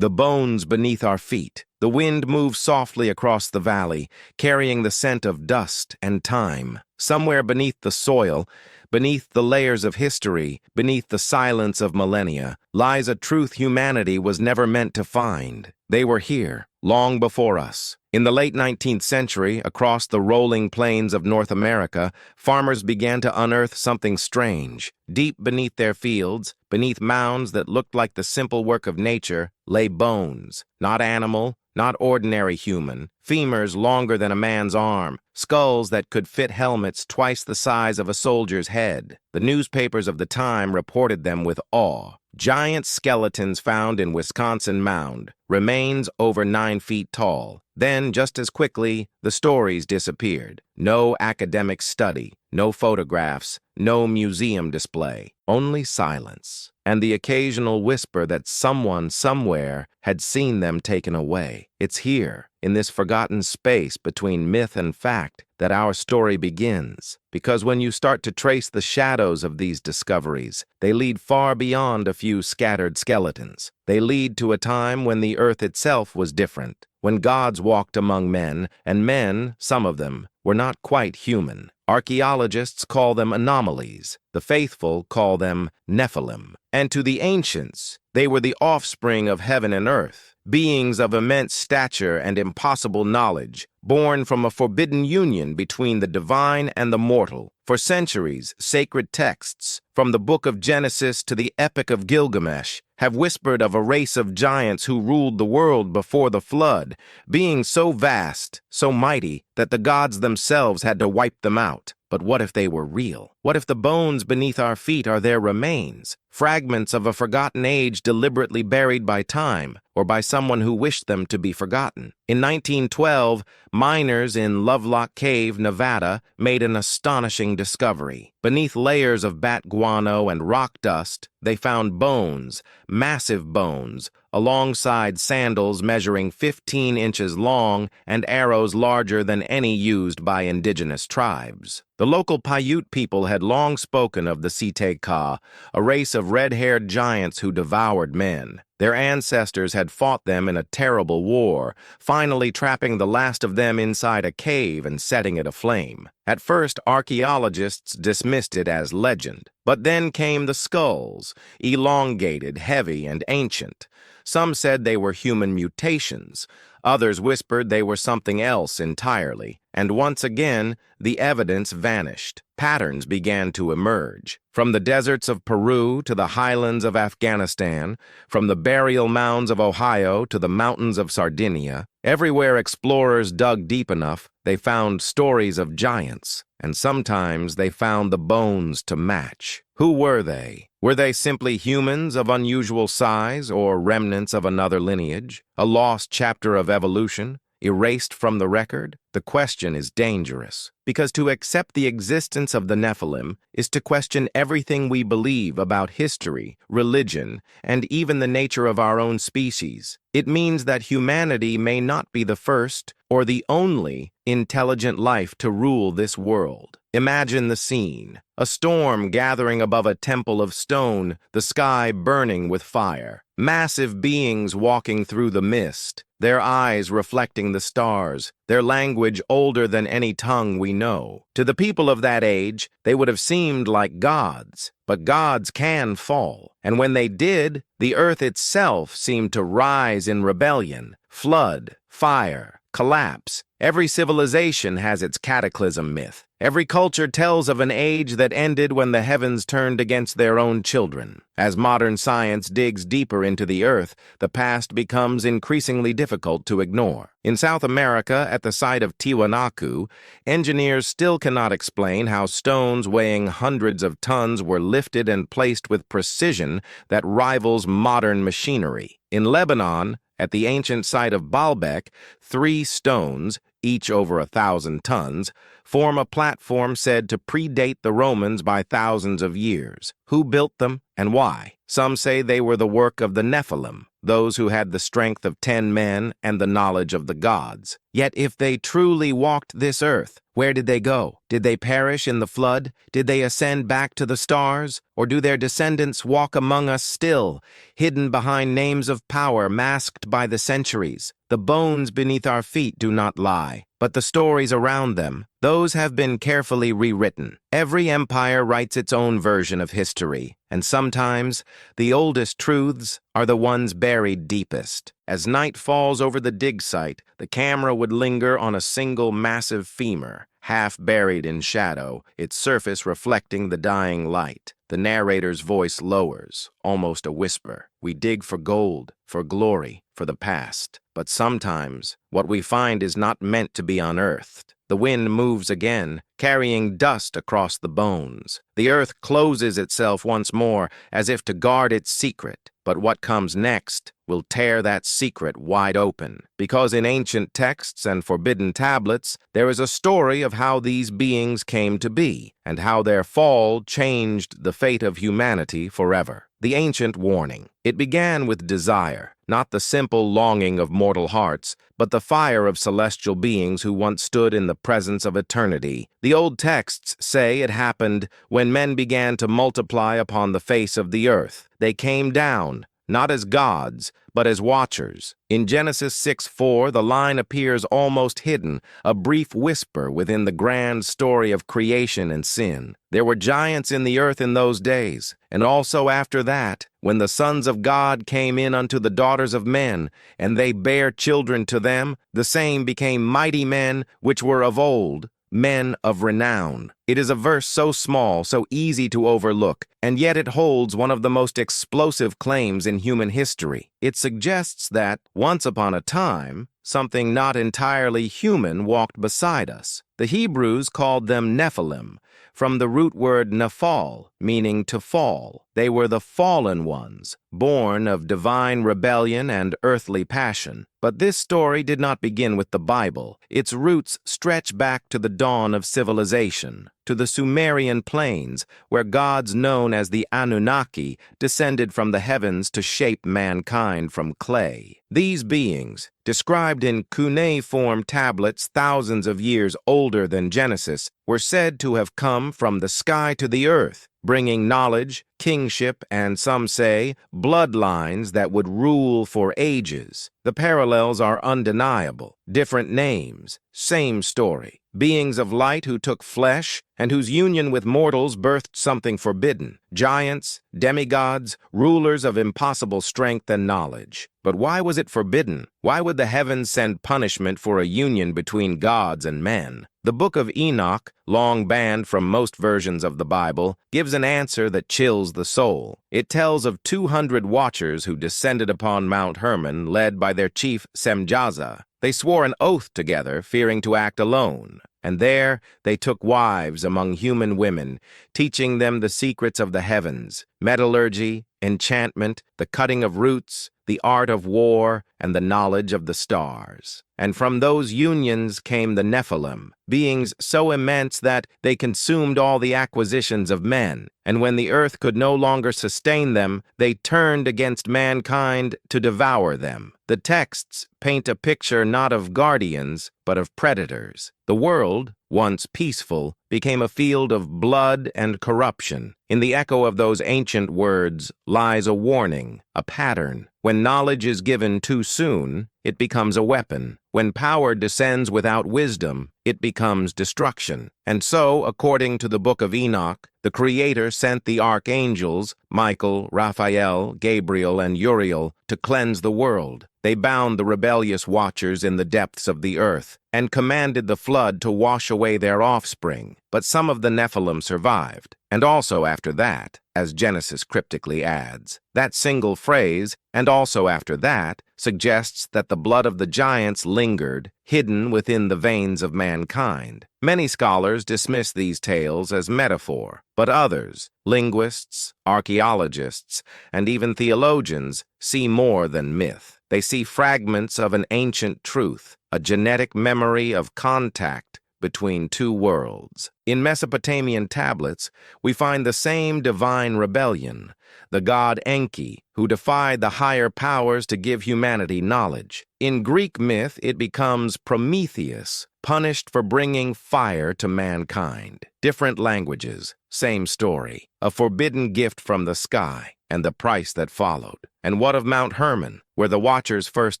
The bones beneath our feet. The wind moved softly across the valley, carrying the scent of dust and time. Somewhere beneath the soil, beneath the layers of history, beneath the silence of millennia, lies a truth humanity was never meant to find. They were here, long before us. In the late 19th century, across the rolling plains of North America, farmers began to unearth something strange. Deep beneath their fields, beneath mounds that looked like the simple work of nature, lay bones. Not animal, not ordinary human. Femurs longer than a man's arm. Skulls that could fit helmets twice the size of a soldier's head. The newspapers of the time reported them with awe. Giant skeletons found in Wisconsin mound. Remains over 9 feet tall. Then, just as quickly, the stories disappeared. No academic study, no photographs, no museum display. Only silence, and the occasional whisper that someone somewhere had seen them taken away. It's here, in this forgotten space between myth and fact, that our story begins. Because when you start to trace the shadows of these discoveries, they lead far beyond a few scattered skeletons. They lead to a time when the earth itself was different, when gods walked among men, and men, some of them, were not quite human. Archaeologists call them anomalies. The faithful call them Nephilim. And to the ancients, they were the offspring of heaven and earth, beings of immense stature and impossible knowledge, born from a forbidden union between the divine and the mortal. For centuries, sacred texts, from the Book of Genesis to the Epic of Gilgamesh, have whispered of a race of giants who ruled the world before the flood, beings so vast, so mighty, that the gods themselves had to wipe them out. But what if they were real? What if the bones beneath our feet are their remains? Fragments of a forgotten age deliberately buried by time, or by someone who wished them to be forgotten. In 1912, miners in Lovelock Cave, Nevada, made an astonishing discovery. Beneath layers of bat guano and rock dust, they found bones, massive bones, alongside sandals measuring 15 inches long and arrows larger than any used by indigenous tribes. The local Paiute people had long spoken of the Site-Ka, a race of red-haired giants who devoured men. Their ancestors had fought them in a terrible war, finally trapping the last of them inside a cave and setting it aflame. At first, archaeologists dismissed it as legend. But then came the skulls, elongated, heavy, and ancient. Some said they were human mutations. Others whispered they were something else entirely. And once again, the evidence vanished. Patterns began to emerge. From the deserts of Peru to the highlands of Afghanistan, from the burial mounds of Ohio to the mountains of Sardinia, everywhere explorers dug deep enough, they found stories of giants, and sometimes they found the bones to match. Who were they? Were they simply humans of unusual size or remnants of another lineage? A lost chapter of evolution? Erased from the record? The question is dangerous, because to accept the existence of the Nephilim is to question everything we believe about history, religion, and even the nature of our own species. It means that humanity may not be the first or the only intelligent life to rule this world. Imagine the scene. A storm gathering above a temple of stone, the sky burning with fire. Massive beings walking through the mist, their eyes reflecting the stars, their language older than any tongue we know. To the people of that age, they would have seemed like gods. But gods can fall, and when they did, the earth itself seemed to rise in rebellion. Flood, fire, collapse. Every civilization has its cataclysm myth. Every culture tells of an age that ended when the heavens turned against their own children. As modern science digs deeper into the earth, the past becomes increasingly difficult to ignore. In South America, at the site of Tiwanaku, engineers still cannot explain how stones weighing hundreds of tons were lifted and placed with precision that rivals modern machinery. In Lebanon, at the ancient site of Baalbek, 3 stones, each over 1,000 tons, form a platform said to predate the Romans by thousands of years. Who built them and why? Some say they were the work of the Nephilim, those who had the strength of 10 men and the knowledge of the gods. Yet if they truly walked this earth, where did they go? Did they perish in the flood? Did they ascend back to the stars? Or do their descendants walk among us still, hidden behind names of power masked by the centuries? The bones beneath our feet do not lie, but the stories around them, those have been carefully rewritten. Every empire writes its own version of history, and sometimes the oldest truths are the ones buried deepest. As night falls over the dig site, the camera would linger on a single massive femur, half buried in shadow, its surface reflecting the dying light. The narrator's voice lowers, almost a whisper. We dig for gold, for glory, for the past. But sometimes, what we find is not meant to be unearthed. The wind moves again, carrying dust across the bones. The earth closes itself once more, as if to guard its secret. But what comes next will tear that secret wide open. Because in ancient texts and forbidden tablets, there is a story of how these beings came to be, and how their fall changed the fate of humanity forever. The ancient warning. It began with desire, not the simple longing of mortal hearts, but the fire of celestial beings who once stood in the presence of eternity. The old texts say it happened when men began to multiply upon the face of the earth. They came down, not as gods, but as watchers. In Genesis 6:4, the line appears almost hidden, a brief whisper within the grand story of creation and sin. There were giants in the earth in those days, and also after that, when the sons of God came in unto the daughters of men, and they bare children to them, the same became mighty men which were of old, men of renown. It is a verse so small, so easy to overlook, and yet it holds one of the most explosive claims in human history. It suggests that, once upon a time, something not entirely human walked beside us. The Hebrews called them Nephilim, from the root word nephal, meaning to fall. They were the fallen ones, born of divine rebellion and earthly passion. But this story did not begin with the Bible. Its roots stretch back to the dawn of civilization, to the Sumerian plains, where gods known as the Anunnaki descended from the heavens to shape mankind from clay. These beings, described in cuneiform tablets thousands of years older than Genesis, were said to have come from the sky to the earth, bringing knowledge, kingship, and some say, bloodlines that would rule for ages. The parallels are undeniable. Different names, same story. Beings of light who took flesh and whose union with mortals birthed something forbidden. Giants, demigods, rulers of impossible strength and knowledge. But why was it forbidden? Why would the heavens send punishment for a union between gods and men? The Book of Enoch, long banned from most versions of the Bible, gives an answer that chills the soul. It tells of 200 watchers who descended upon Mount Hermon, led by their chief Semjaza. They swore an oath together, fearing to act alone. And there they took wives among human women, teaching them the secrets of the heavens, metallurgy, enchantment, the cutting of roots, the art of war, and the knowledge of the stars. And from those unions came the Nephilim, beings so immense that they consumed all the acquisitions of men, and when the earth could no longer sustain them, they turned against mankind to devour them. The texts paint a picture not of guardians, but of predators. The world, once peaceful, became a field of blood and corruption. In the echo of those ancient words lies a warning, a pattern. When knowledge is given too soon, it becomes a weapon. When power descends without wisdom, it becomes destruction. And so, according to the Book of Enoch, the Creator sent the archangels, Michael, Raphael, Gabriel, and Uriel, to cleanse the world. They bound the rebellious watchers in the depths of the earth and commanded the flood to wash away their offspring. But some of the Nephilim survived. And also after that, as Genesis cryptically adds. That single phrase, and also after that, suggests that the blood of the giants lingered, hidden within the veins of mankind. Many scholars dismiss these tales as metaphor, but others, linguists, archaeologists, and even theologians, see more than myth. They see fragments of an ancient truth, a genetic memory of contact between two worlds. In Mesopotamian tablets, we find the same divine rebellion, the god Enki, who defied the higher powers to give humanity knowledge. In Greek myth, it becomes Prometheus, punished for bringing fire to mankind. Different languages, same story, a forbidden gift from the sky, and the price that followed. And what of Mount Hermon, where the Watchers first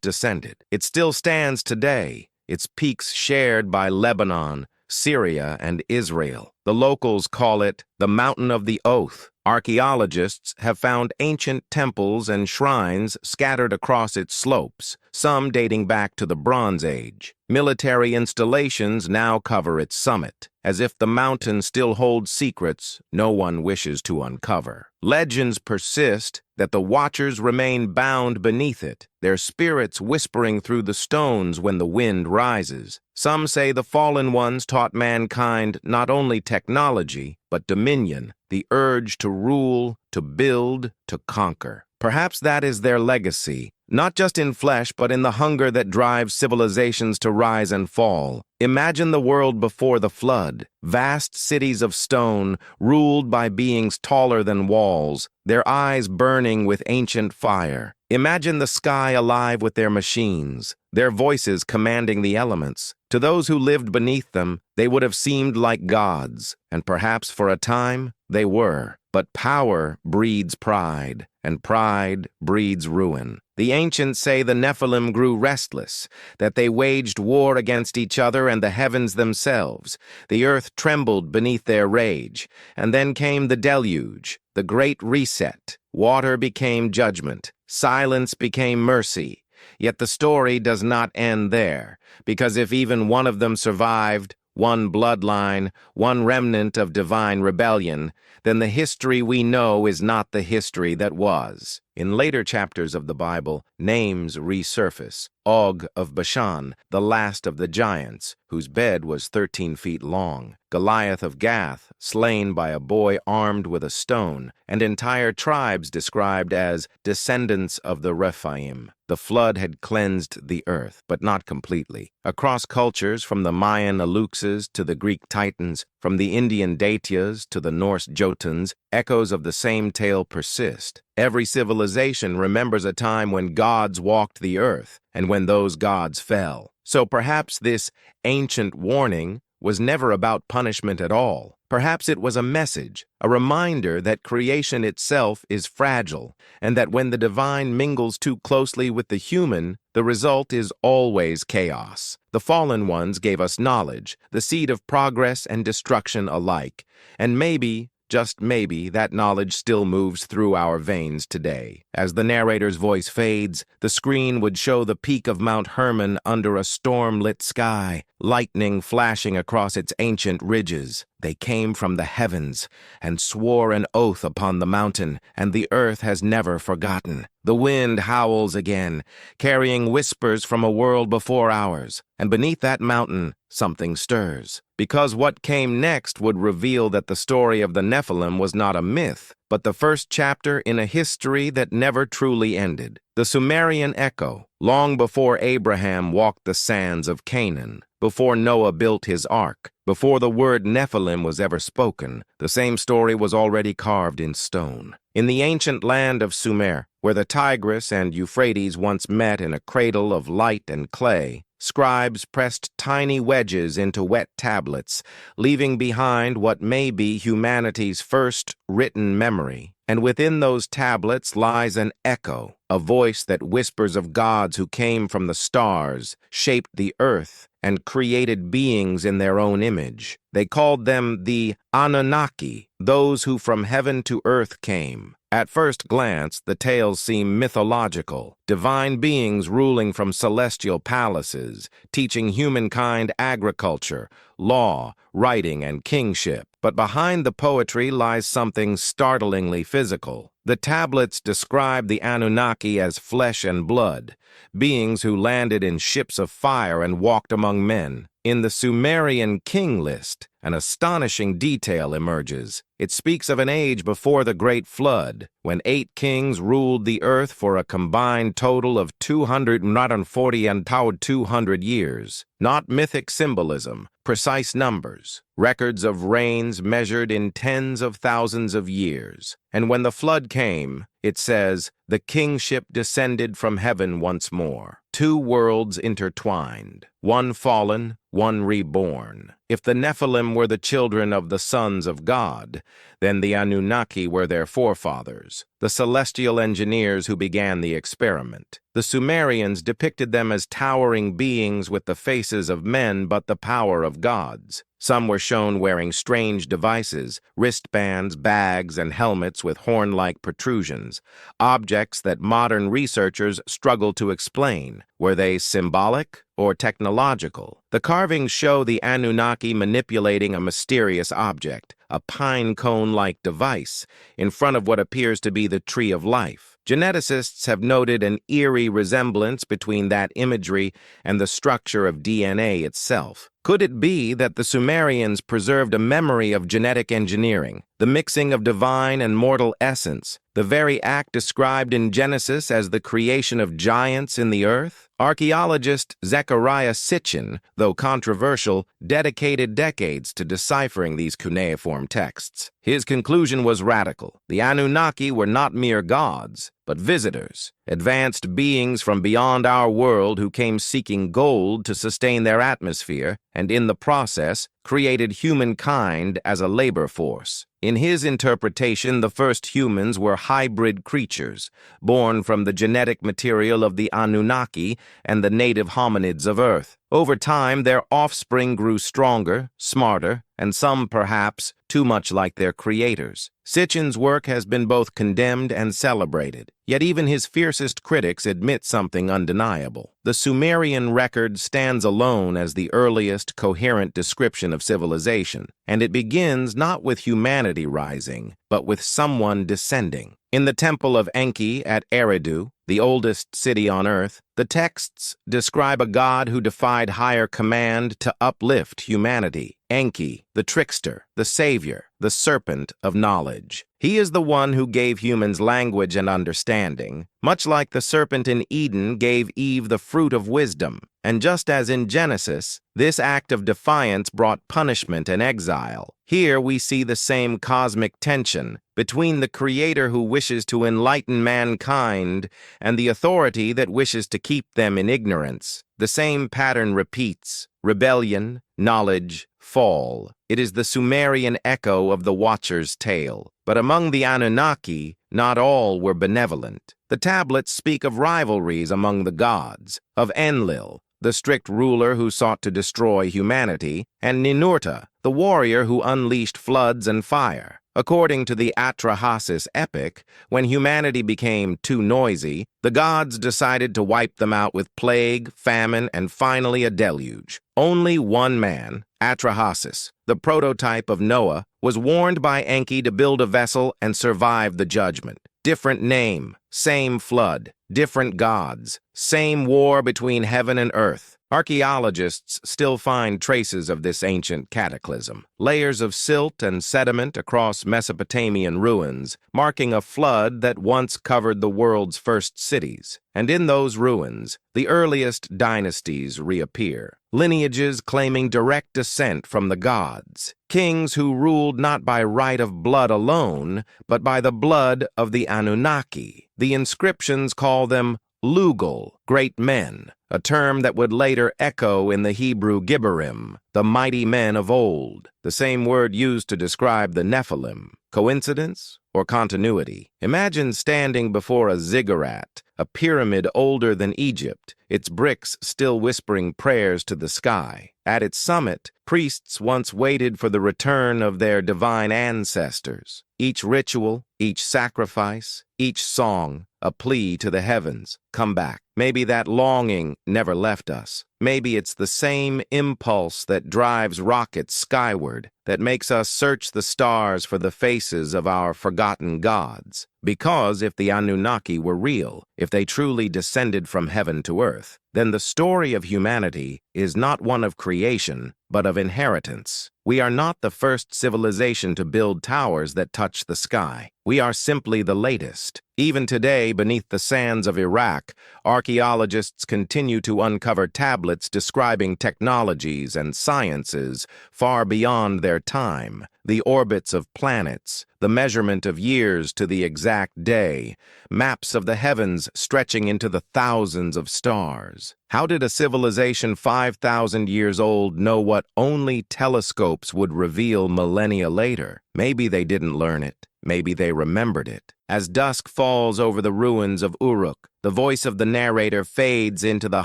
descended? It still stands today, its peaks shared by Lebanon, Syria, and Israel. The locals call it the Mountain of the Oath. Archaeologists have found ancient temples and shrines scattered across its slopes, some dating back to the Bronze Age. Military installations now cover its summit, as if the mountain still holds secrets no one wishes to uncover. Legends persist that the Watchers remain bound beneath it, their spirits whispering through the stones when the wind rises. Some say the fallen ones taught mankind not only technology, but dominion, the urge to rule, to build, to conquer. Perhaps that is their legacy, not just in flesh, but in the hunger that drives civilizations to rise and fall. Imagine the world before the flood, vast cities of stone, ruled by beings taller than walls, their eyes burning with ancient fire. Imagine the sky alive with their machines, their voices commanding the elements. To those who lived beneath them, they would have seemed like gods, and perhaps for a time, they were. But power breeds pride, and pride breeds ruin. The ancients say the Nephilim grew restless, that they waged war against each other and the heavens themselves. The earth trembled beneath their rage, and then came the deluge, the great reset. Water became judgment, silence became mercy. Yet the story does not end there, because if even one of them survived, one bloodline, one remnant of divine rebellion, then the history we know is not the history that was. In later chapters of the Bible, names resurface. Og of Bashan, the last of the giants, whose bed was 13 feet long. Goliath of Gath, slain by a boy armed with a stone, and entire tribes described as descendants of the Rephaim. The flood had cleansed the earth, but not completely. Across cultures, from the Mayan Aluxes to the Greek Titans, from the Indian Daityas to the Norse Jotuns, echoes of the same tale persist. Every civilization remembers a time when gods walked the earth, and when those gods fell. So perhaps this ancient warning was never about punishment at all. Perhaps it was a message, a reminder that creation itself is fragile, and that when the divine mingles too closely with the human, the result is always chaos. The fallen ones gave us knowledge, the seed of progress and destruction alike, and maybe, just maybe, that knowledge still moves through our veins today. As the narrator's voice fades, the screen would show the peak of Mount Hermon under a storm-lit sky, lightning flashing across its ancient ridges. They came from the heavens and swore an oath upon the mountain, and the earth has never forgotten. The wind howls again, carrying whispers from a world before ours, and beneath that mountain, something stirs. Because what came next would reveal that the story of the Nephilim was not a myth, but the first chapter in a history that never truly ended. The Sumerian echo, long before Abraham walked the sands of Canaan, before Noah built his ark, before the word Nephilim was ever spoken, the same story was already carved in stone. In the ancient land of Sumer, where the Tigris and Euphrates once met in a cradle of light and clay, scribes pressed tiny wedges into wet tablets, leaving behind what may be humanity's first written memory. And within those tablets lies an echo, a voice that whispers of gods who came from the stars, shaped the earth, and created beings in their own image. They called them the Anunnaki, those who from heaven to earth came. At first glance, the tales seem mythological, divine beings ruling from celestial palaces, teaching humankind agriculture, law, writing, and kingship. But behind the poetry lies something startlingly physical. The tablets describe the Anunnaki as flesh and blood, beings who landed in ships of fire and walked among men. In the Sumerian king list, an astonishing detail emerges. It speaks of an age before the Great Flood, when 8 kings ruled the earth for a combined total of 240 and 200 years. Not mythic symbolism, precise numbers, records of reigns measured in tens of thousands of years. And when the flood came, it says, the kingship descended from heaven once more. 2 worlds intertwined, one fallen, one reborn. If the Nephilim were the children of the sons of God, then the Anunnaki were their forefathers, the celestial engineers who began the experiment. The Sumerians depicted them as towering beings with the faces of men but the power of gods. Some were shown wearing strange devices, wristbands, bags, and helmets with horn-like protrusions, objects that modern researchers struggle to explain. Were they symbolic or technological? The carvings show the Anunnaki manipulating a mysterious object, a pine cone-like device, in front of what appears to be the Tree of Life. Geneticists have noted an eerie resemblance between that imagery and the structure of DNA itself. Could it be that the Sumerians preserved a memory of genetic engineering, the mixing of divine and mortal essence, the very act described in Genesis as the creation of giants in the earth? Archaeologist Zecharia Sitchin, though controversial, dedicated decades to deciphering these cuneiform texts. His conclusion was radical. The Anunnaki were not mere gods, but visitors, advanced beings from beyond our world who came seeking gold to sustain their atmosphere, and in the process, created humankind as a labor force. In his interpretation, the first humans were hybrid creatures, born from the genetic material of the Anunnaki and the native hominids of Earth. Over time, their offspring grew stronger, smarter, and some, perhaps, too much like their creators. Sitchin's work has been both condemned and celebrated, yet even his fiercest critics admit something undeniable. The Sumerian record stands alone as the earliest coherent description of civilization, and it begins not with humanity rising, but with someone descending. In the Temple of Enki at Eridu, the oldest city on Earth, the texts describe a god who defied higher command to uplift humanity. Enki, the trickster, the savior, the serpent of knowledge. He is the one who gave humans language and understanding, much like the serpent in Eden gave Eve the fruit of wisdom. And just as in Genesis, this act of defiance brought punishment and exile. Here we see the same cosmic tension between the creator who wishes to enlighten mankind and the authority that wishes to keep them in ignorance. The same pattern repeats: rebellion, knowledge, fall. It is the Sumerian echo of the Watcher's tale. But among the Anunnaki, not all were benevolent. The tablets speak of rivalries among the gods, of Enlil, the strict ruler who sought to destroy humanity, and Ninurta, the warrior who unleashed floods and fire. According to the Atrahasis epic, when humanity became too noisy, the gods decided to wipe them out with plague, famine, and finally a deluge. Only one man, Atrahasis, the prototype of Noah, was warned by Enki to build a vessel and survive the judgment. Different name, same flood, different gods, same war between heaven and earth. Archaeologists still find traces of this ancient cataclysm, layers of silt and sediment across Mesopotamian ruins, marking a flood that once covered the world's first cities. And in those ruins, the earliest dynasties reappear, lineages claiming direct descent from the gods, kings who ruled not by right of blood alone, but by the blood of the Anunnaki. The inscriptions call them Lugal, great men, a term that would later echo in the Hebrew Gibborim, the mighty men of old, the same word used to describe the Nephilim. Coincidence or continuity? Imagine standing before a ziggurat, a pyramid older than Egypt, its bricks still whispering prayers to the sky. At its summit, priests once waited for the return of their divine ancestors. Each ritual, each sacrifice, each song, a plea to the heavens, come back. Maybe that longing never left us. Maybe it's the same impulse that drives rockets skyward, that makes us search the stars for the faces of our forgotten gods. Because if the Anunnaki were real, if they truly descended from heaven to earth, then the story of humanity is not one of creation, but of inheritance. We are not the first civilization to build towers that touch the sky. We are simply the latest. Even today, beneath the sands of Iraq, archaeologists continue to uncover tablets describing technologies and sciences far beyond their time, the orbits of planets, the measurement of years to the exact day, maps of the heavens stretching into the thousands of stars. How did a civilization 5,000 years old know what only telescopes would reveal millennia later? Maybe they didn't learn it. Maybe they remembered it. As dusk falls over the ruins of Uruk, the voice of the narrator fades into the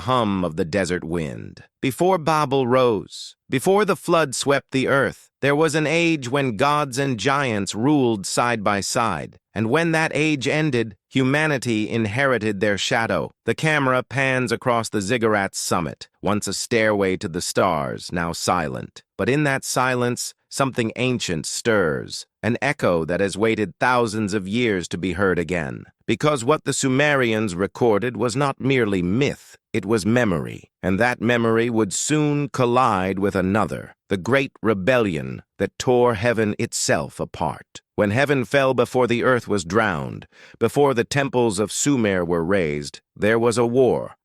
hum of the desert wind. Before Babel rose, before the flood swept the earth, there was an age when gods and giants ruled side by side. And when that age ended, humanity inherited their shadow. The camera pans across the ziggurat's summit, once a stairway to the stars, now silent. But in that silence, something ancient stirs, an echo that has waited thousands of years to be heard again. Because what the Sumerians recorded was not merely myth, it was memory, and that memory would soon collide with another, the great rebellion that tore heaven itself apart. When heaven fell before the earth was drowned, before the temples of Sumer were razed, there was a war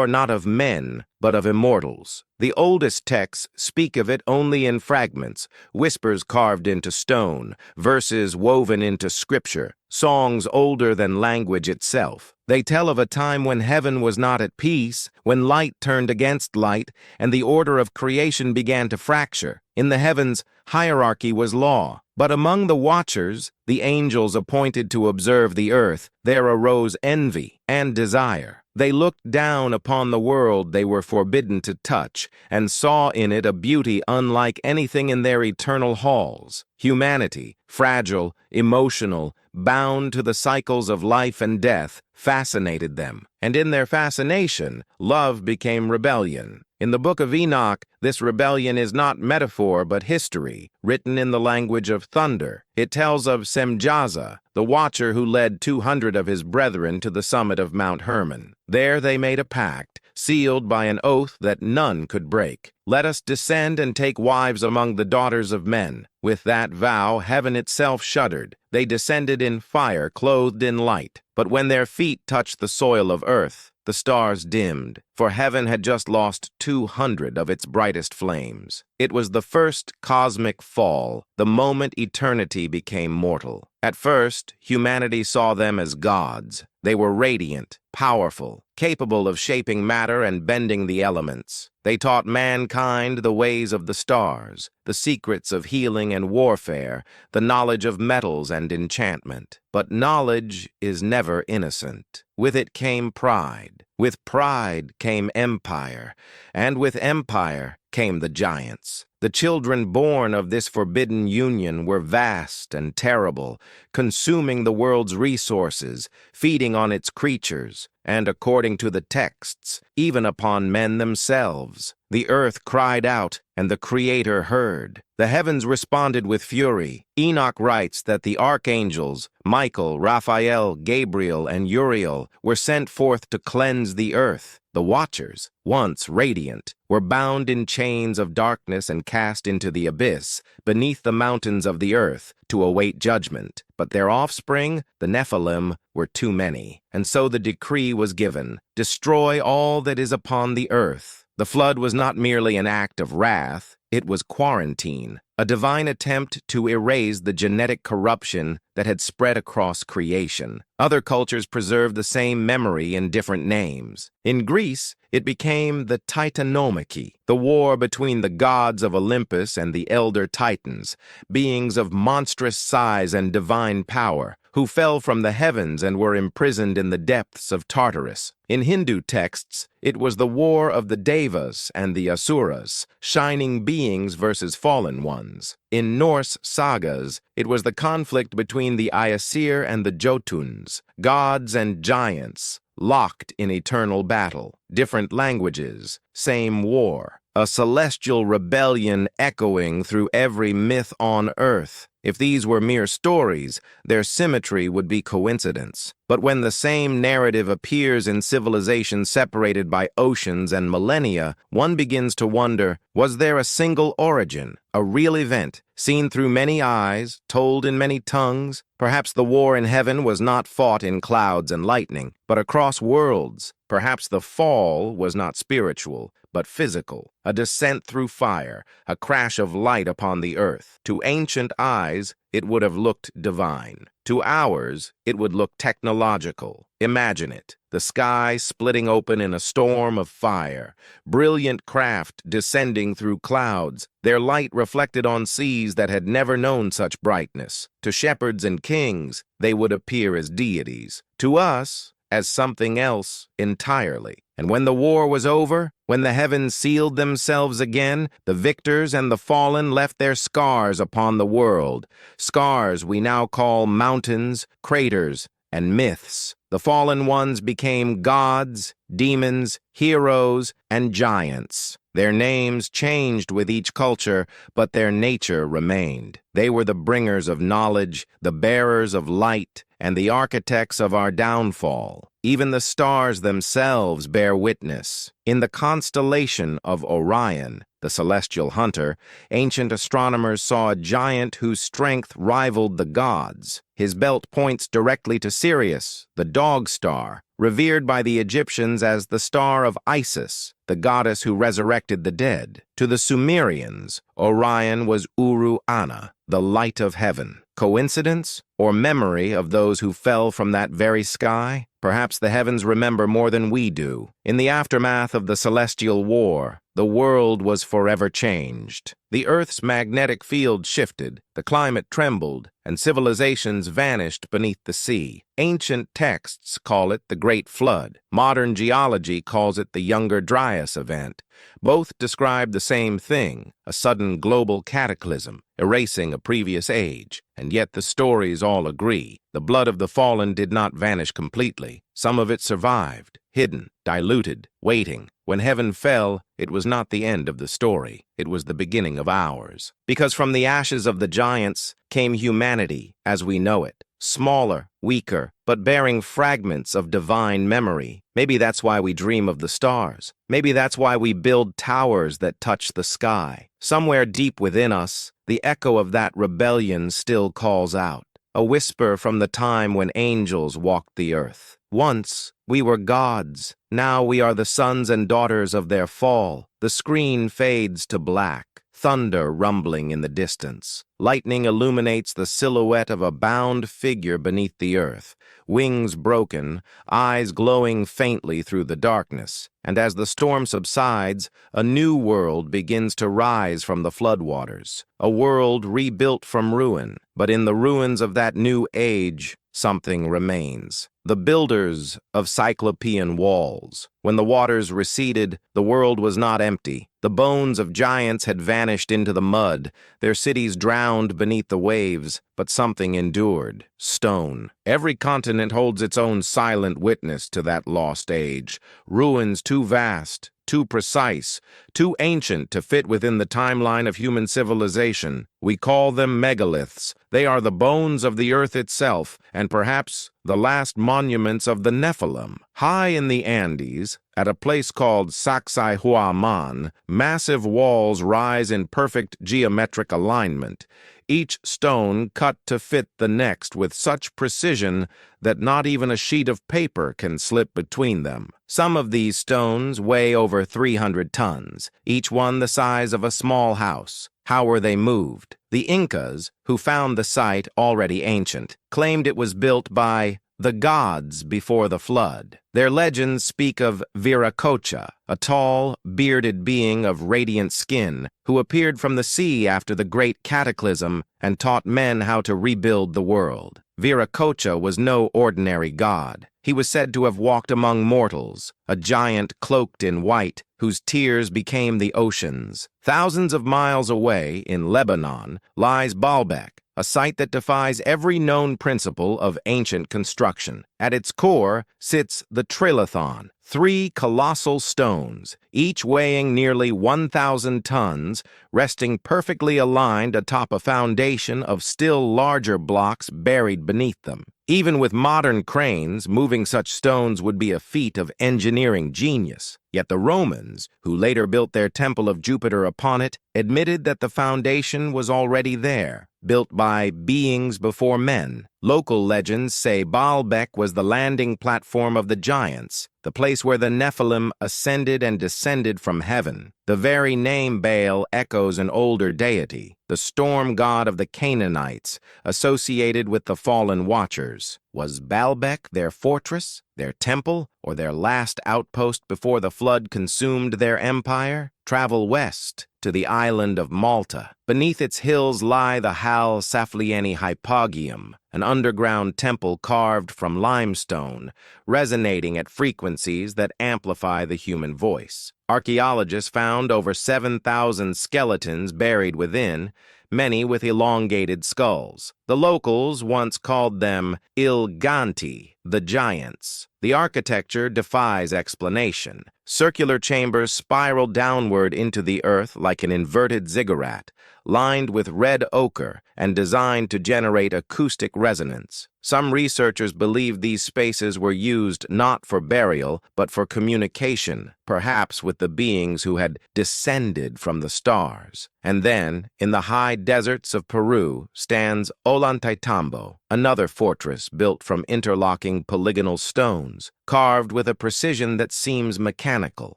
not of men, but of immortals. The oldest texts speak of it only in fragments, whispers carved into stone, verses woven into scripture, songs older than language itself. They tell of a time when heaven was not at peace, when light turned against light, and the order of creation began to fracture. In the heavens, hierarchy was law. But among the watchers, the angels appointed to observe the earth, there arose envy and desire. They looked down upon the world they were forbidden to touch, and saw in it a beauty unlike anything in their eternal halls. Humanity, fragile, emotional, bound to the cycles of life and death, fascinated them. And in their fascination, love became rebellion. In the Book of Enoch, this rebellion is not metaphor but history, written in the language of thunder. It tells of Semjaza, the watcher who led 200 of his brethren to the summit of Mount Hermon. There they made a pact, sealed by an oath that none could break. Let us descend and take wives among the daughters of men. With that vow, heaven itself shuddered. They descended in fire, clothed in light. But when their feet touched the soil of earth, the stars dimmed, for heaven had just lost 200 of its brightest flames. It was the first cosmic fall, the moment eternity became mortal. At first, humanity saw them as gods. They were radiant, powerful, capable of shaping matter and bending the elements. They taught mankind the ways of the stars, the secrets of healing and warfare, the knowledge of metals and enchantment. But knowledge is never innocent. With it came pride. With pride came empire. And with empire came the giants. The children born of this forbidden union were vast and terrible, consuming the world's resources, feeding on its creatures, and according to the texts, even upon men themselves. The earth cried out, and the Creator heard. The heavens responded with fury. Enoch writes that the archangels, Michael, Raphael, Gabriel, and Uriel, were sent forth to cleanse the earth. The watchers, once radiant, were bound in chains of darkness and cast into the abyss, beneath the mountains of the earth, to await judgment. But their offspring, the Nephilim, were too many, and so the decree was given, destroy all that is upon the earth. The flood was not merely an act of wrath, it was quarantine, a divine attempt to erase the genetic corruption that had spread across creation. Other cultures preserved the same memory in different names. In Greece, it became the Titanomachy, the war between the gods of Olympus and the elder Titans, beings of monstrous size and divine power, who fell from the heavens and were imprisoned in the depths of Tartarus. In Hindu texts, it was the war of the Devas and the Asuras, shining beings versus fallen ones. In Norse sagas, it was the conflict between the Aesir and the Jotuns, gods and giants, locked in eternal battle. Different languages, same war. A celestial rebellion echoing through every myth on earth. If these were mere stories, their symmetry would be coincidence. But when the same narrative appears in civilizations separated by oceans and millennia, one begins to wonder, was there a single origin, a real event, seen through many eyes, told in many tongues? Perhaps the war in heaven was not fought in clouds and lightning, but across worlds. Perhaps the fall was not spiritual, but physical, a descent through fire, a crash of light upon the earth. To ancient eyes, it would have looked divine. To ours, it would look technological. Imagine it, the sky splitting open in a storm of fire, brilliant craft descending through clouds, their light reflected on seas that had never known such brightness. To shepherds and kings, they would appear as deities. To us, as something else entirely. And when the war was over, when the heavens sealed themselves again, the victors and the fallen left their scars upon the world, scars we now call mountains, craters, and myths. The fallen ones became gods, demons, heroes, and giants. Their names changed with each culture, but their nature remained. They were the bringers of knowledge, the bearers of light, and the architects of our downfall. Even the stars themselves bear witness. In the constellation of Orion, the celestial hunter, ancient astronomers saw a giant whose strength rivaled the gods. His belt points directly to Sirius, the dog star, revered by the Egyptians as the star of Isis, the goddess who resurrected the dead. To the Sumerians, Orion was Uru-Ana, the light of heaven. Coincidence or memory of those who fell from that very sky? Perhaps the heavens remember more than we do. In the aftermath of the celestial war, the world was forever changed. The Earth's magnetic field shifted, the climate trembled, and civilizations vanished beneath the sea. Ancient texts call it the Great Flood. Modern geology calls it the Younger Dryas event. Both describe the same thing, a sudden global cataclysm, erasing a previous age. And yet the stories all agree. The blood of the fallen did not vanish completely. Some of it survived, hidden, diluted, waiting. When heaven fell, it was not the end of the story. It was the beginning of ours. Because from the ashes of the giants came humanity as we know it. Smaller, weaker, but bearing fragments of divine memory. Maybe that's why we dream of the stars. Maybe that's why we build towers that touch the sky. Somewhere deep within us, the echo of that rebellion still calls out. A whisper from the time when angels walked the earth. Once, we were gods. Now we are the sons and daughters of their fall. The screen fades to black. Thunder rumbling in the distance. Lightning illuminates the silhouette of a bound figure beneath the earth, wings broken, eyes glowing faintly through the darkness. And as the storm subsides, a new world begins to rise from the floodwaters, a world rebuilt from ruin. But in the ruins of that new age, something remains. The builders of cyclopean walls. When the waters receded, the world was not empty. The bones of giants had vanished into the mud, their cities drowned beneath the waves, but something endured. Stone. Every continent holds its own silent witness to that lost age. Ruins too vast, too precise, too ancient to fit within the timeline of human civilization. We call them megaliths. They are the bones of the earth itself, and perhaps the last monuments of the Nephilim. High in the Andes, at a place called Sacsayhuaman, massive walls rise in perfect geometric alignment, each stone cut to fit the next with such precision that not even a sheet of paper can slip between them. Some of these stones weigh over 300 tons, each one the size of a small house. How were they moved? The Incas, who found the site already ancient, claimed it was built by the gods before the flood. Their legends speak of Viracocha, a tall, bearded being of radiant skin who appeared from the sea after the great cataclysm and taught men how to rebuild the world. Viracocha was no ordinary god. He was said to have walked among mortals, a giant cloaked in white, whose tears became the oceans. Thousands of miles away, in Lebanon, lies Baalbek, a site that defies every known principle of ancient construction. At its core sits the Trilithon, 3 colossal stones, each weighing nearly 1,000 tons, resting perfectly aligned atop a foundation of still larger blocks buried beneath them. Even with modern cranes, moving such stones would be a feat of engineering genius. Yet the Romans, who later built their temple of Jupiter upon it, admitted that the foundation was already there, built by beings before men. Local legends say Baalbek was the landing platform of the giants, the place where the Nephilim ascended and descended from heaven. The very name Baal echoes an older deity, the storm god of the Canaanites, associated with the fallen watchers. Was Baalbek their fortress, their temple, or their last outpost before the flood consumed their empire? Travel west to the island of Malta. Beneath its hills lie the Hal Saflieni Hypogeum, an underground temple carved from limestone, resonating at frequencies that amplify the human voice. Archaeologists found over 7,000 skeletons buried within, many with elongated skulls. The locals once called them Ilganti, the giants. The architecture defies explanation. Circular chambers spiral downward into the earth like an inverted ziggurat, lined with red ochre and designed to generate acoustic resonance. Some researchers believe these spaces were used not for burial, but for communication, perhaps with the beings who had descended from the stars. And then, in the high deserts of Peru, stands Ollantaytambo, another fortress built from interlocking polygonal stones, carved with a precision that seems mechanical.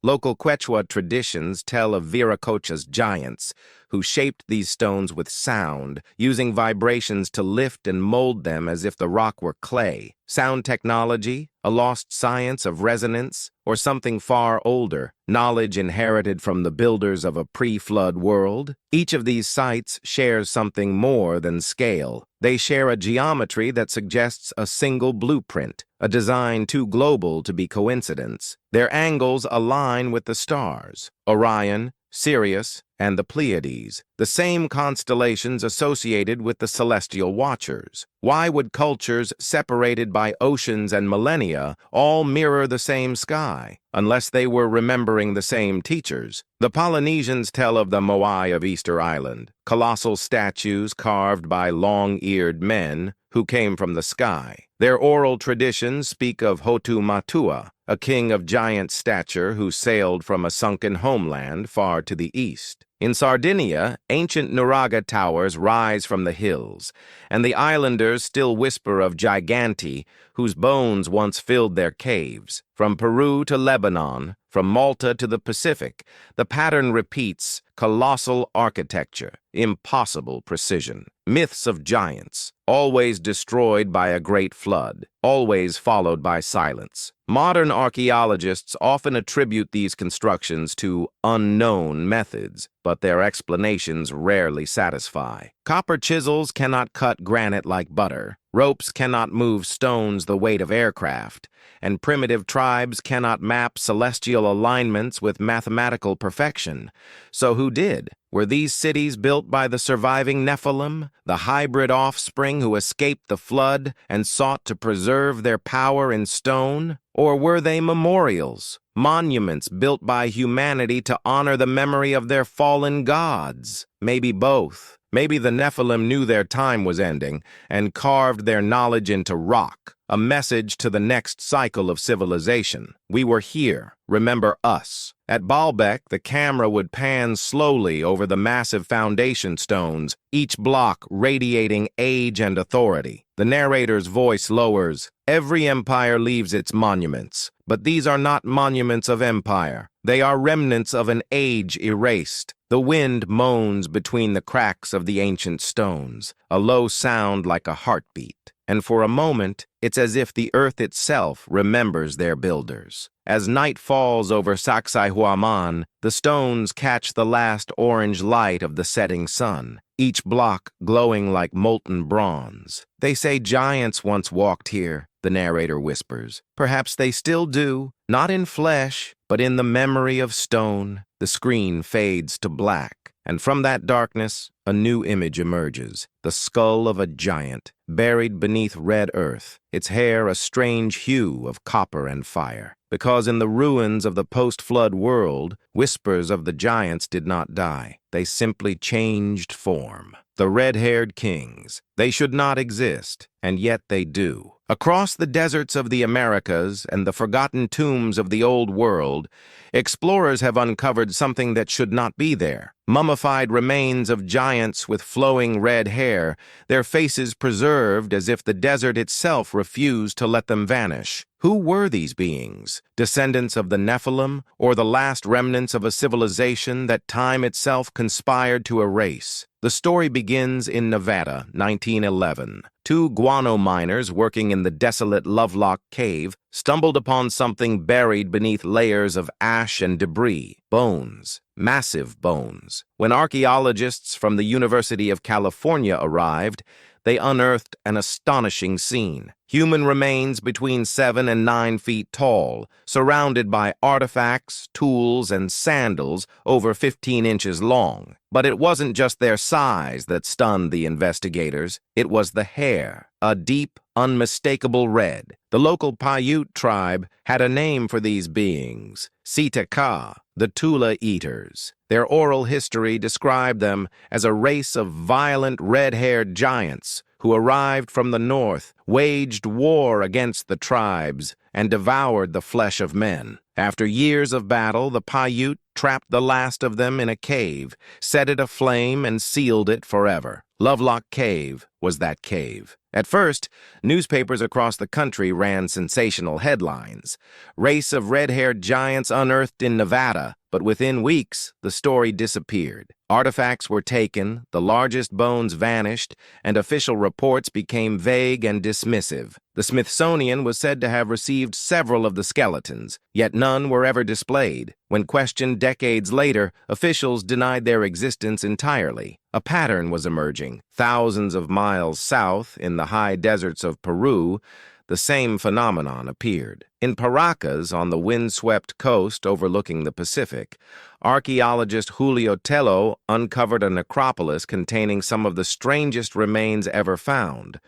Local Quechua traditions tell of Viracocha's giants, who shaped these stones with sound, using vibrations to lift and mold them as if the rock were clay. Sound technology, a lost science of resonance, or something far older, knowledge inherited from the builders of a pre-flood world? Each of these sites shares something more than scale. They share a geometry that suggests a single blueprint, a design too global to be coincidence. Their angles align with the stars, Orion, Sirius, and the Pleiades, the same constellations associated with the celestial watchers. Why would cultures separated by oceans and millennia all mirror the same sky, unless they were remembering the same teachers? The Polynesians tell of the Moai of Easter Island, colossal statues carved by long-eared men who came from the sky. Their oral traditions speak of Hotu Matua, a king of giant stature who sailed from a sunken homeland far to the east. In Sardinia, ancient Nuraga towers rise from the hills, and the islanders still whisper of giganti whose bones once filled their caves. From Peru to Lebanon, from Malta to the Pacific, the pattern repeats: colossal architecture, impossible precision. Myths of giants, always destroyed by a great flood, always followed by silence. Modern archaeologists often attribute these constructions to unknown methods, but their explanations rarely satisfy. Copper chisels cannot cut granite like butter, ropes cannot move stones the weight of aircraft, and primitive tribes cannot map celestial alignments with mathematical perfection. So who did? Were these cities built by the surviving Nephilim, the hybrid offspring who escaped the flood and sought to preserve their power in stone? Or were they memorials, monuments built by humanity to honor the memory of their fallen gods? Maybe both. Maybe the Nephilim knew their time was ending and carved their knowledge into rock, a message to the next cycle of civilization. We were here. Remember us. At Baalbek, the camera would pan slowly over the massive foundation stones, each block radiating age and authority. The narrator's voice lowers. Every empire leaves its monuments, but these are not monuments of empire. They are remnants of an age erased. The wind moans between the cracks of the ancient stones, a low sound like a heartbeat. And for a moment, it's as if the earth itself remembers their builders. As night falls over Sacsayhuaman, the stones catch the last orange light of the setting sun. each block glowing like molten bronze. They say giants once walked here, the narrator whispers. Perhaps they still do, not in flesh, but in the memory of stone. The screen fades to black, and from that darkness, a new image emerges. The skull of a giant, buried beneath red earth, its hair a strange hue of copper and fire. Because in the ruins of the post-flood world, whispers of the giants did not die. They simply changed form. The red-haired kings. They should not exist, and yet they do. Across the deserts of the Americas and the forgotten tombs of the Old World, explorers have uncovered something that should not be there. Mummified remains of giants with flowing red hair, their faces preserved as if the desert itself refused to let them vanish. Who were these beings? Descendants of the Nephilim, or the last remnants of a civilization that time itself conspired to erase? The story begins in Nevada, 1911. Two guano miners working in the desolate Lovelock Cave stumbled upon something buried beneath layers of ash and debris. Bones. Massive bones. When archaeologists from the University of California arrived, they unearthed an astonishing scene. Human remains between 7 and 9 feet tall, surrounded by artifacts, tools, and sandals over 15 inches long. But it wasn't just their size that stunned the investigators. It was the hair, a deep, unmistakable red. The local Paiute tribe had a name for these beings, Sitaka, the Tula Eaters. Their oral history described them as a race of violent red-haired giants who arrived from the north, waged war against the tribes, and devoured the flesh of men. After years of battle, the Paiute trapped the last of them in a cave, set it aflame, and sealed it forever. Lovelock Cave was that cave. At first, newspapers across the country ran sensational headlines. Race of red-haired giants unearthed in Nevada, but within weeks, the story disappeared. Artifacts were taken, the largest bones vanished, and official reports became vague and dismissive. The Smithsonian was said to have received several of the skeletons, yet none were ever displayed. When questioned decades later, officials denied their existence entirely. A pattern was emerging. Thousands of miles south, in the high deserts of Peru, the same phenomenon appeared. In Paracas, on the windswept coast overlooking the Pacific, archaeologist Julio Tello uncovered a necropolis containing some of the strangest remains ever found.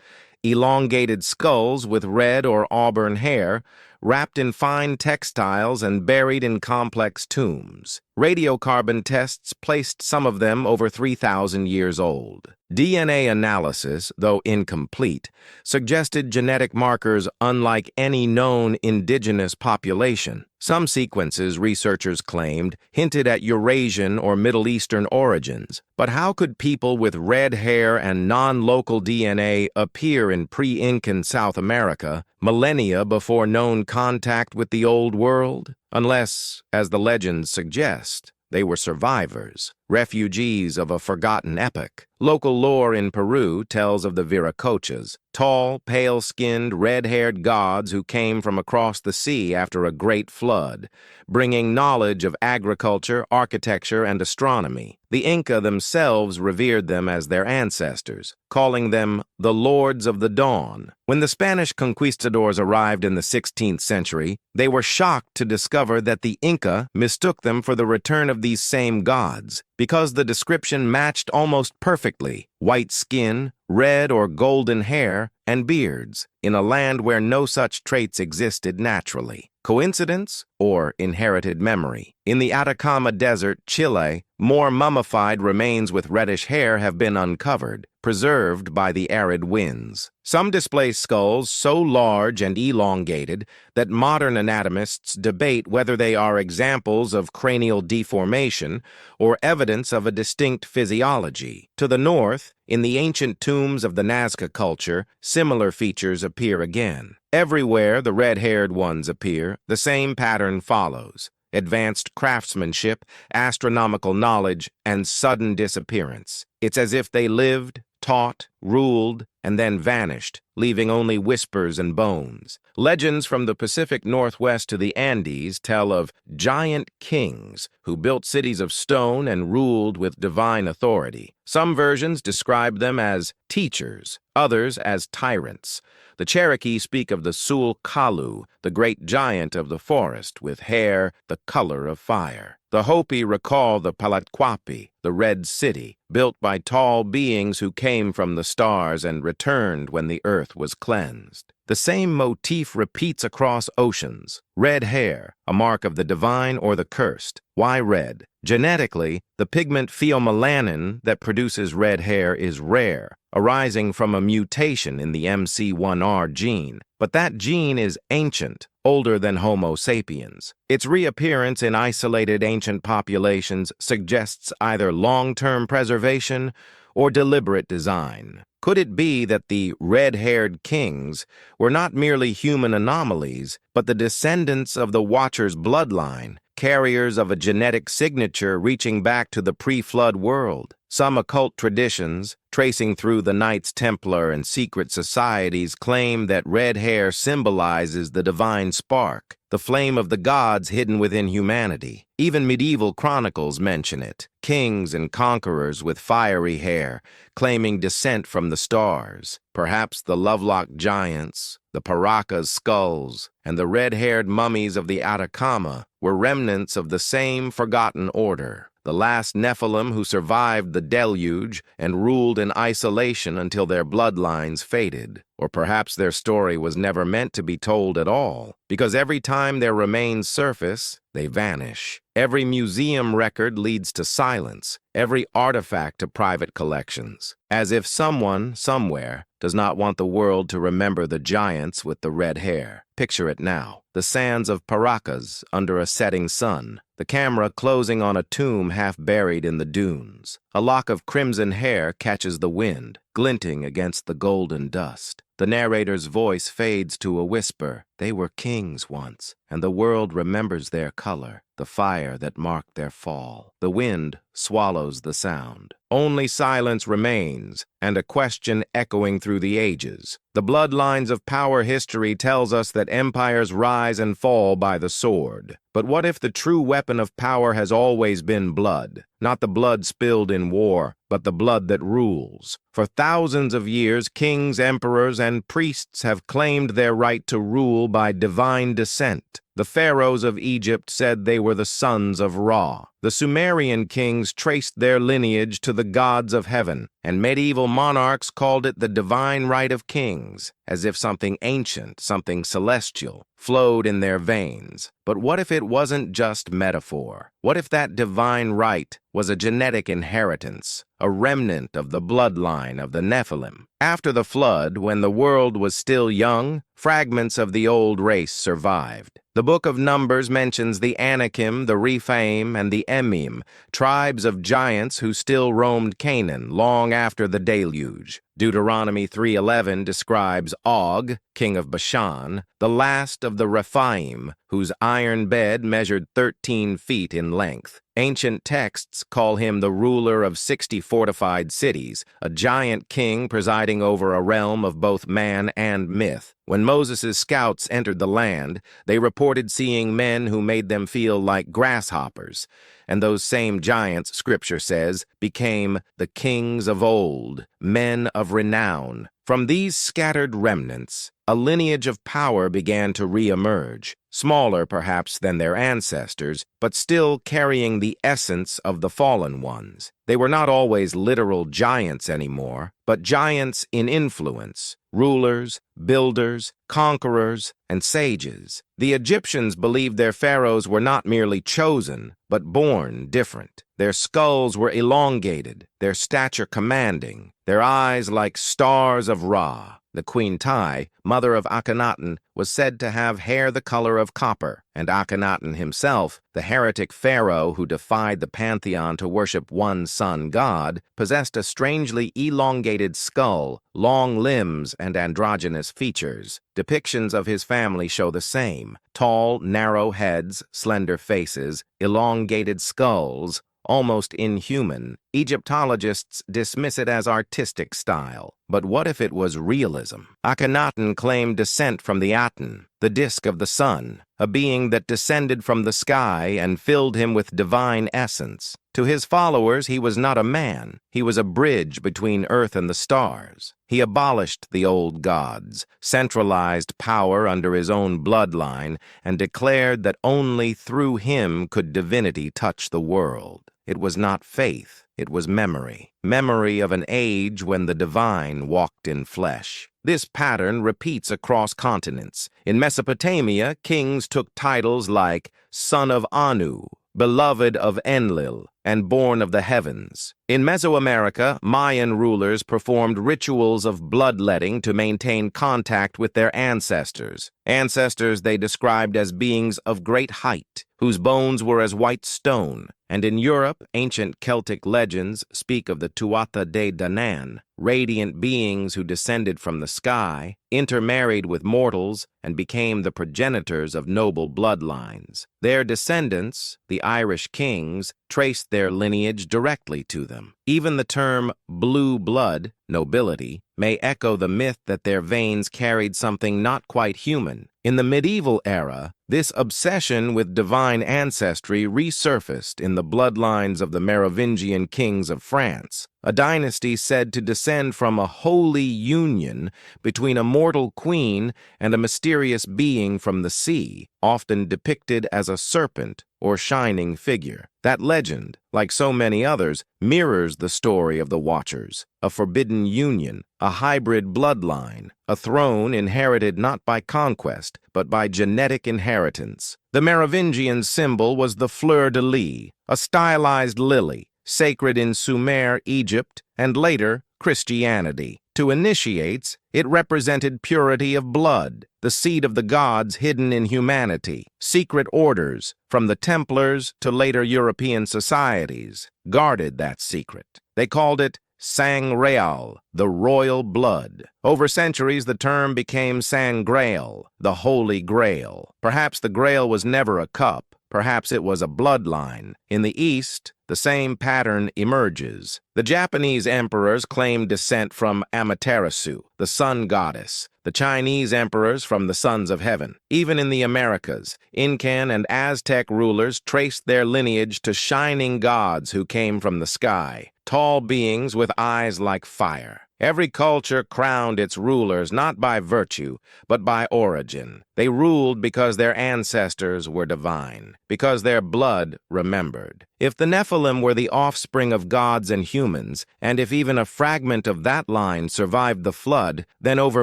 Elongated skulls with red or auburn hair, wrapped in fine textiles and buried in complex tombs. Radiocarbon tests placed some of them over 3,000 years old. DNA analysis, though incomplete, suggested genetic markers unlike any known indigenous population. Some sequences, researchers claimed, hinted at Eurasian or Middle Eastern origins. But how could people with red hair and non-local DNA appear in pre-Incan South America, millennia before known contact with the Old World? Unless, as the legends suggest, they were survivors, refugees of a forgotten epoch. Local lore in Peru tells of the Viracochas, tall, pale-skinned, red-haired gods who came from across the sea after a great flood, bringing knowledge of agriculture, architecture, and astronomy. The Inca themselves revered them as their ancestors, calling them the Lords of the Dawn. When the Spanish conquistadors arrived in the 16th century, they were shocked to discover that the Inca mistook them for the return of these same gods, because the description matched almost perfectly: white skin, red or golden hair, and beards, in a land where no such traits existed naturally. Coincidence or inherited memory? In the Atacama Desert, Chile, more mummified remains with reddish hair have been uncovered, preserved by the arid winds. Some display skulls so large and elongated that modern anatomists debate whether they are examples of cranial deformation or evidence of a distinct physiology. To the north, in the ancient tombs of the Nazca culture, similar features appear again. Everywhere the red-haired ones appear, the same pattern follows: advanced craftsmanship, astronomical knowledge, and sudden disappearance. It's as if they lived, taught, ruled, and then vanished, leaving only whispers and bones. Legends from the Pacific Northwest to the Andes tell of giant kings who built cities of stone and ruled with divine authority. Some versions describe them as teachers, others as tyrants. The Cherokee speak of the Sul Kalu, the great giant of the forest, with hair the color of fire. The Hopi recall the Palatquapi, the Red City, built by tall beings who came from the stars and returned when the earth was cleansed. The same motif repeats across oceans. Red hair, a mark of the divine or the cursed. Why red? Genetically, the pigment pheomelanin that produces red hair is rare, arising from a mutation in the MC1R gene. But that gene is ancient, older than Homo sapiens. Its reappearance in isolated ancient populations suggests either long-term preservation or deliberate design. Could it be that the red-haired kings were not merely human anomalies, but the descendants of the Watcher's bloodline, carriers of a genetic signature reaching back to the pre-flood world? Some occult traditions, tracing through the Knights Templar and secret societies, claim that red hair symbolizes the divine spark, the flame of the gods hidden within humanity. Even medieval chronicles mention it. Kings and conquerors with fiery hair, claiming descent from the stars. Perhaps the Lovelock giants, the Paracas skulls, and the red-haired mummies of the Atacama were remnants of the same forgotten order. The last Nephilim who survived the deluge and ruled in isolation until their bloodlines faded. Or perhaps their story was never meant to be told at all, because every time their remains surface, they vanish. Every museum record leads to silence, every artifact to private collections, as if someone, somewhere, does not want the world to remember the giants with the red hair. Picture it now. The sands of Paracas under a setting sun, the camera closing on a tomb half buried in the dunes. A lock of crimson hair catches the wind, glinting against the golden dust. The narrator's voice fades to a whisper. They were kings once, and the world remembers their color, the fire that marked their fall. The wind swallows the sound. Only silence remains, and a question echoing through the ages. The bloodlines of power history tells us that empires rise and fall by the sword. But what if the true weapon of power has always been blood? Not the blood spilled in war, but the blood that rules. For thousands of years, kings, emperors, and priests have claimed their right to rule by divine descent. The pharaohs of Egypt said they were the sons of Ra. The Sumerian kings traced their lineage to the gods of heaven, and medieval monarchs called it the divine right of kings, as if something ancient, something celestial, flowed in their veins. But what if it wasn't just metaphor? What if that divine right was a genetic inheritance, a remnant of the bloodline of the Nephilim? After the flood, when the world was still young, fragments of the old race survived. The Book of Numbers mentions the Anakim, the Rephaim, and the Emim, tribes of giants who still roamed Canaan long after the deluge. Deuteronomy 3:11 describes Og, king of Bashan, the last of the Rephaim, whose iron bed measured 13 feet in length. Ancient texts call him the ruler of 60 fortified cities, a giant king presiding over a realm of both man and myth. When Moses' scouts entered the land, they reported seeing men who made them feel like grasshoppers, and those same giants, Scripture says, became the kings of old, men of renown. From these scattered remnants, a lineage of power began to re-emerge, smaller perhaps than their ancestors, but still carrying the essence of the fallen ones. They were not always literal giants anymore, but giants in influence, rulers, builders, conquerors, and sages. The Egyptians believed their pharaohs were not merely chosen, but born different. Their skulls were elongated, their stature commanding, their eyes like stars of Ra. The Queen Tai, mother of Akhenaten, was said to have hair the color of copper, and Akhenaten himself, the heretic pharaoh who defied the pantheon to worship one sun god, possessed a strangely elongated skull, long limbs, and androgynous features. Depictions of his family show the same: tall, narrow heads, slender faces, elongated skulls, almost inhuman. Egyptologists dismiss it as artistic style. But what if it was realism? Akhenaten claimed descent from the Aten, the disk of the sun, a being that descended from the sky and filled him with divine essence. To his followers, he was not a man. He was a bridge between earth and the stars. He abolished the old gods, centralized power under his own bloodline, and declared that only through him could divinity touch the world. It was not faith, it was memory. Memory of an age when the divine walked in flesh. This pattern repeats across continents. In Mesopotamia, kings took titles like Son of Anu, Beloved of Enlil, and Born of the Heavens. In Mesoamerica, Mayan rulers performed rituals of bloodletting to maintain contact with their ancestors. Ancestors they described as beings of great height, whose bones were as white stone. And in Europe, ancient Celtic legends speak of the Tuatha De Danann, radiant beings who descended from the sky, intermarried with mortals, and became the progenitors of noble bloodlines. Their descendants, the Irish kings, traced their lineage directly to them. Even the term blue blood, nobility, may echo the myth that their veins carried something not quite human. In the medieval era, this obsession with divine ancestry resurfaced in the bloodlines of the Merovingian kings of France, a dynasty said to descend from a holy union between a mortal queen and a mysterious being from the sea, often depicted as a serpent or shining figure. That legend, like so many others, mirrors the story of the Watchers, a forbidden union, a hybrid bloodline, a throne inherited not by conquest, but by genetic inheritance. The Merovingian symbol was the fleur-de-lis, a stylized lily, sacred in Sumer, Egypt, and later Christianity. To initiates, it represented purity of blood, the seed of the gods hidden in humanity. Secret orders, from the Templars to later European societies, guarded that secret. They called it sang real, the royal blood. Over centuries, the term became sang grail, the holy grail. Perhaps the grail was never a cup. Perhaps it was a bloodline. In the East, the same pattern emerges. The Japanese emperors claimed descent from Amaterasu, the sun goddess. The Chinese emperors from the sons of heaven. Even in the Americas, Incan and Aztec rulers traced their lineage to shining gods who came from the sky, tall beings with eyes like fire. Every culture crowned its rulers not by virtue, but by origin. They ruled because their ancestors were divine, because their blood remembered. If the Nephilim were the offspring of gods and humans, and if even a fragment of that line survived the flood, then over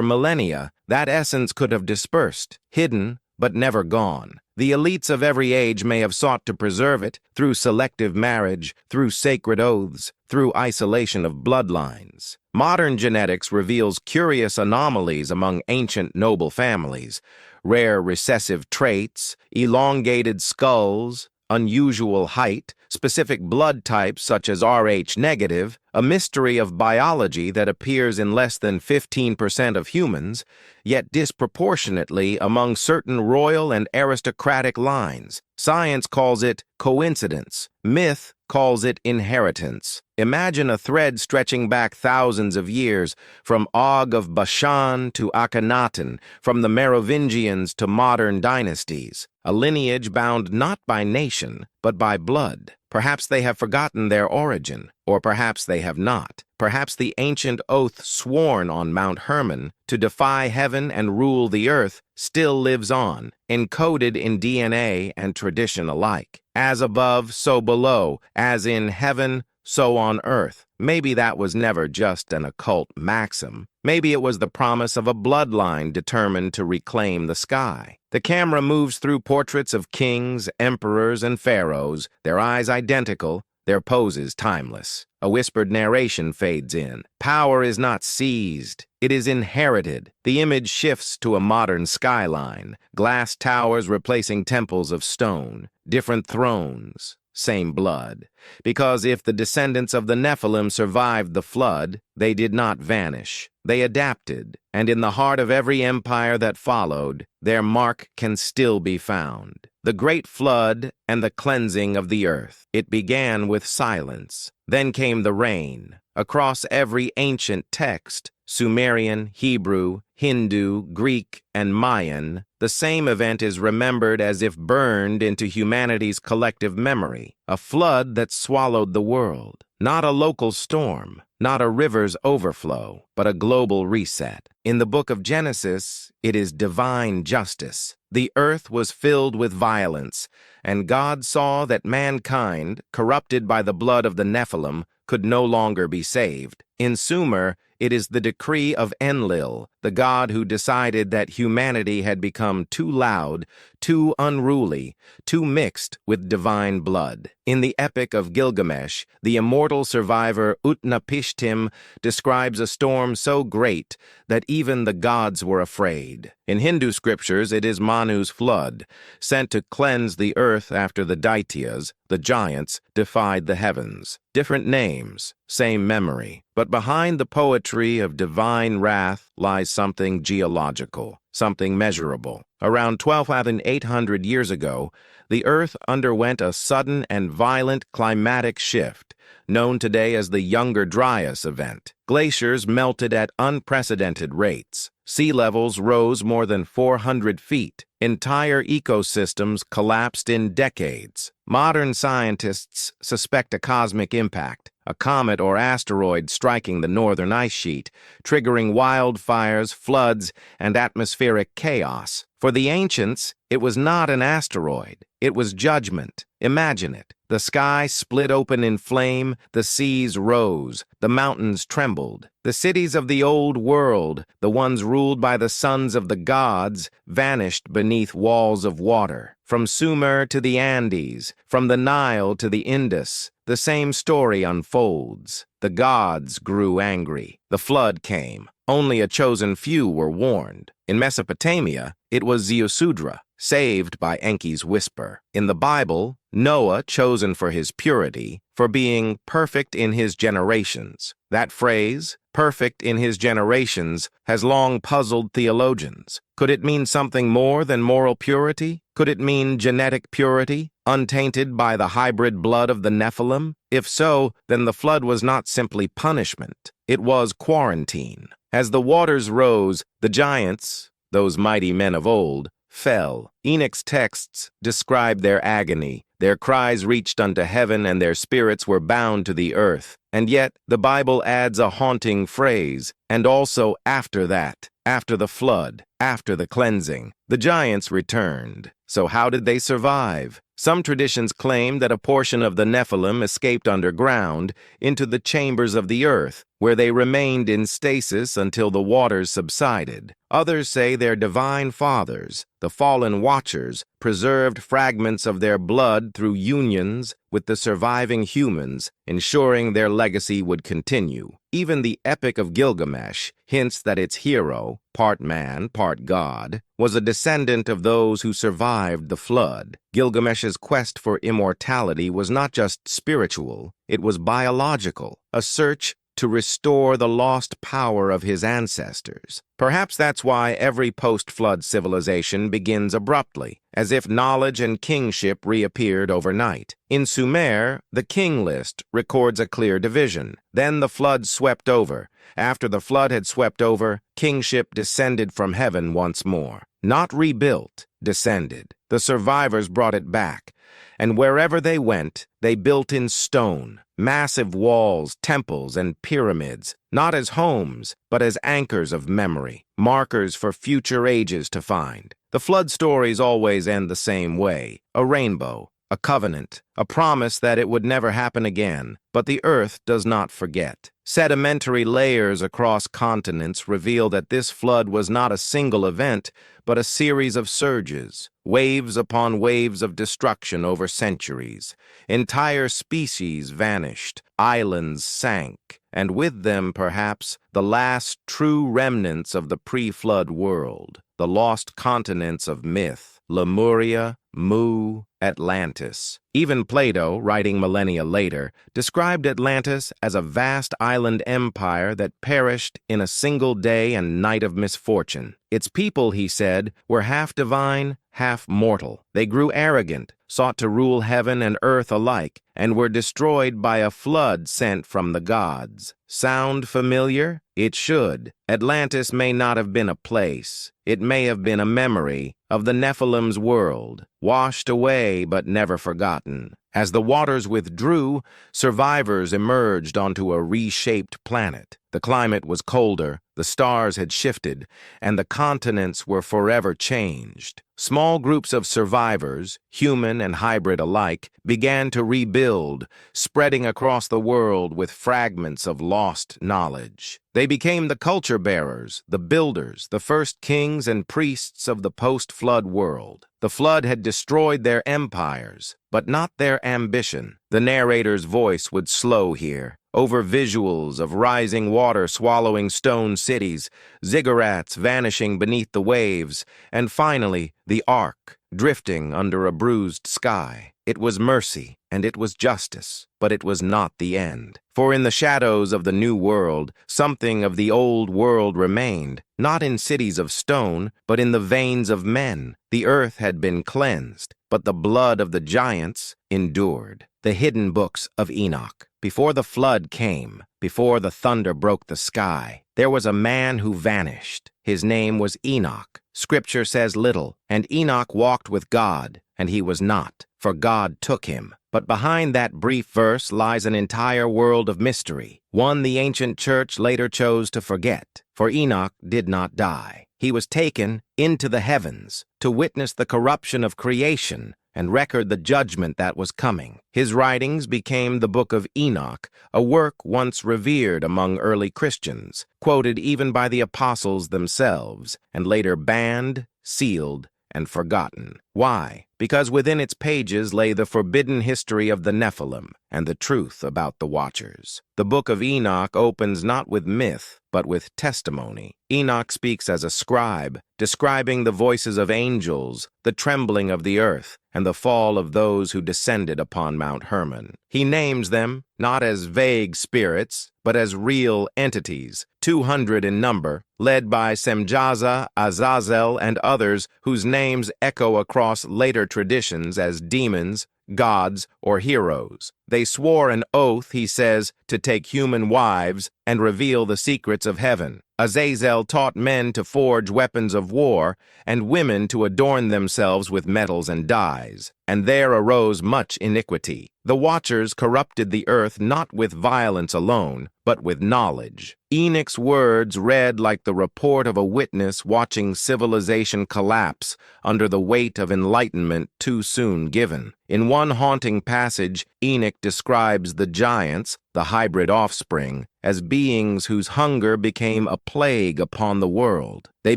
millennia, that essence could have dispersed, hidden, but never gone. The elites of every age may have sought to preserve it through selective marriage, through sacred oaths, through isolation of bloodlines. Modern genetics reveals curious anomalies among ancient noble families, rare recessive traits, elongated skulls, unusual height, specific blood types such as Rh negative, a mystery of biology that appears in less than 15% of humans, yet disproportionately among certain royal and aristocratic lines. Science calls it coincidence. Myth calls it inheritance. Imagine a thread stretching back thousands of years, from Og of Bashan to Akhenaten, from the Merovingians to modern dynasties, a lineage bound not by nation, but by blood. Perhaps they have forgotten their origin, or perhaps they have not. Perhaps the ancient oath sworn on Mount Hermon to defy heaven and rule the earth still lives on, encoded in DNA and tradition alike. As above, so below, as in heaven, so on earth. Maybe that was never just an occult maxim. Maybe it was the promise of a bloodline determined to reclaim the sky. The camera moves through portraits of kings, emperors, and pharaohs, their eyes identical, their poses timeless. A whispered narration fades in. Power is not seized, it is inherited. The image shifts to a modern skyline, glass towers replacing temples of stone, different thrones, same blood. Because if the descendants of the Nephilim survived the flood, they did not vanish. They adapted, and in the heart of every empire that followed, their mark can still be found. The great flood and the cleansing of the earth. It began with silence. Then came the rain. Across every ancient text, Sumerian, Hebrew, Hindu, Greek, and Mayan, the same event is remembered as if burned into humanity's collective memory, a flood that swallowed the world. Not a local storm, not a river's overflow, but a global reset. In the book of Genesis, it is divine justice. The earth was filled with violence, and God saw that mankind, corrupted by the blood of the Nephilim, could no longer be saved. In Sumer, it is the decree of Enlil, the god who decided that humanity had become too loud, too unruly, too mixed with divine blood. In the Epic of Gilgamesh, the immortal survivor Utnapishtim describes a storm so great that even the gods were afraid. In Hindu scriptures, it is Manu's flood, sent to cleanse the earth after the Daityas, the giants, defied the heavens. Different names, same memory. But behind the poetry of divine wrath lies something geological, something measurable. Around 12,800 years ago, the earth underwent a sudden and violent climatic shift, known today as the Younger Dryas event. Glaciers melted at unprecedented rates. Sea levels rose more than 400 feet. Entire ecosystems collapsed in decades. Modern scientists suspect a cosmic impact, a comet or asteroid striking the northern ice sheet, triggering wildfires, floods, and atmospheric chaos. For the ancients, it was not an asteroid. It was judgment. Imagine it. The sky split open in flame, the seas rose, the mountains trembled. The cities of the old world, the ones ruled by the sons of the gods, vanished beneath walls of water. From Sumer to the Andes, from the Nile to the Indus, the same story unfolds. The gods grew angry. The flood came. Only a chosen few were warned. In Mesopotamia, it was Ziusudra, saved by Enki's whisper. In the Bible, Noah, chosen for his purity, for being perfect in his generations. That phrase, perfect in his generations, has long puzzled theologians. Could it mean something more than moral purity? Could it mean genetic purity, untainted by the hybrid blood of the Nephilim? If so, then the flood was not simply punishment. It was quarantine. As the waters rose, the giants, those mighty men of old, fell. Enoch's texts describe their agony. Their cries reached unto heaven, and their spirits were bound to the earth. And yet, the Bible adds a haunting phrase, and also after that, after the flood, after the cleansing, the giants returned. So how did they survive? Some traditions claim that a portion of the Nephilim escaped underground into the chambers of the earth, where they remained in stasis until the waters subsided. Others say their divine fathers, the fallen watchers, preserved fragments of their blood through unions with the surviving humans, ensuring their legacy would continue. Even the Epic of Gilgamesh hints that its hero, part man, part god, was a descendant of those who survived the flood. Gilgamesh's quest for immortality was not just spiritual, it was biological, a search to restore the lost power of his ancestors. Perhaps that's why every post-flood civilization begins abruptly, as if knowledge and kingship reappeared overnight. In Sumer, the king list records a clear division. Then the flood swept over. After the flood had swept over, kingship descended from heaven once more. Not rebuilt, descended. The survivors brought it back, and wherever they went, they built in stone, massive walls, temples, and pyramids, not as homes, but as anchors of memory, markers for future ages to find. The flood stories always end the same way: a rainbow, a covenant, a promise that it would never happen again. But the earth does not forget. Sedimentary layers across continents reveal that this flood was not a single event, but a series of surges, waves upon waves of destruction over centuries. Entire species vanished, islands sank, and with them, perhaps, the last true remnants of the pre-flood world, the lost continents of myth, Lemuria, Mu, Atlantis. Even Plato, writing millennia later, described Atlantis as a vast island empire that perished in a single day and night of misfortune. Its people, he said, were half divine, half mortal. They grew arrogant, sought to rule heaven and earth alike, and were destroyed by a flood sent from the gods. Sound familiar? It should. Atlantis may not have been a place. It may have been a memory of the Nephilim's world, washed away but never forgotten. As the waters withdrew, survivors emerged onto a reshaped planet. The climate was colder, the stars had shifted, and the continents were forever changed. Small groups of survivors, human and hybrid alike, began to rebuild, spreading across the world with fragments of lost knowledge. They became the culture bearers, the builders, the first kings and priests of the post-flood world. The flood had destroyed their empires, but not their ambition. The narrator's voice would slow here, over visuals of rising water swallowing stone cities, ziggurats vanishing beneath the waves, and finally, the ark, drifting under a bruised sky. It was mercy, and it was justice, but it was not the end. For in the shadows of the new world, something of the old world remained, not in cities of stone, but in the veins of men. The earth had been cleansed, but the blood of the giants endured. The hidden books of Enoch. Before the flood came, before the thunder broke the sky, there was a man who vanished. His name was Enoch. Scripture says little, and Enoch walked with God, and he was not, for God took him. But behind that brief verse lies an entire world of mystery, one the ancient church later chose to forget. For Enoch did not die. He was taken into the heavens to witness the corruption of creation and record the judgment that was coming. His writings became the Book of Enoch, a work once revered among early Christians, quoted even by the apostles themselves, and later banned, sealed, and forgotten. Why? Because within its pages lay the forbidden history of the Nephilim and the truth about the Watchers. The Book of Enoch opens not with myth, but with testimony. Enoch speaks as a scribe, describing the voices of angels, the trembling of the earth, and the fall of those who descended upon Mount Hermon. He names them not as vague spirits, but as real entities, 200 in number, led by Semjaza, Azazel, and others whose names echo across later traditions as demons, gods, or heroes. They swore an oath, he says, to take human wives and reveal the secrets of heaven. Azazel taught men to forge weapons of war and women to adorn themselves with metals and dyes, and there arose much iniquity. The Watchers corrupted the earth not with violence alone, but with knowledge. Enoch's words read like the report of a witness watching civilization collapse under the weight of enlightenment too soon given. In one haunting passage, Enoch describes the giants, the hybrid offspring, as beings whose hunger became a plague upon the world. They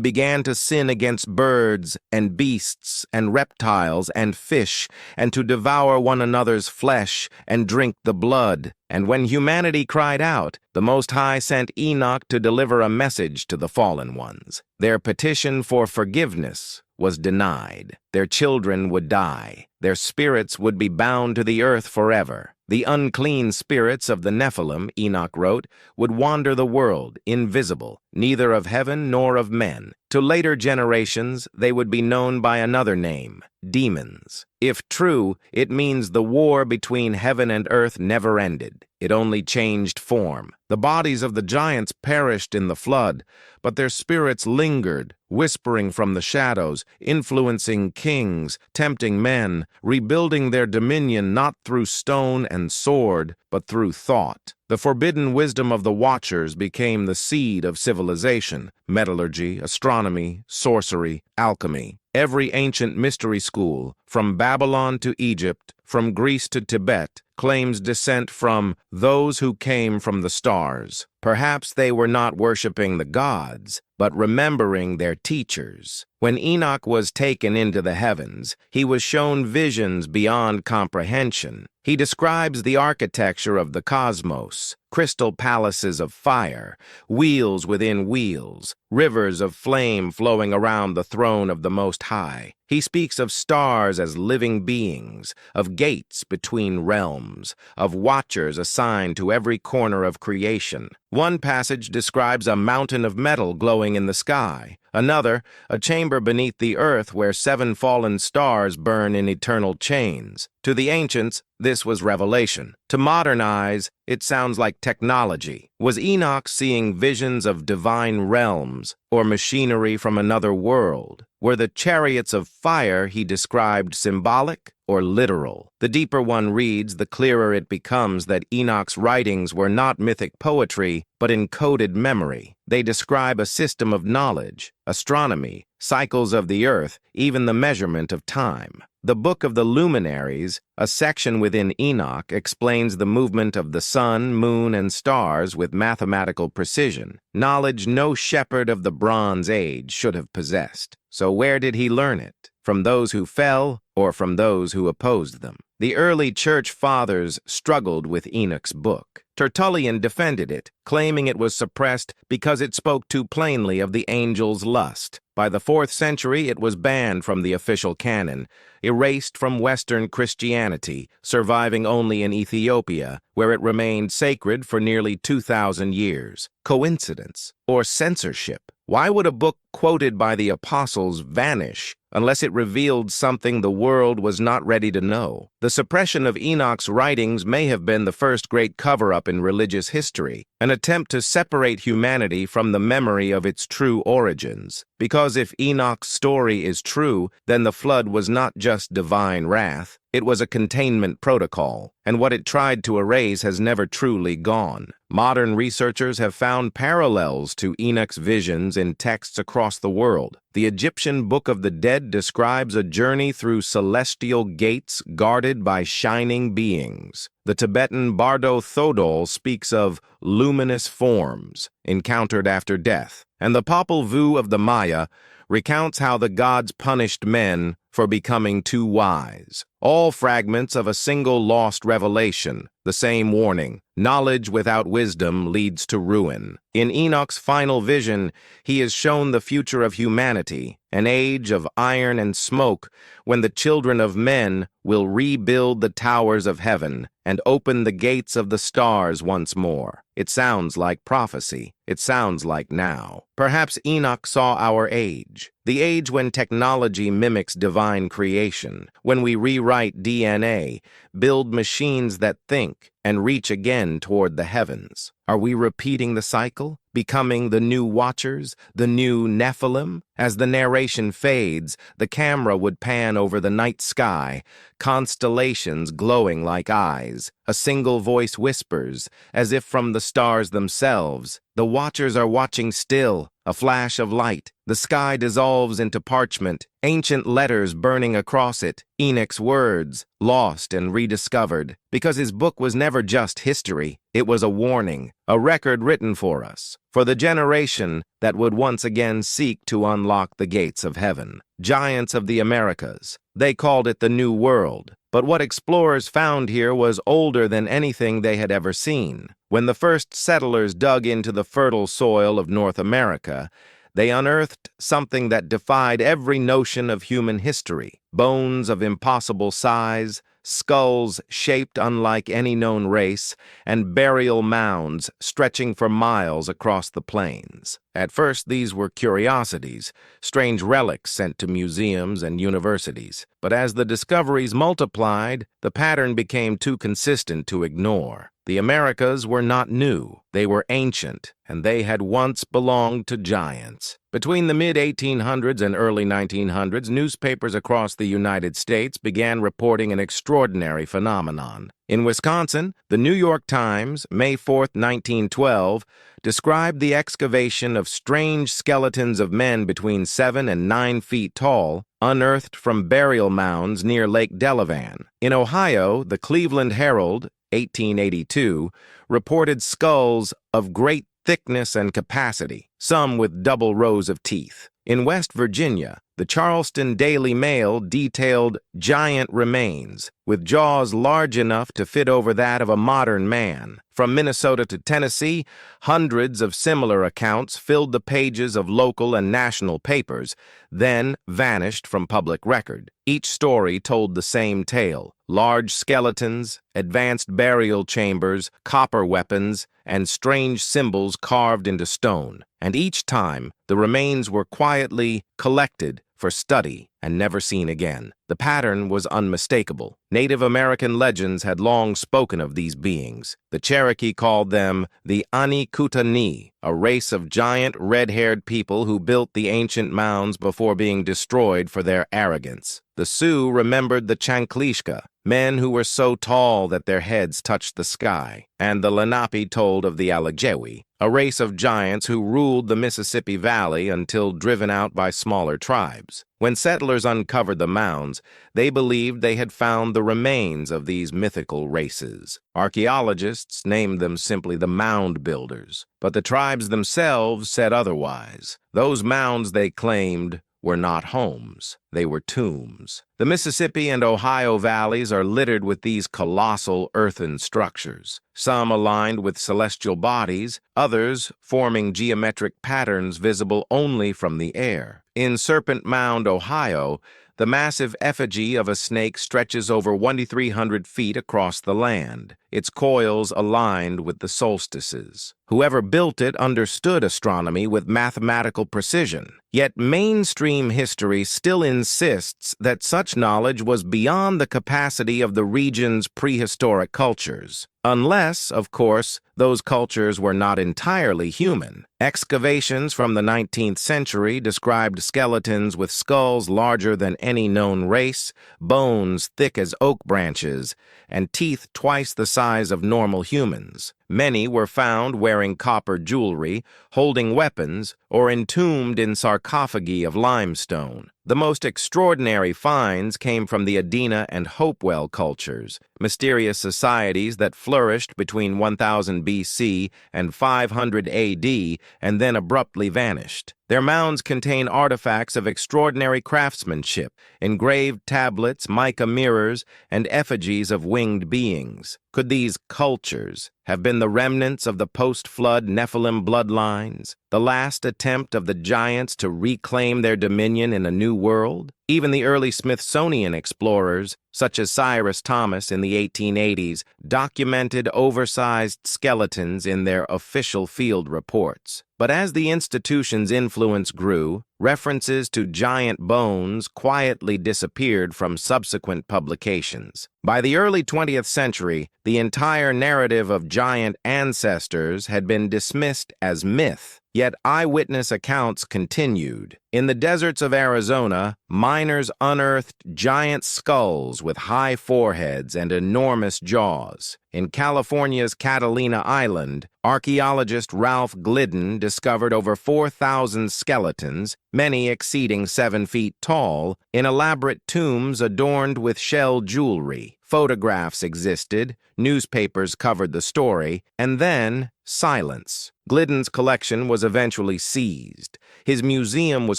began to sin against birds and beasts and reptiles and fish, and to devour one another's flesh and drink the blood. And when humanity cried out, the Most High sent Enoch to deliver a message to the fallen ones. Their petition for forgiveness was denied. Their children would die. Their spirits would be bound to the earth forever. The unclean spirits of the Nephilim, Enoch wrote, would wander the world, invisible, neither of heaven nor of men. To later generations, they would be known by another name, demons. If true, it means the war between heaven and earth never ended. It only changed form. The bodies of the giants perished in the flood, but their spirits lingered, whispering from the shadows, influencing kings, tempting men, rebuilding their dominion not through stone and sword, but through thought. The forbidden wisdom of the Watchers became the seed of civilization, metallurgy, astronomy, sorcery, alchemy. Every ancient mystery school, from Babylon to Egypt, from Greece to Tibet, claims descent from those who came from the stars. Perhaps they were not worshiping the gods, but remembering their teachers. When Enoch was taken into the heavens, he was shown visions beyond comprehension. He describes the architecture of the cosmos, crystal palaces of fire, wheels within wheels, rivers of flame flowing around the throne of the Most High. He speaks of stars as living beings, of gates between realms, of watchers assigned to every corner of creation. One passage describes a mountain of metal glowing in the sky. Another, a chamber beneath the earth where 7 fallen stars burn in eternal chains. To the ancients, this was revelation. To modern eyes, it sounds like technology. Was Enoch seeing visions of divine realms or machinery from another world? Were the chariots of fire he described symbolic or literal? The deeper one reads, the clearer it becomes that Enoch's writings were not mythic poetry, but encoded memory. They describe a system of knowledge, astronomy, cycles of the earth, even the measurement of time. The Book of the Luminaries, a section within Enoch, explains the movement of the sun, moon, and stars with mathematical precision, knowledge no shepherd of the Bronze Age should have possessed. So where did he learn it? From those who fell or from those who opposed them? The early church fathers struggled with Enoch's book. Tertullian defended it, claiming it was suppressed because it spoke too plainly of the angel's lust. By the 4th century, it was banned from the official canon, erased from Western Christianity, surviving only in Ethiopia, where it remained sacred for nearly 2,000 years. Coincidence or censorship? Why would a book quoted by the apostles vanish unless it revealed something the world was not ready to know? The suppression of Enoch's writings may have been the first great cover-up in religious history, an attempt to separate humanity from the memory of its true origins. Because if Enoch's story is true, then the flood was not just divine wrath, it was a containment protocol, and what it tried to erase has never truly gone. Modern researchers have found parallels to Enoch's visions in texts across the world. The Egyptian Book of the Dead describes a journey through celestial gates guarded by shining beings. The Tibetan Bardo Thodol speaks of luminous forms encountered after death, and the Popol Vuh of the Maya recounts how the gods punished men for becoming too wise. All fragments of a single lost revelation, the same warning: knowledge without wisdom leads to ruin. In Enoch's final vision, he is shown the future of humanity, an age of iron and smoke when the children of men will rebuild the towers of heaven and open the gates of the stars once more. It sounds like prophecy. It sounds like now. Perhaps Enoch saw our age, the age when technology mimics divine creation, when we rewrite DNA, build machines that think, and reach again toward the heavens. Are we repeating the cycle, becoming the new watchers, the new Nephilim? As the narration fades, the camera would pan over the night sky, constellations glowing like eyes. A single voice whispers, as if from the stars themselves, "The watchers are watching still." A flash of light. The sky dissolves into parchment, ancient letters burning across it, Enoch's words, lost and rediscovered. Because his book was never just history, it was a warning, a record written for us, for the generation that would once again seek to unlock the gates of heaven. Giants of the Americas. They called it the New World. But what explorers found here was older than anything they had ever seen. When the first settlers dug into the fertile soil of North America, they unearthed something that defied every notion of human history. Bones of impossible size, skulls shaped unlike any known race, and burial mounds stretching for miles across the plains. At first, these were curiosities, strange relics sent to museums and universities. But as the discoveries multiplied, the pattern became too consistent to ignore. The Americas were not new. They were ancient, and they had once belonged to giants. Between the mid-1800s and early 1900s, newspapers across the United States began reporting an extraordinary phenomenon. In Wisconsin, the New York Times, May 4, 1912, described the excavation of strange skeletons of men between 7 and 9 feet tall, unearthed from burial mounds near Lake Delavan. In Ohio, the Cleveland Herald, 1882, reported skulls of great thickness and capacity, some with double rows of teeth. In West Virginia, the Charleston Daily Mail detailed giant remains, with jaws large enough to fit over that of a modern man. From Minnesota to Tennessee, hundreds of similar accounts filled the pages of local and national papers, then vanished from public record. Each story told the same tale: large skeletons, advanced burial chambers, copper weapons, and strange symbols carved into stone. And each time, the remains were quietly collected for study and never seen again. The pattern was unmistakable. Native American legends had long spoken of these beings. The Cherokee called them the Ani-Kutani, a race of giant red-haired people who built the ancient mounds before being destroyed for their arrogance. The Sioux remembered the Chanklishka, men who were so tall that their heads touched the sky. And the Lenape told of the Allegheny, a race of giants who ruled the Mississippi Valley until driven out by smaller tribes. When settlers uncovered the mounds, they believed they had found the remains of these mythical races. Archaeologists named them simply the mound builders, but the tribes themselves said otherwise. Those mounds, they claimed, were not homes. They were tombs. The Mississippi and Ohio valleys are littered with these colossal earthen structures, some aligned with celestial bodies, others forming geometric patterns visible only from the air. In Serpent Mound, Ohio, the massive effigy of a snake stretches over 2,300 feet across the land, its coils aligned with the solstices. Whoever built it understood astronomy with mathematical precision, yet mainstream history still insists that such knowledge was beyond the capacity of the region's prehistoric cultures. Unless, of course, those cultures were not entirely human. Excavations from the 19th century described skeletons with skulls larger than any known race, bones thick as oak branches, and teeth twice the size of normal humans. Many were found wearing copper jewelry, holding weapons, or entombed in sarcophagi of limestone. The most extraordinary finds came from the Adena and Hopewell cultures, mysterious societies that flourished between 1000 BC and 500 AD and then abruptly vanished. Their mounds contain artifacts of extraordinary craftsmanship, engraved tablets, mica mirrors, and effigies of winged beings. Could these cultures have been the remnants of the post-flood Nephilim bloodlines, the last attempt of the giants to reclaim their dominion in a new world? Even the early Smithsonian explorers, such as Cyrus Thomas in the 1880s, documented oversized skeletons in their official field reports. But as the institution's influence grew, references to giant bones quietly disappeared from subsequent publications. By the early 20th century, the entire narrative of giant ancestors had been dismissed as myth. Yet eyewitness accounts continued. In the deserts of Arizona, miners unearthed giant skulls with high foreheads and enormous jaws. In California's Catalina Island, archaeologist Ralph Glidden discovered over 4,000 skeletons, many exceeding 7 feet tall, in elaborate tombs adorned with shell jewelry. Photographs existed, newspapers covered the story, and then silence. Glidden's collection was eventually seized. His museum was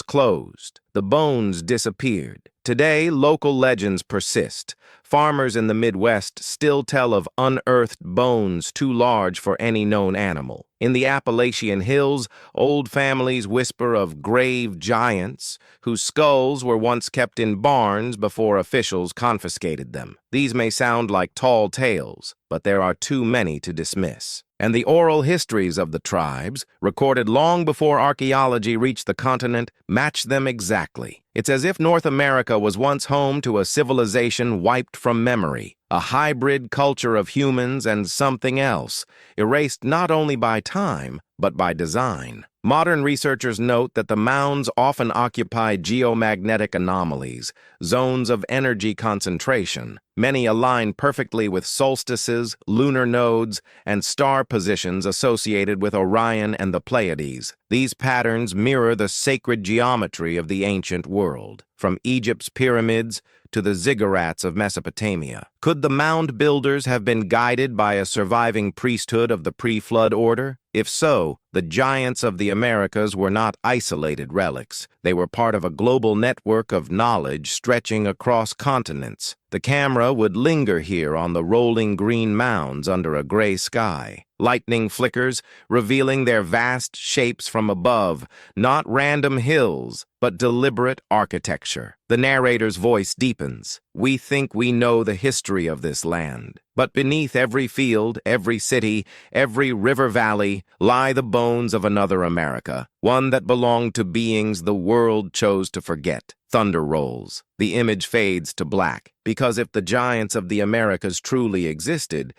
closed. The bones disappeared. Today, local legends persist. Farmers in the Midwest still tell of unearthed bones too large for any known animal. In the Appalachian Hills, old families whisper of grave giants whose skulls were once kept in barns before officials confiscated them. These may sound like tall tales, but there are too many to dismiss. And the oral histories of the tribes, recorded long before archaeology reached the continent, match them exactly. It's as if North America was once home to a civilization wiped from memory, a hybrid culture of humans and something else, erased not only by time, but by design. Modern researchers note that the mounds often occupy geomagnetic anomalies, zones of energy concentration. Many align perfectly with solstices, lunar nodes, and star positions associated with Orion and the Pleiades. These patterns mirror the sacred geometry of the ancient world, from Egypt's pyramids to the ziggurats of Mesopotamia. Could the mound builders have been guided by a surviving priesthood of the pre-flood order? If so, the giants of the Americas were not isolated relics. They were part of a global network of knowledge stretching across continents. The camera would linger here on the rolling green mounds under a gray sky. Lightning flickers, revealing their vast shapes from above, not random hills, but deliberate architecture. The narrator's voice deepens. We think we know the history of this land. But beneath every field, every city, every river valley, lie the bones of another America, one that belonged to beings the world chose to forget. Thunder rolls. The image fades to black, because if the giants of the Americas truly existed,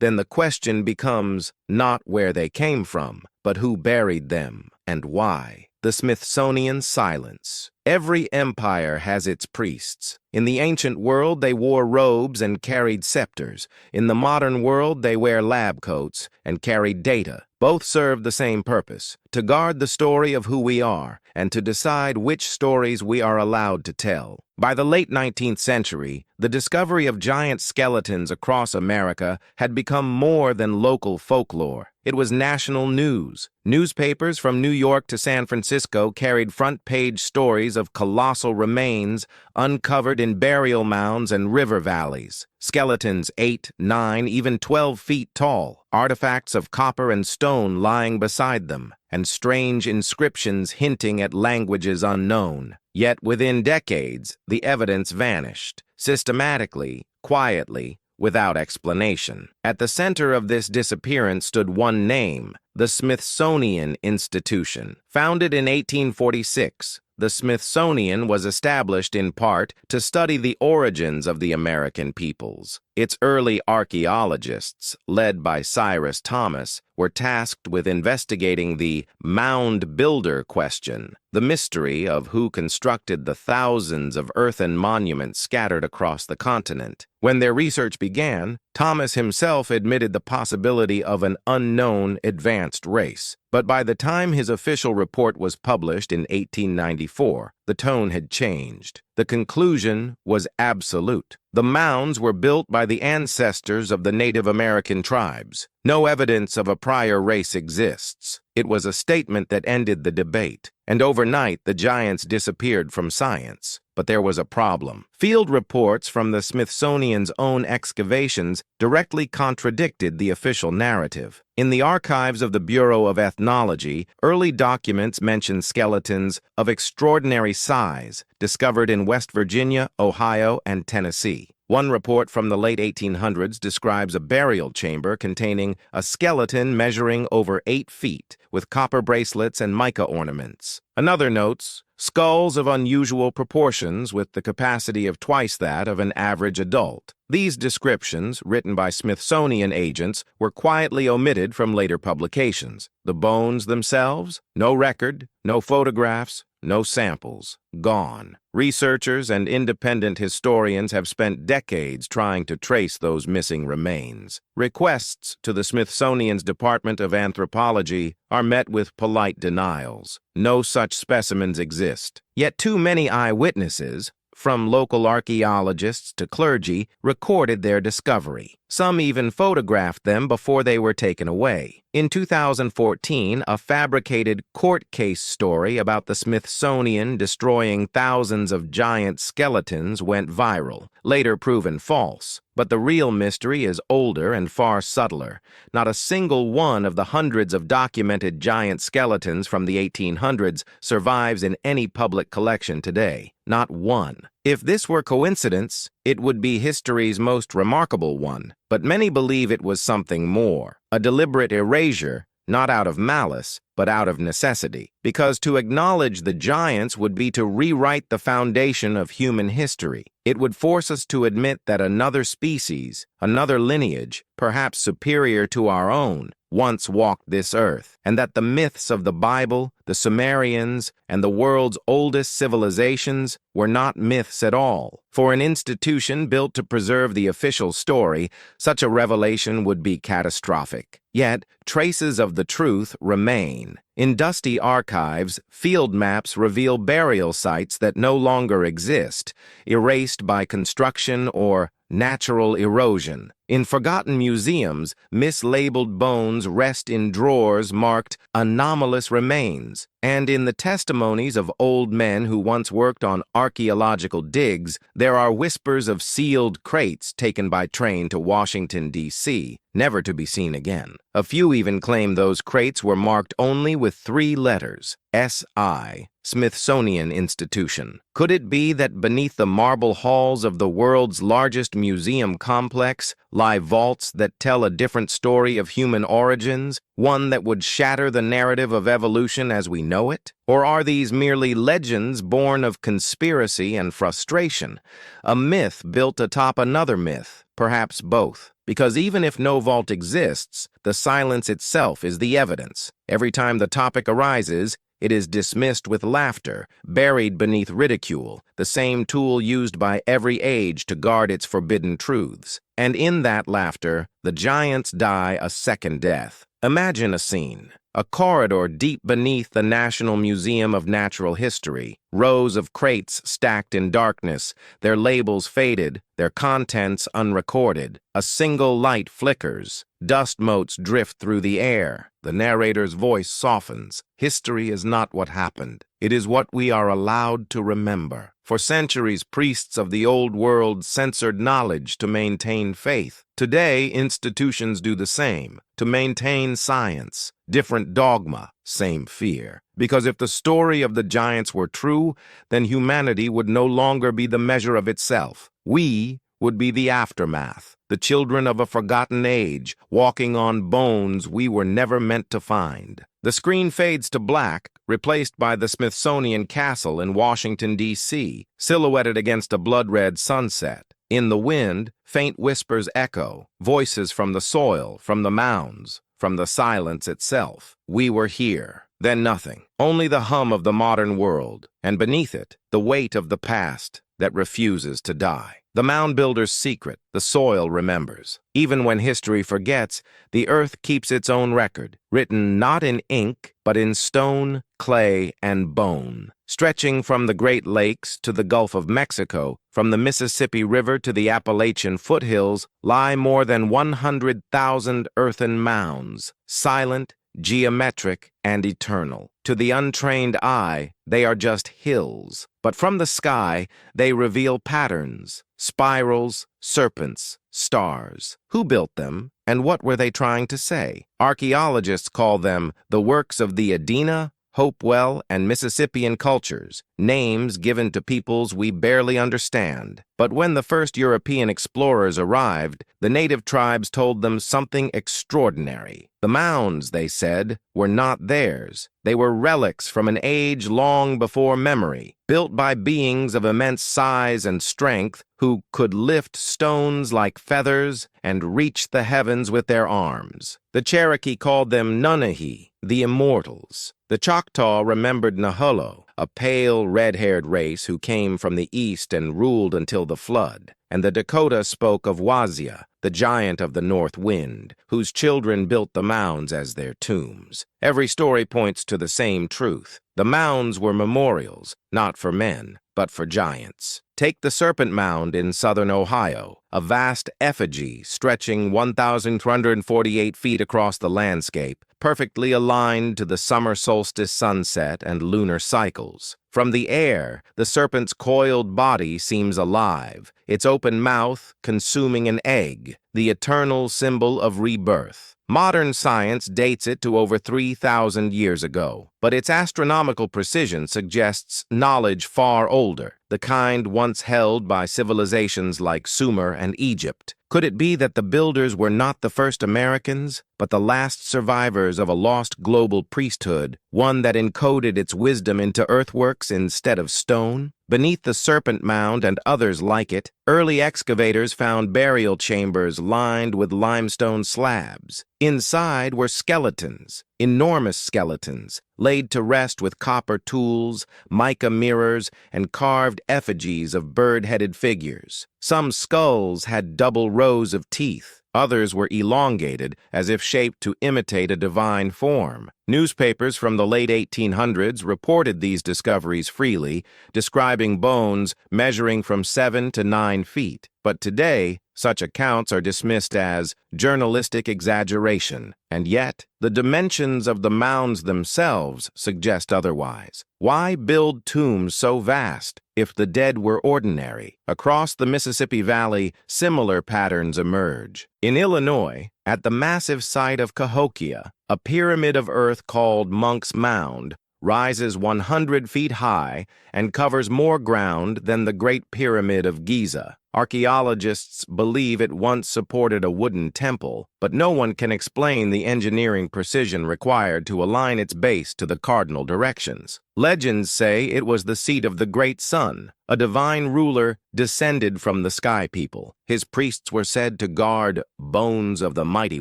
then the question becomes not where they came from, but who buried them and why. The Smithsonian silence. Every empire has its priests. In the ancient world, they wore robes and carried scepters. In the modern world, they wear lab coats and carry data. Both serve the same purpose, to guard the story of who we are and to decide which stories we are allowed to tell. By the late 19th century, the discovery of giant skeletons across America had become more than local folklore. It was national news. Newspapers from New York to San Francisco carried front-page stories of colossal remains uncovered in burial mounds and river valleys. Skeletons 8, 9, even 12 feet tall, artifacts of copper and stone lying beside them, and strange inscriptions hinting at languages unknown. Yet within decades, the evidence vanished, systematically, quietly, without explanation. At the center of this disappearance stood one name, the Smithsonian Institution. Founded in 1846, the Smithsonian was established in part to study the origins of the American peoples. Its early archaeologists, led by Cyrus Thomas, were tasked with investigating the mound builder question, the mystery of who constructed the thousands of earthen monuments scattered across the continent. When their research began, Thomas himself admitted the possibility of an unknown advanced race. But by the time his official report was published in 1894, the tone had changed. The conclusion was absolute. The mounds were built by the ancestors of the Native American tribes. No evidence of a prior race exists. It was a statement that ended the debate. And overnight, the giants disappeared from science. But there was a problem. Field reports from the Smithsonian's own excavations directly contradicted the official narrative. In the archives of the Bureau of Ethnology, early documents mention skeletons of extraordinary size discovered in West Virginia, Ohio, and Tennessee. One report from the late 1800s describes a burial chamber containing a skeleton measuring over 8 feet, with copper bracelets and mica ornaments. Another notes, skulls of unusual proportions with the capacity of twice that of an average adult. These descriptions, written by Smithsonian agents, were quietly omitted from later publications. The bones themselves? No record, no photographs, no samples. Gone. Researchers and independent historians have spent decades trying to trace those missing remains. Requests to the Smithsonian's Department of Anthropology are met with polite denials. No such specimens exist. Yet too many eyewitnesses, from local archaeologists to clergy, recorded their discovery. Some even photographed them before they were taken away. In 2014, a fabricated court case story about the Smithsonian destroying thousands of giant skeletons went viral, later proven false. But the real mystery is older and far subtler. Not a single one of the hundreds of documented giant skeletons from the 1800s survives in any public collection today. Not one. If this were coincidence, it would be history's most remarkable one. But many believe it was something more, a deliberate erasure, not out of malice, but out of necessity. Because to acknowledge the giants would be to rewrite the foundation of human history. It would force us to admit that another species, another lineage, perhaps superior to our own, once walked this earth, and that the myths of the Bible, the Sumerians, and the world's oldest civilizations were not myths at all. For an institution built to preserve the official story, such a revelation would be catastrophic. Yet, traces of the truth remain. In dusty archives, field maps reveal burial sites that no longer exist, erased by construction or natural erosion. In forgotten museums, mislabeled bones rest in drawers marked anomalous remains, and in the testimonies of old men who once worked on archaeological digs, there are whispers of sealed crates taken by train to Washington, D.C., never to be seen again. A few even claim those crates were marked only with 3 letters, S.I., Smithsonian Institution. Could it be that beneath the marble halls of the world's largest museum complex lie vaults that tell a different story of human origins, one that would shatter the narrative of evolution as we know it? Or are these merely legends born of conspiracy and frustration, a myth built atop another myth, perhaps both? Because even if no vault exists, the silence itself is the evidence. Every time the topic arises, it is dismissed with laughter, buried beneath ridicule, the same tool used by every age to guard its forbidden truths. And in that laughter, the giants die a second death. Imagine a scene. A corridor deep beneath the National Museum of Natural History, rows of crates stacked in darkness, their labels faded, their contents unrecorded. A single light flickers. Dust motes drift through the air. The narrator's voice softens. History is not what happened. It is what we are allowed to remember. For centuries, priests of the old world censored knowledge to maintain faith. Today, institutions do the same, to maintain science. Different dogma, same fear. Because if the story of the giants were true, then humanity would no longer be the measure of itself. We would be the aftermath, the children of a forgotten age, walking on bones we were never meant to find. The screen fades to black, replaced by the Smithsonian Castle in Washington, D.C., silhouetted against a blood-red sunset. In the wind, faint whispers echo, voices from the soil, from the mounds, from the silence itself. We were here. Then nothing. Only the hum of the modern world, and beneath it, the weight of the past that refuses to die. The mound builder's secret, the soil remembers. Even when history forgets, the earth keeps its own record, written not in ink, but in stone, clay, and bone. Stretching from the Great Lakes to the Gulf of Mexico, from the Mississippi River to the Appalachian foothills, lie more than 100,000 earthen mounds, silent, geometric, and eternal. To the untrained eye, they are just hills, but from the sky, they reveal patterns, spirals, serpents, stars. Who built them, and what were they trying to say? Archaeologists call them the works of the Adena, Hopewell, and Mississippian cultures, names given to peoples we barely understand. But when the first European explorers arrived, the native tribes told them something extraordinary. The mounds, they said, were not theirs. They were relics from an age long before memory, built by beings of immense size and strength who could lift stones like feathers and reach the heavens with their arms. The Cherokee called them Nunahi, the immortals. The Choctaw remembered Naholo, a pale, red-haired race who came from the east and ruled until the flood. And the Dakota spoke of Wazia, the giant of the north wind, whose children built the mounds as their tombs. Every story points to the same truth. The mounds were memorials, not for men, but for giants. Take the Serpent Mound in southern Ohio, a vast effigy stretching 1,348 feet across the landscape, perfectly aligned to the summer solstice sunset and lunar cycles. From the air, the serpent's coiled body seems alive, its open mouth consuming an egg, the eternal symbol of rebirth. Modern science dates it to over 3,000 years ago, but its astronomical precision suggests knowledge far older, the kind once held by civilizations like Sumer and Egypt. Could it be that the builders were not the first Americans, but the last survivors of a lost global priesthood, one that encoded its wisdom into earthworks instead of stone? Beneath the Serpent Mound and others like it, early excavators found burial chambers lined with limestone slabs. Inside were skeletons, enormous skeletons, laid to rest with copper tools, mica mirrors, and carved effigies of bird-headed figures. Some skulls had double rows of teeth. Others were elongated, as if shaped to imitate a divine form. Newspapers from the late 1800s reported these discoveries freely, describing bones measuring from 7 to 9 feet. But today, such accounts are dismissed as journalistic exaggeration, and yet the dimensions of the mounds themselves suggest otherwise. Why build tombs so vast if the dead were ordinary? Across the Mississippi Valley, similar patterns emerge. In Illinois, at the massive site of Cahokia, a pyramid of earth called Monk's Mound rises 100 feet high and covers more ground than the Great Pyramid of Giza. Archaeologists believe it once supported a wooden temple, but no one can explain the engineering precision required to align its base to the cardinal directions. Legends say it was the seat of the Great Sun, a divine ruler descended from the Sky People. His priests were said to guard bones of the mighty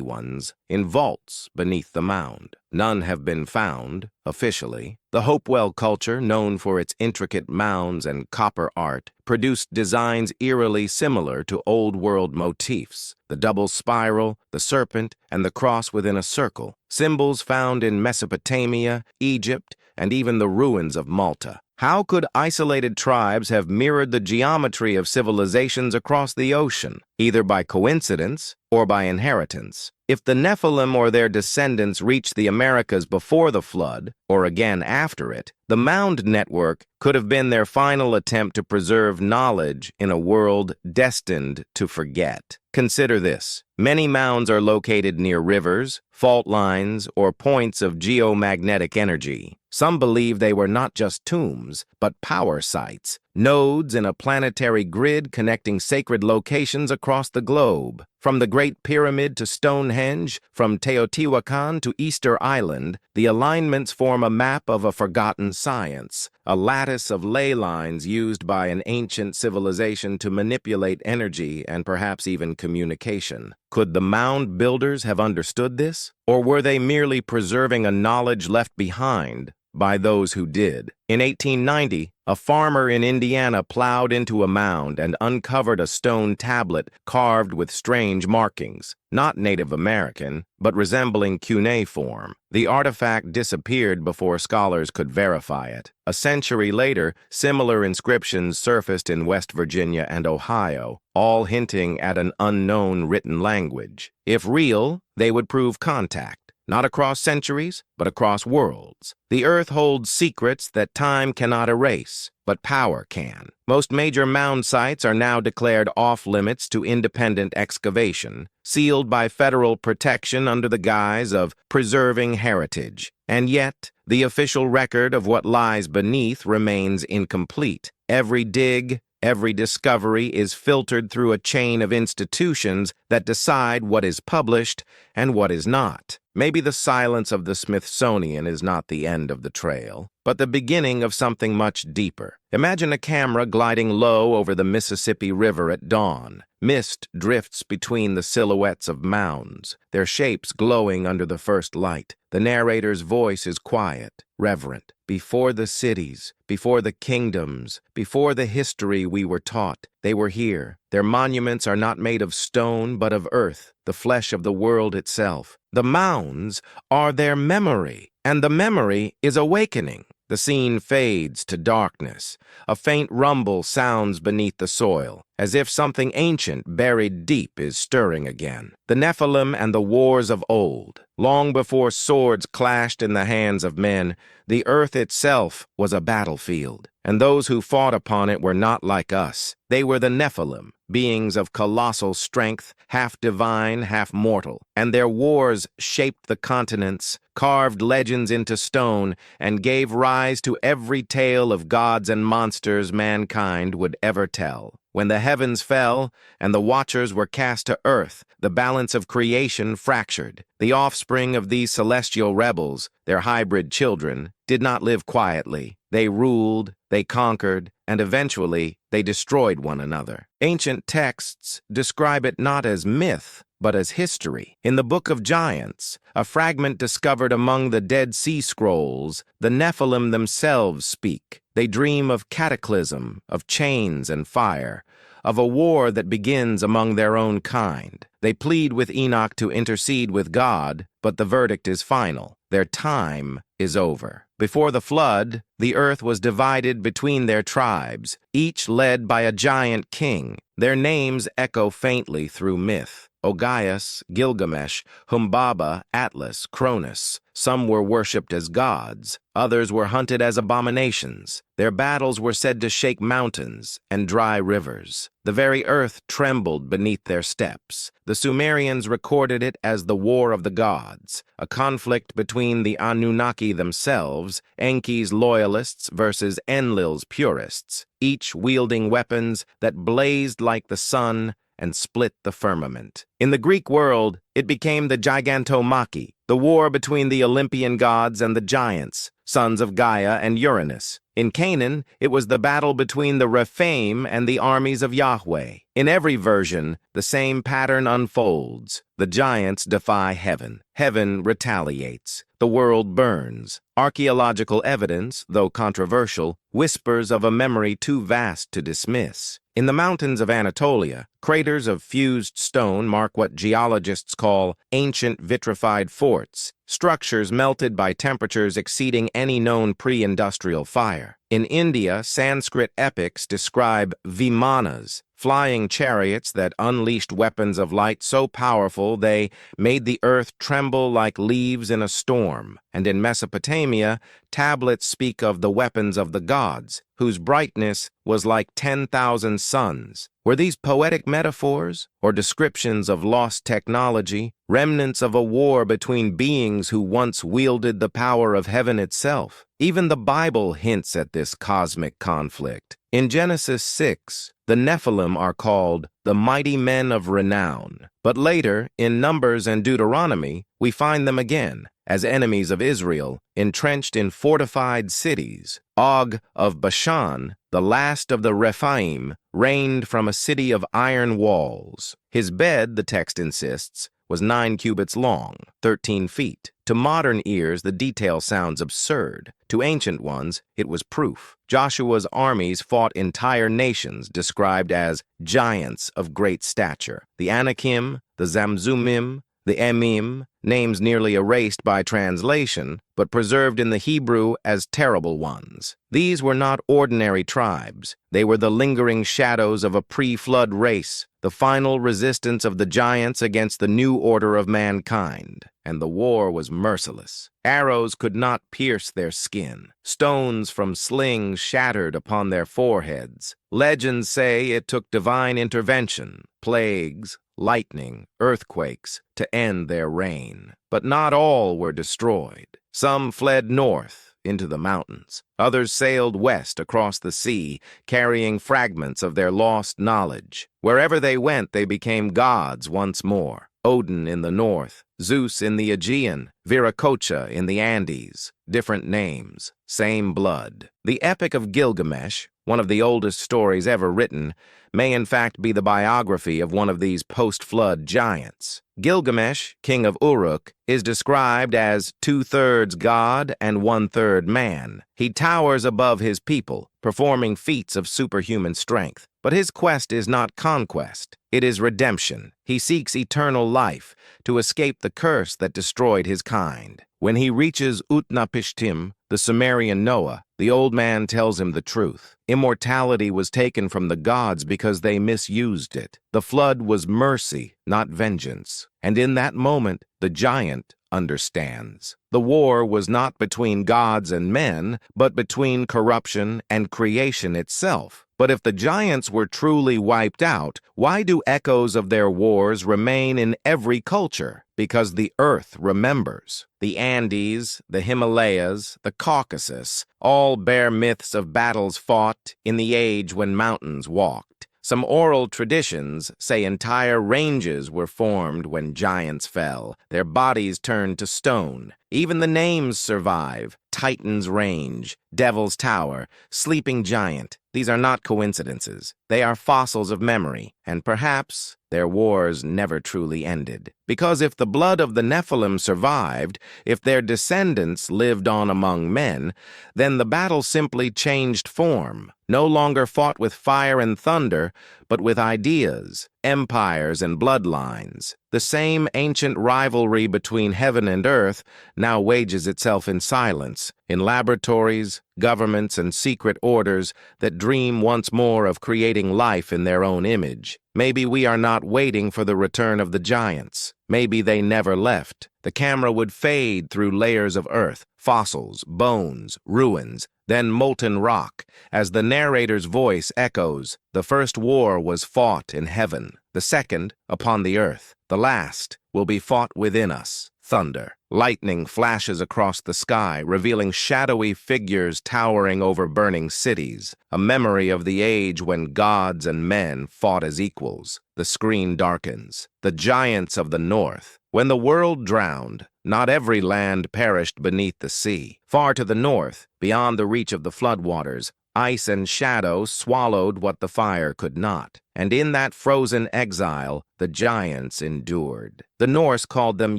ones in vaults beneath the mound. None have been found, officially. The Hopewell culture, known for its intricate mounds and copper art, produced designs eerily similar to Old World motifs: the double spiral, the serpent, and the cross within a circle, symbols found in Mesopotamia, Egypt, and even the ruins of Malta. How could isolated tribes have mirrored the geometry of civilizations across the ocean, either by coincidence or by inheritance? If the Nephilim or their descendants reached the Americas before the flood, or again after it, the mound network could have been their final attempt to preserve knowledge in a world destined to forget. Consider this. Many mounds are located near rivers, fault lines, or points of geomagnetic energy. Some believe they were not just tombs, but power sites, nodes in a planetary grid connecting sacred locations across the globe. From the Great Pyramid to Stonehenge, from Teotihuacan to Easter Island, the alignments form a map of a forgotten science, a lattice of ley lines used by an ancient civilization to manipulate energy and perhaps even communication. Could the mound builders have understood this? Or were they merely preserving a knowledge left behind by those who did? In 1890, a farmer in Indiana plowed into a mound and uncovered a stone tablet carved with strange markings, not Native American, but resembling cuneiform. The artifact disappeared before scholars could verify it. A century later, similar inscriptions surfaced in West Virginia and Ohio, all hinting at an unknown written language. If real, they would prove contact. Not across centuries, but across worlds. The Earth holds secrets that time cannot erase, but power can. Most major mound sites are now declared off-limits to independent excavation, sealed by federal protection under the guise of preserving heritage. And yet, the official record of what lies beneath remains incomplete. Every dig, every discovery is filtered through a chain of institutions that decide what is published and what is not. Maybe the silence of the Smithsonian is not the end of the trail, but the beginning of something much deeper. Imagine a camera gliding low over the Mississippi River at dawn. Mist drifts between the silhouettes of mounds, their shapes glowing under the first light. The narrator's voice is quiet, reverent. Before the cities, before the kingdoms, before the history we were taught, they were here. Their monuments are not made of stone, but of earth, the flesh of the world itself. The mounds are their memory, and the memory is awakening. The scene fades to darkness. A faint rumble sounds beneath the soil, as if something ancient buried deep is stirring again. The Nephilim and the wars of old. Long before swords clashed in the hands of men, the earth itself was a battlefield, and those who fought upon it were not like us. They were the Nephilim, beings of colossal strength, half divine, half mortal, and their wars shaped the continents, carved legends into stone, and gave rise to every tale of gods and monsters mankind would ever tell. When the heavens fell and the watchers were cast to earth, the balance of creation fractured. The offspring of these celestial rebels, their hybrid children, did not live quietly. They ruled, they conquered, and eventually they destroyed one another. Ancient texts describe it not as myth, but as history. In the Book of Giants, a fragment discovered among the Dead Sea Scrolls, the Nephilim themselves speak. They dream of cataclysm, of chains and fire, of a war that begins among their own kind. They plead with Enoch to intercede with God, but the verdict is final. Their time is over. Before the flood, the earth was divided between their tribes, each led by a giant king. Their names echo faintly through myth. Ogyas, Gilgamesh, Humbaba, Atlas, Cronus. Some were worshipped as gods, others were hunted as abominations. Their battles were said to shake mountains and dry rivers. The very earth trembled beneath their steps. The Sumerians recorded it as the War of the Gods, a conflict between the Anunnaki themselves, Enki's loyalists versus Enlil's purists, each wielding weapons that blazed like the sun and split the firmament. In the Greek world, it became the Gigantomachy, the war between the Olympian gods and the giants, sons of Gaia and Uranus. In Canaan, it was the battle between the Rephaim and the armies of Yahweh. In every version, the same pattern unfolds. The giants defy heaven. Heaven retaliates. The world burns. Archaeological evidence, though controversial, whispers of a memory too vast to dismiss. In the mountains of Anatolia, craters of fused stone mark what geologists call ancient vitrified forts, structures melted by temperatures exceeding any known pre-industrial fire. In India, Sanskrit epics describe vimanas, flying chariots that unleashed weapons of light so powerful they made the earth tremble like leaves in a storm. And in Mesopotamia, tablets speak of the weapons of the gods, whose brightness was like 10,000 suns. Were these poetic metaphors or descriptions of lost technology, remnants of a war between beings who once wielded the power of heaven itself? Even the Bible hints at this cosmic conflict. In Genesis 6, the Nephilim are called the mighty men of renown. But later, in Numbers and Deuteronomy, we find them again as enemies of Israel, entrenched in fortified cities. Og of Bashan, the last of the Rephaim, reigned from a city of iron walls. His bed, the text insists, was 9 cubits long, 13 feet. To modern ears, the detail sounds absurd. To ancient ones, it was proof. Joshua's armies fought entire nations described as giants of great stature. The Anakim, the Zamzumim, the Emim, names nearly erased by translation, but preserved in the Hebrew as terrible ones. These were not ordinary tribes. They were the lingering shadows of a pre-flood race, the final resistance of the giants against the new order of mankind. And the war was merciless. Arrows could not pierce their skin. Stones from slings shattered upon their foreheads. Legends say it took divine intervention, plagues, lightning, earthquakes, to end their reign. But not all were destroyed. Some fled north into the mountains. Others sailed west across the sea, carrying fragments of their lost knowledge. Wherever they went, they became gods once more. Odin in the north, Zeus in the Aegean, Viracocha in the Andes. Different names, same blood. The Epic of Gilgamesh, one of the oldest stories ever written, may in fact be the biography of one of these post-flood giants. Gilgamesh, king of Uruk, is described as 2/3 god and 1/3 man. He towers above his people, performing feats of superhuman strength. But his quest is not conquest, it is redemption. He seeks eternal life to escape the curse that destroyed his kind. When he reaches Utnapishtim, the Sumerian Noah, the old man tells him the truth. Immortality was taken from the gods because they misused it. The flood was mercy, not vengeance. And in that moment, the giant understands. The war was not between gods and men, but between corruption and creation itself. But if the giants were truly wiped out, why do echoes of their wars remain in every culture? Because the earth remembers. The Andes, the Himalayas, the Caucasus, all bear myths of battles fought in the age when mountains walked. Some oral traditions say entire ranges were formed when giants fell, their bodies turned to stone. Even the names survive: Titan's Range, Devil's Tower, Sleeping Giant. These are not coincidences. They are fossils of memory, and perhaps their wars never truly ended. Because if the blood of the Nephilim survived, if their descendants lived on among men, then the battle simply changed form, no longer fought with fire and thunder, but with ideas, empires, and bloodlines. The same ancient rivalry between heaven and earth now wages itself in silence, in laboratories, governments, and secret orders that dream once more of creating life in their own image. Maybe we are not waiting for the return of the giants. Maybe they never left. The camera would fade through layers of earth, fossils, bones, ruins, then molten rock, as the narrator's voice echoes, "The first war was fought in heaven, the second upon the earth, the last will be fought within us." Thunder. Lightning flashes across the sky, revealing shadowy figures towering over burning cities, a memory of the age when gods and men fought as equals. The screen darkens. The giants of the north. When the world drowned, not every land perished beneath the sea. Far to the north, beyond the reach of the floodwaters, ice and shadow swallowed what the fire could not. And in that frozen exile, the giants endured. The Norse called them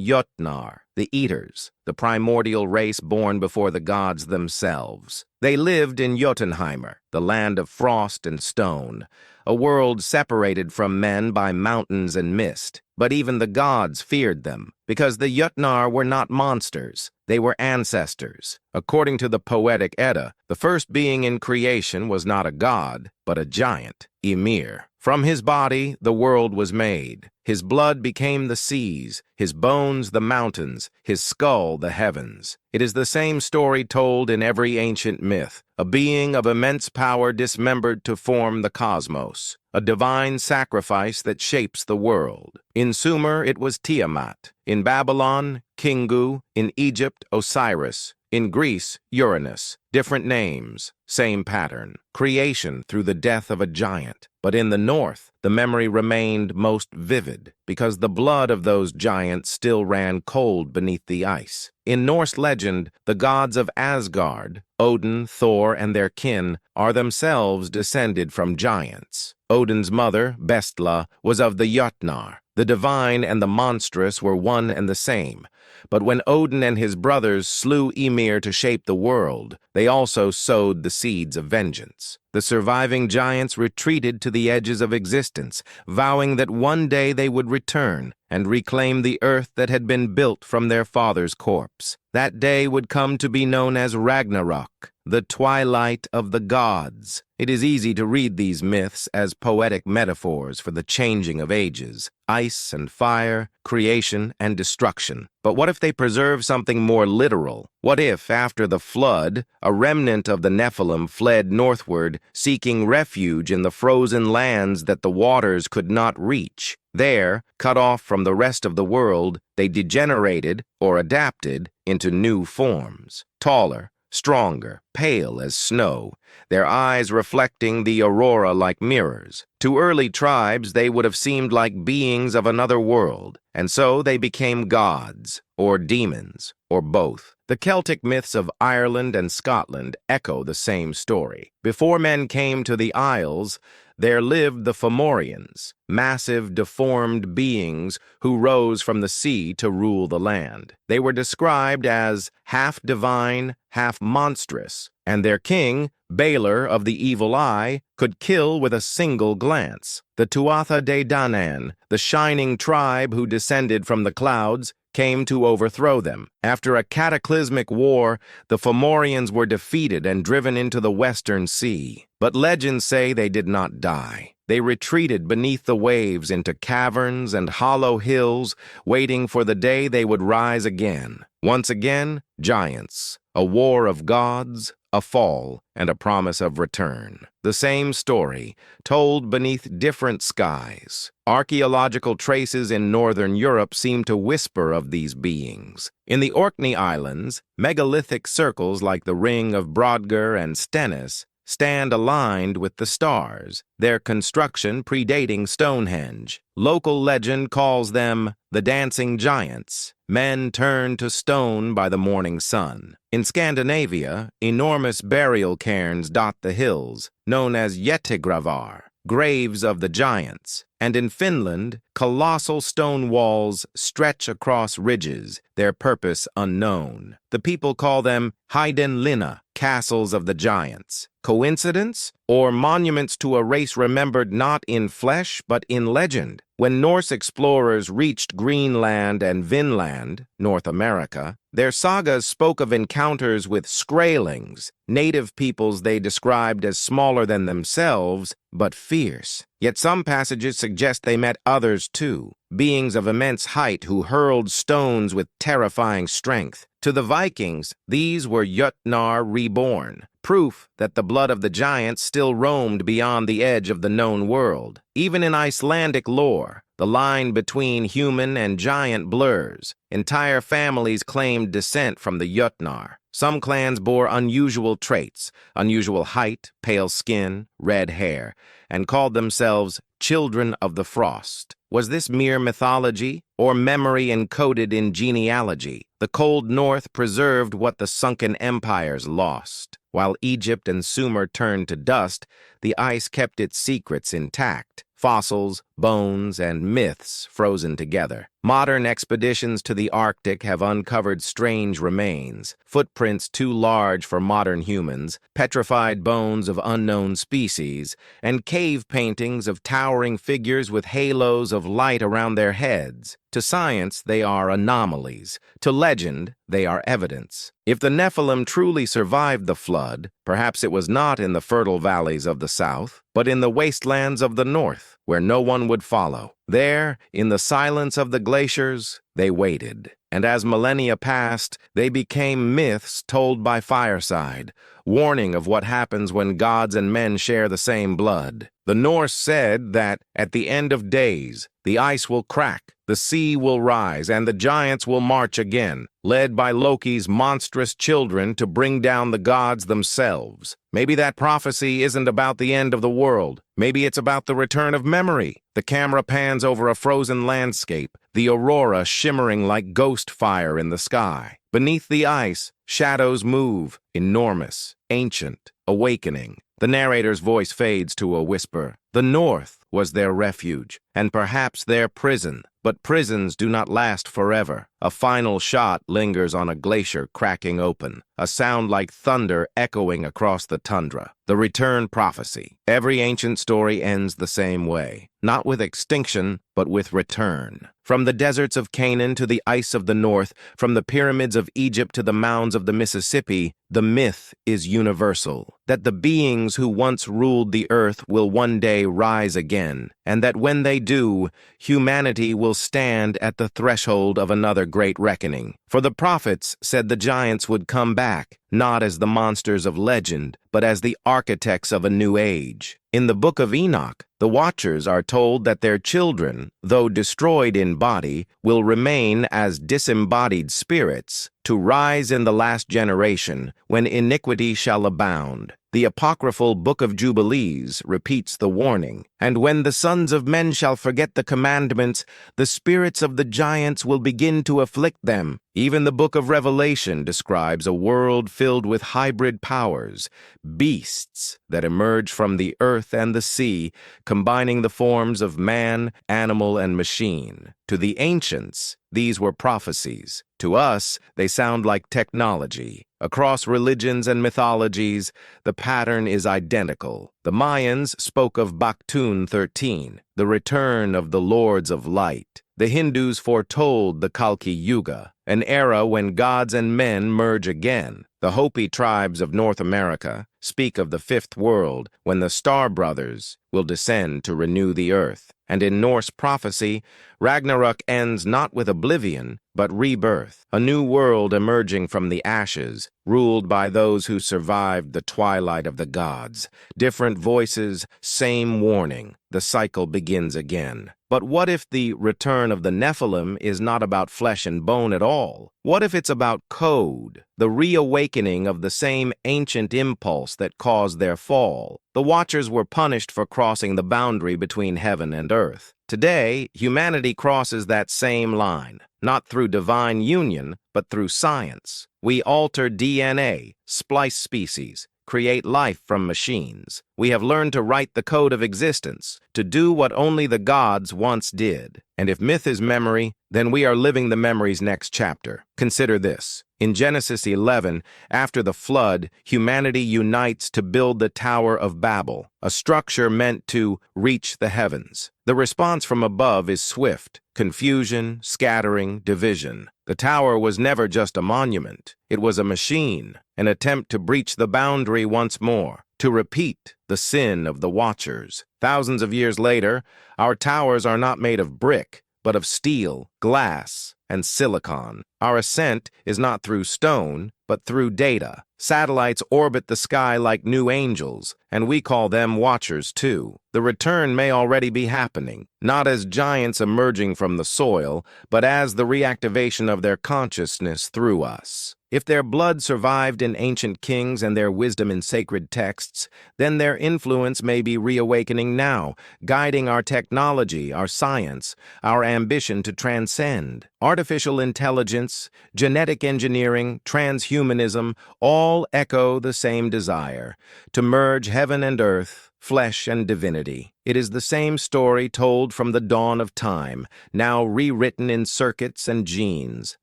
Jötnar, the Eaters, the primordial race born before the gods themselves. They lived in Jotunheimr, the land of frost and stone, a world separated from men by mountains and mist. But even the gods feared them, because the Jötnar were not monsters. They were ancestors. According to the poetic Edda, the first being in creation was not a god, but a giant, Ymir. From his body, the world was made. His blood became the seas, his bones the mountains, his skull the heavens. It is the same story told in every ancient myth, a being of immense power dismembered to form the cosmos, a divine sacrifice that shapes the world. In Sumer, it was Tiamat. In Babylon, Kingu. In Egypt, Osiris. In Greece, Uranus. Different names, same pattern. Creation through the death of a giant. But in the north, the memory remained most vivid, because the blood of those giants still ran cold beneath the ice. In Norse legend, the gods of Asgard, Odin, Thor, and their kin, are themselves descended from giants. Odin's mother, Bestla, was of the Jötnar. The divine and the monstrous were one and the same. But when Odin and his brothers slew Ymir to shape the world, they also sowed the seeds of vengeance. The surviving giants retreated to the edges of existence, vowing that one day they would return and reclaim the earth that had been built from their father's corpse. That day would come to be known as Ragnarok, the twilight of the gods. It is easy to read these myths as poetic metaphors for the changing of ages, ice and fire, creation and destruction. But what if they preserve something more literal? What if, after the flood, a remnant of the Nephilim fled northward, seeking refuge in the frozen lands that the waters could not reach? There, cut off from the rest of the world, they degenerated or adapted into new forms, taller, stronger, pale as snow, their eyes reflecting the aurora like mirrors. To early tribes, they would have seemed like beings of another world, and so they became gods, or demons, or both. The Celtic myths of Ireland and Scotland echo the same story. Before men came to the Isles, there lived the Fomorians, massive, deformed beings who rose from the sea to rule the land. They were described as half divine, half monstrous, and their king, Balor of the Evil Eye, could kill with a single glance. The Tuatha De Danann, the shining tribe who descended from the clouds, came to overthrow them. After a cataclysmic war, the Fomorians were defeated and driven into the Western Sea. But legends say they did not die. They retreated beneath the waves into caverns and hollow hills, waiting for the day they would rise again. Once again, giants, a war of gods, a fall, and a promise of return. The same story, told beneath different skies. Archaeological traces in northern Europe seem to whisper of these beings. In the Orkney Islands, megalithic circles like the Ring of Brodgar and Stennis stand aligned with the stars, their construction predating Stonehenge. Local legend calls them the dancing giants, men turned to stone by the morning sun. In Scandinavia, enormous burial cairns dot the hills, known as Yetigravar. graves of the giants. And in Finland, colossal stone walls stretch across ridges, their purpose unknown. The people call them Heidenlinna, castles of the giants. Coincidence? Or monuments to a race remembered not in flesh but in legend? When Norse explorers reached Greenland and Vinland, North America, their sagas spoke of encounters with Skraelings, native peoples they described as smaller than themselves, but fierce. Yet some passages suggest they met others too, beings of immense height who hurled stones with terrifying strength. To the Vikings, these were Jötnar reborn, proof that the blood of the giants still roamed beyond the edge of the known world. Even in Icelandic lore, the line between human and giant blurs. Entire families claimed descent from the Jötnar. Some clans bore unusual traits, unusual height, pale skin, red hair, and called themselves children of the frost. Was this mere mythology or memory encoded in genealogy? The cold north preserved what the sunken empires lost. While Egypt and Sumer turned to dust, the ice kept its secrets intact. Fossils, bones, and myths frozen together. Modern expeditions to the Arctic have uncovered strange remains, footprints too large for modern humans, petrified bones of unknown species, and cave paintings of towering figures with halos of light around their heads. To science, they are anomalies. To legend, they are evidence. If the Nephilim truly survived the flood, perhaps it was not in the fertile valleys of the south, but in the wastelands of the north, where no one would follow. There, in the silence of the glaciers, they waited. And as millennia passed, they became myths told by fireside, warning of what happens when gods and men share the same blood. The Norse said that, at the end of days, the ice will crack, the sea will rise, and the giants will march again, led by Loki's monstrous children to bring down the gods themselves. Maybe that prophecy isn't about the end of the world. Maybe it's about the return of memory. The camera pans over a frozen landscape, the aurora shimmering like ghost fire in the sky. Beneath the ice, shadows move, enormous, ancient, awakening. The narrator's voice fades to a whisper. The North was their refuge, and perhaps their prison. But prisons do not last forever. A final shot lingers on a glacier cracking open, a sound like thunder echoing across the tundra. The return prophecy. Every ancient story ends the same way, not with extinction, but with return. From the deserts of Canaan to the ice of the north, from the pyramids of Egypt to the mounds of the Mississippi, the myth is universal, that the beings who once ruled the earth will one day rise again, and that when they do, humanity will stand at the threshold of another great reckoning. For the prophets said the giants would come back, not as the monsters of legend, but as the architects of a new age. In the Book of Enoch, the Watchers are told that their children, though destroyed in body, will remain as disembodied spirits, to rise in the last generation, when iniquity shall abound. The apocryphal Book of Jubilees repeats the warning. And when the sons of men shall forget the commandments, the spirits of the giants will begin to afflict them. Even the Book of Revelation describes a world filled with hybrid powers, beasts that emerge from the earth and the sea, combining the forms of man, animal, and machine. To the ancients, these were prophecies. To us, they sound like technology. Across religions and mythologies, the pattern is identical. The Mayans spoke of Baktun 13, the return of the Lords of Light. The Hindus foretold the Kalki Yuga, an era when gods and men merge again. The Hopi tribes of North America speak of the fifth world, when the Star Brothers will descend to renew the earth. And in Norse prophecy, Ragnarok ends not with oblivion, but rebirth, a new world emerging from the ashes, ruled by those who survived the twilight of the gods. Different voices, same warning. The cycle begins again. But what if the return of the Nephilim is not about flesh and bone at all? What if it's about code, the reawakening of the same ancient impulse that caused their fall? The Watchers were punished for crossing the boundary between heaven and earth. Today, humanity crosses that same line, not through divine union, but through science. We alter DNA, splice species, create life from machines. We have learned to write the code of existence, to do what only the gods once did. And if myth is memory, then we are living the memory's next chapter. Consider this. In Genesis 11, after the flood, humanity unites to build the Tower of Babel, a structure meant to reach the heavens. The response from above is swift: confusion, scattering, division. The tower was never just a monument. It was a machine, an attempt to breach the boundary once more, to repeat the sin of the watchers. Thousands of years later, our towers are not made of brick, but of steel, glass, and silicon. Our ascent is not through stone, but through data. Satellites orbit the sky like new angels, and we call them watchers too. The return may already be happening, not as giants emerging from the soil, but as the reactivation of their consciousness through us. If their blood survived in ancient kings and their wisdom in sacred texts, then their influence may be reawakening now, guiding our technology, our science, our ambition to transcend. Artificial intelligence, genetic engineering, transhumanism, all echo the same desire: to merge heaven and earth, flesh and divinity. It is the same story told from the dawn of time, now rewritten in circuits and genes.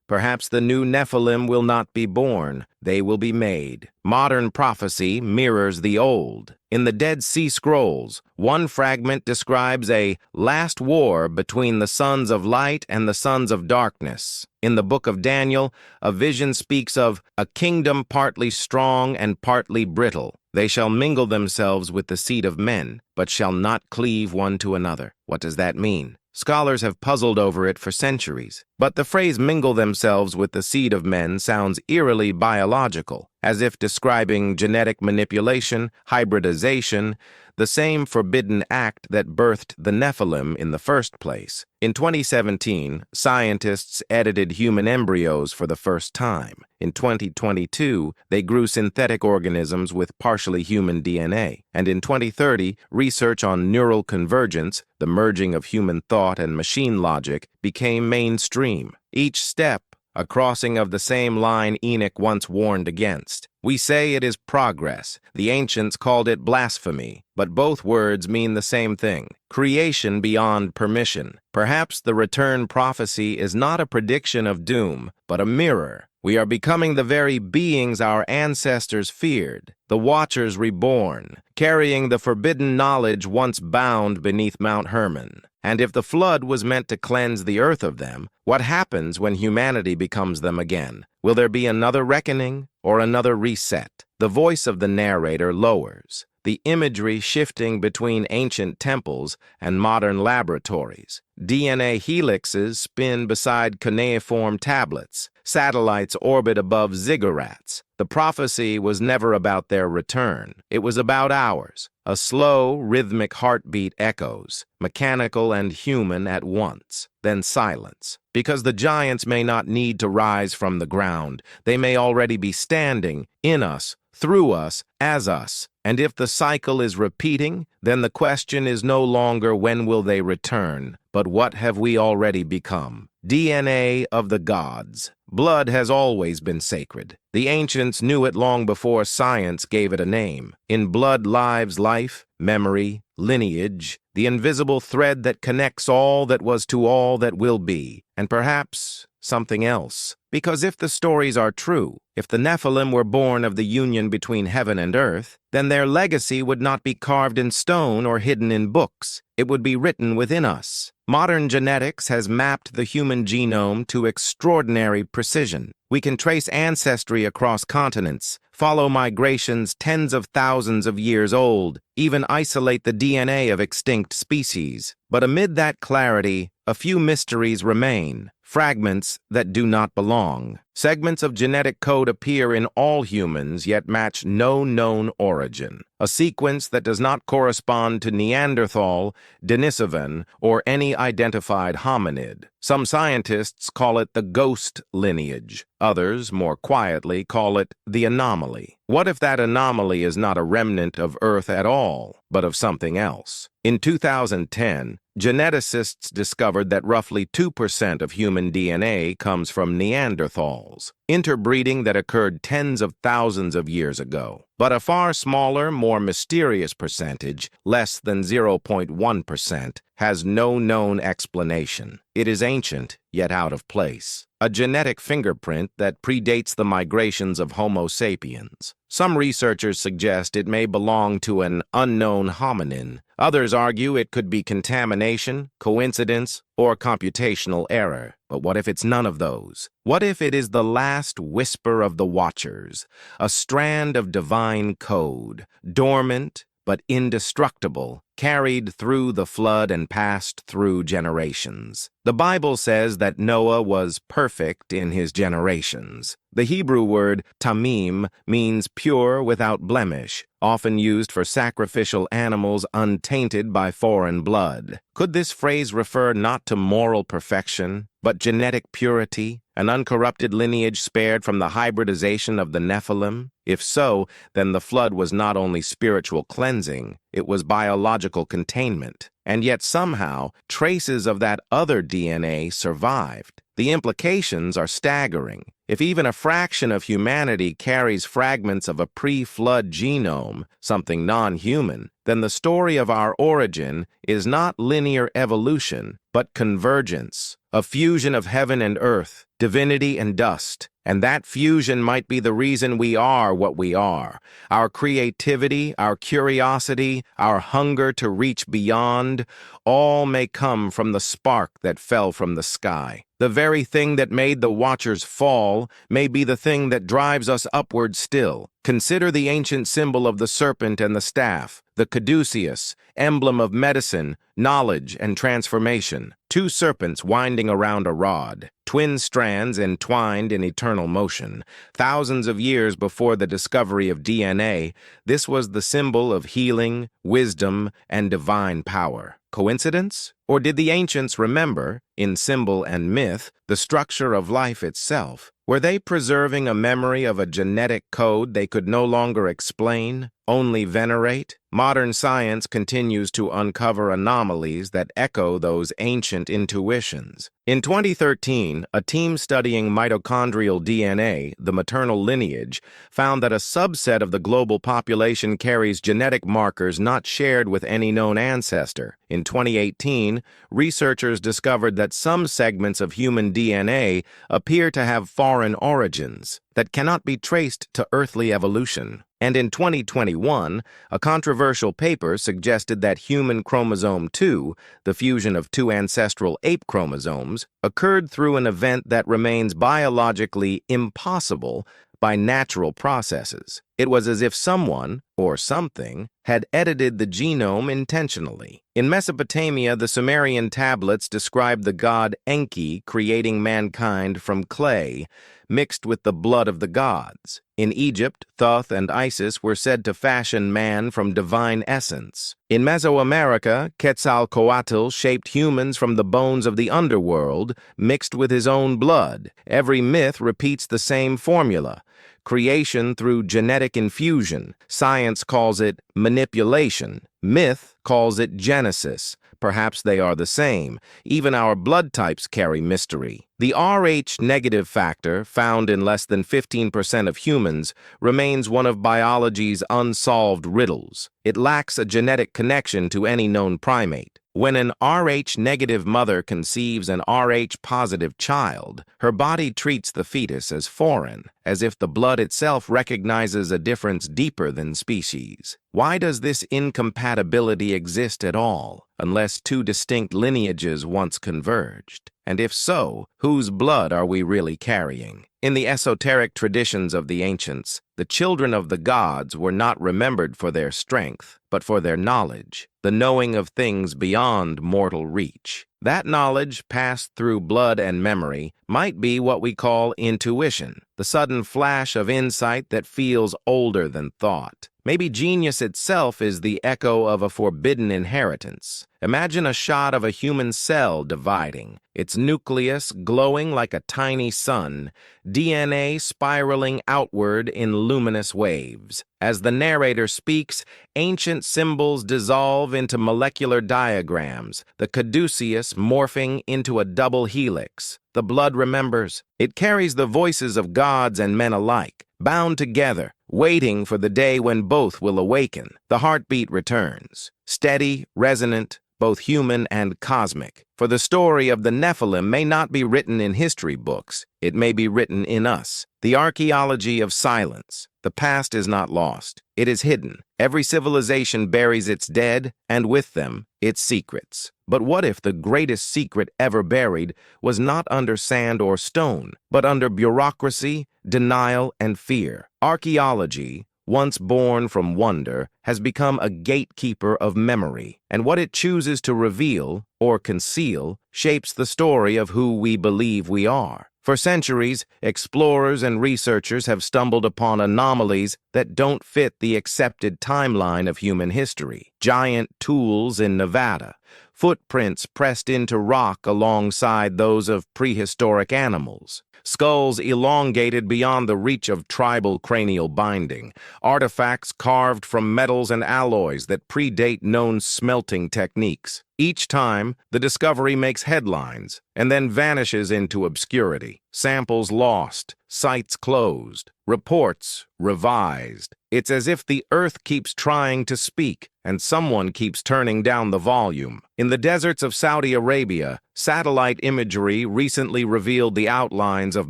Perhaps the new Nephilim will not be born, they will be made. Modern prophecy mirrors the old. In the Dead Sea Scrolls, one fragment describes a last war between the sons of light and the sons of darkness. In the Book of Daniel, a vision speaks of a kingdom partly strong and partly brittle. They shall mingle themselves with the seed of men, but shall not cleave one to another. What does that mean? Scholars have puzzled over it for centuries. But the phrase mingle themselves with the seed of men sounds eerily biological, as if describing genetic manipulation, hybridization, the same forbidden act that birthed the Nephilim in the first place. In 2017, scientists edited human embryos for the first time. In 2022, they grew synthetic organisms with partially human DNA. And in 2030, research on neural convergence, the merging of human thought and machine logic, became mainstream. Each step, a crossing of the same line Enoch once warned against. We say it is progress. The ancients called it blasphemy, but both words mean the same thing: creation beyond permission. Perhaps the return prophecy is not a prediction of doom, but a mirror. We are becoming the very beings our ancestors feared, the Watchers reborn, carrying the forbidden knowledge once bound beneath Mount Hermon. And if the flood was meant to cleanse the earth of them, what happens when humanity becomes them again? Will there be another reckoning or another reset? The voice of the narrator lowers, the imagery shifting between ancient temples and modern laboratories. DNA helixes spin beside cuneiform tablets. Satellites orbit above ziggurats. The prophecy was never about their return. It was about ours. A slow, rhythmic heartbeat echoes, mechanical and human at once, then silence. Because the giants may not need to rise from the ground. They may already be standing in us, through us, as us. And if the cycle is repeating, then the question is no longer when will they return, but what have we already become? DNA of the gods. Blood has always been sacred. The ancients knew it long before science gave it a name. In blood lives life, memory, lineage, the invisible thread that connects all that was to all that will be, and perhaps something else. Because if the stories are true, if the Nephilim were born of the union between heaven and earth, then their legacy would not be carved in stone or hidden in books. It would be written within us. Modern genetics has mapped the human genome to extraordinary precision. We can trace ancestry across continents, follow migrations tens of thousands of years old, even isolate the DNA of extinct species. But amid that clarity, a few mysteries remain. Fragments that do not belong. Segments of genetic code appear in all humans, yet match no known origin. A sequence that does not correspond to Neanderthal, Denisovan, or any identified hominid. Some scientists call it the ghost lineage. Others, more quietly, call it the anomaly. What if that anomaly is not a remnant of Earth at all, but of something else? In 2010, geneticists discovered that roughly 2% of human DNA comes from Neanderthals, interbreeding that occurred tens of thousands of years ago. But a far smaller, more mysterious percentage, less than 0.1%, has no known explanation. It is ancient, yet out of place. A genetic fingerprint that predates the migrations of Homo sapiens. Some researchers suggest it may belong to an unknown hominin. Others argue it could be contamination, coincidence, or computational error. But what if it's none of those? What if it is the last whisper of the Watchers, a strand of divine code, dormant but indestructible, carried through the flood and passed through generations? The Bible says that Noah was perfect in his generations. The Hebrew word tamim means pure without blemish, often used for sacrificial animals untainted by foreign blood. Could this phrase refer not to moral perfection, but genetic purity, an uncorrupted lineage spared from the hybridization of the Nephilim? If so, then the flood was not only spiritual cleansing, it was biological containment. And yet somehow, traces of that other DNA survived. The implications are staggering. If even a fraction of humanity carries fragments of a pre-flood genome, something non-human, then the story of our origin is not linear evolution, but convergence, a fusion of heaven and earth, divinity and dust. And that fusion might be the reason we are what we are. Our creativity, our curiosity, our hunger to reach beyond, all may come from the spark that fell from the sky. The very thing that made the Watchers fall may be the thing that drives us upward still. Consider the ancient symbol of the serpent and the staff, the caduceus, emblem of medicine, knowledge, and transformation. Two serpents winding around a rod, twin strands entwined in eternal motion. Thousands of years before the discovery of DNA, this was the symbol of healing, wisdom, and divine power. Coincidence? Or did the ancients remember, in symbol and myth, the structure of life itself? Were they preserving a memory of a genetic code they could no longer explain, only venerate? Modern science continues to uncover anomalies that echo those ancient intuitions. In 2013, a team studying mitochondrial DNA, the maternal lineage, found that a subset of the global population carries genetic markers not shared with any known ancestor. In 2018, researchers discovered that some segments of human DNA appear to have foreign origins that cannot be traced to earthly evolution. And in 2021, a controversial paper suggested that human chromosome 2, the fusion of two ancestral ape chromosomes, occurred through an event that remains biologically impossible by natural processes. It was as if someone, or something, had edited the genome intentionally. In Mesopotamia, the Sumerian tablets describe the god Enki creating mankind from clay, mixed with the blood of the gods. In Egypt, Thoth and Isis were said to fashion man from divine essence. In Mesoamerica, Quetzalcoatl shaped humans from the bones of the underworld, mixed with his own blood. Every myth repeats the same formula. Creation through genetic infusion. Science calls it manipulation. Myth calls it genesis. Perhaps they are the same. Even our blood types carry mystery. The Rh negative factor, found in less than 15% of humans, remains one of biology's unsolved riddles. It lacks a genetic connection to any known primate. When an Rh negative mother conceives an Rh positive child, her body treats the fetus as foreign, as if the blood itself recognizes a difference deeper than species. Why does this incompatibility exist at all, unless two distinct lineages once converged? And if so, whose blood are we really carrying? In the esoteric traditions of the ancients, the children of the gods were not remembered for their strength, but for their knowledge, the knowing of things beyond mortal reach. That knowledge, passed through blood and memory, might be what we call intuition, the sudden flash of insight that feels older than thought. Maybe genius itself is the echo of a forbidden inheritance. Imagine a shot of a human cell dividing, its nucleus glowing like a tiny sun, DNA spiraling outward in luminous waves. As the narrator speaks, ancient symbols dissolve into molecular diagrams, the caduceus morphing into a double helix. The blood remembers. It carries the voices of gods and men alike, bound together, waiting for the day when both will awaken. The heartbeat returns, steady, resonant, both human and cosmic. For the story of the Nephilim may not be written in history books, it may be written in us. The archaeology of silence. The past is not lost. It is hidden. Every civilization buries its dead, and with them, its secrets. But what if the greatest secret ever buried was not under sand or stone, but under bureaucracy, denial, and fear? Archaeology, once born from wonder, has become a gatekeeper of memory, and what it chooses to reveal or conceal shapes the story of who we believe we are. For centuries, explorers and researchers have stumbled upon anomalies that don't fit the accepted timeline of human history. Giant tools in Nevada, footprints pressed into rock alongside those of prehistoric animals, skulls elongated beyond the reach of tribal cranial binding, artifacts carved from metals and alloys that predate known smelting techniques. Each time, the discovery makes headlines and then vanishes into obscurity. Samples lost, sites closed, reports revised. It's as if the earth keeps trying to speak and someone keeps turning down the volume. In the deserts of Saudi Arabia, satellite imagery recently revealed the outlines of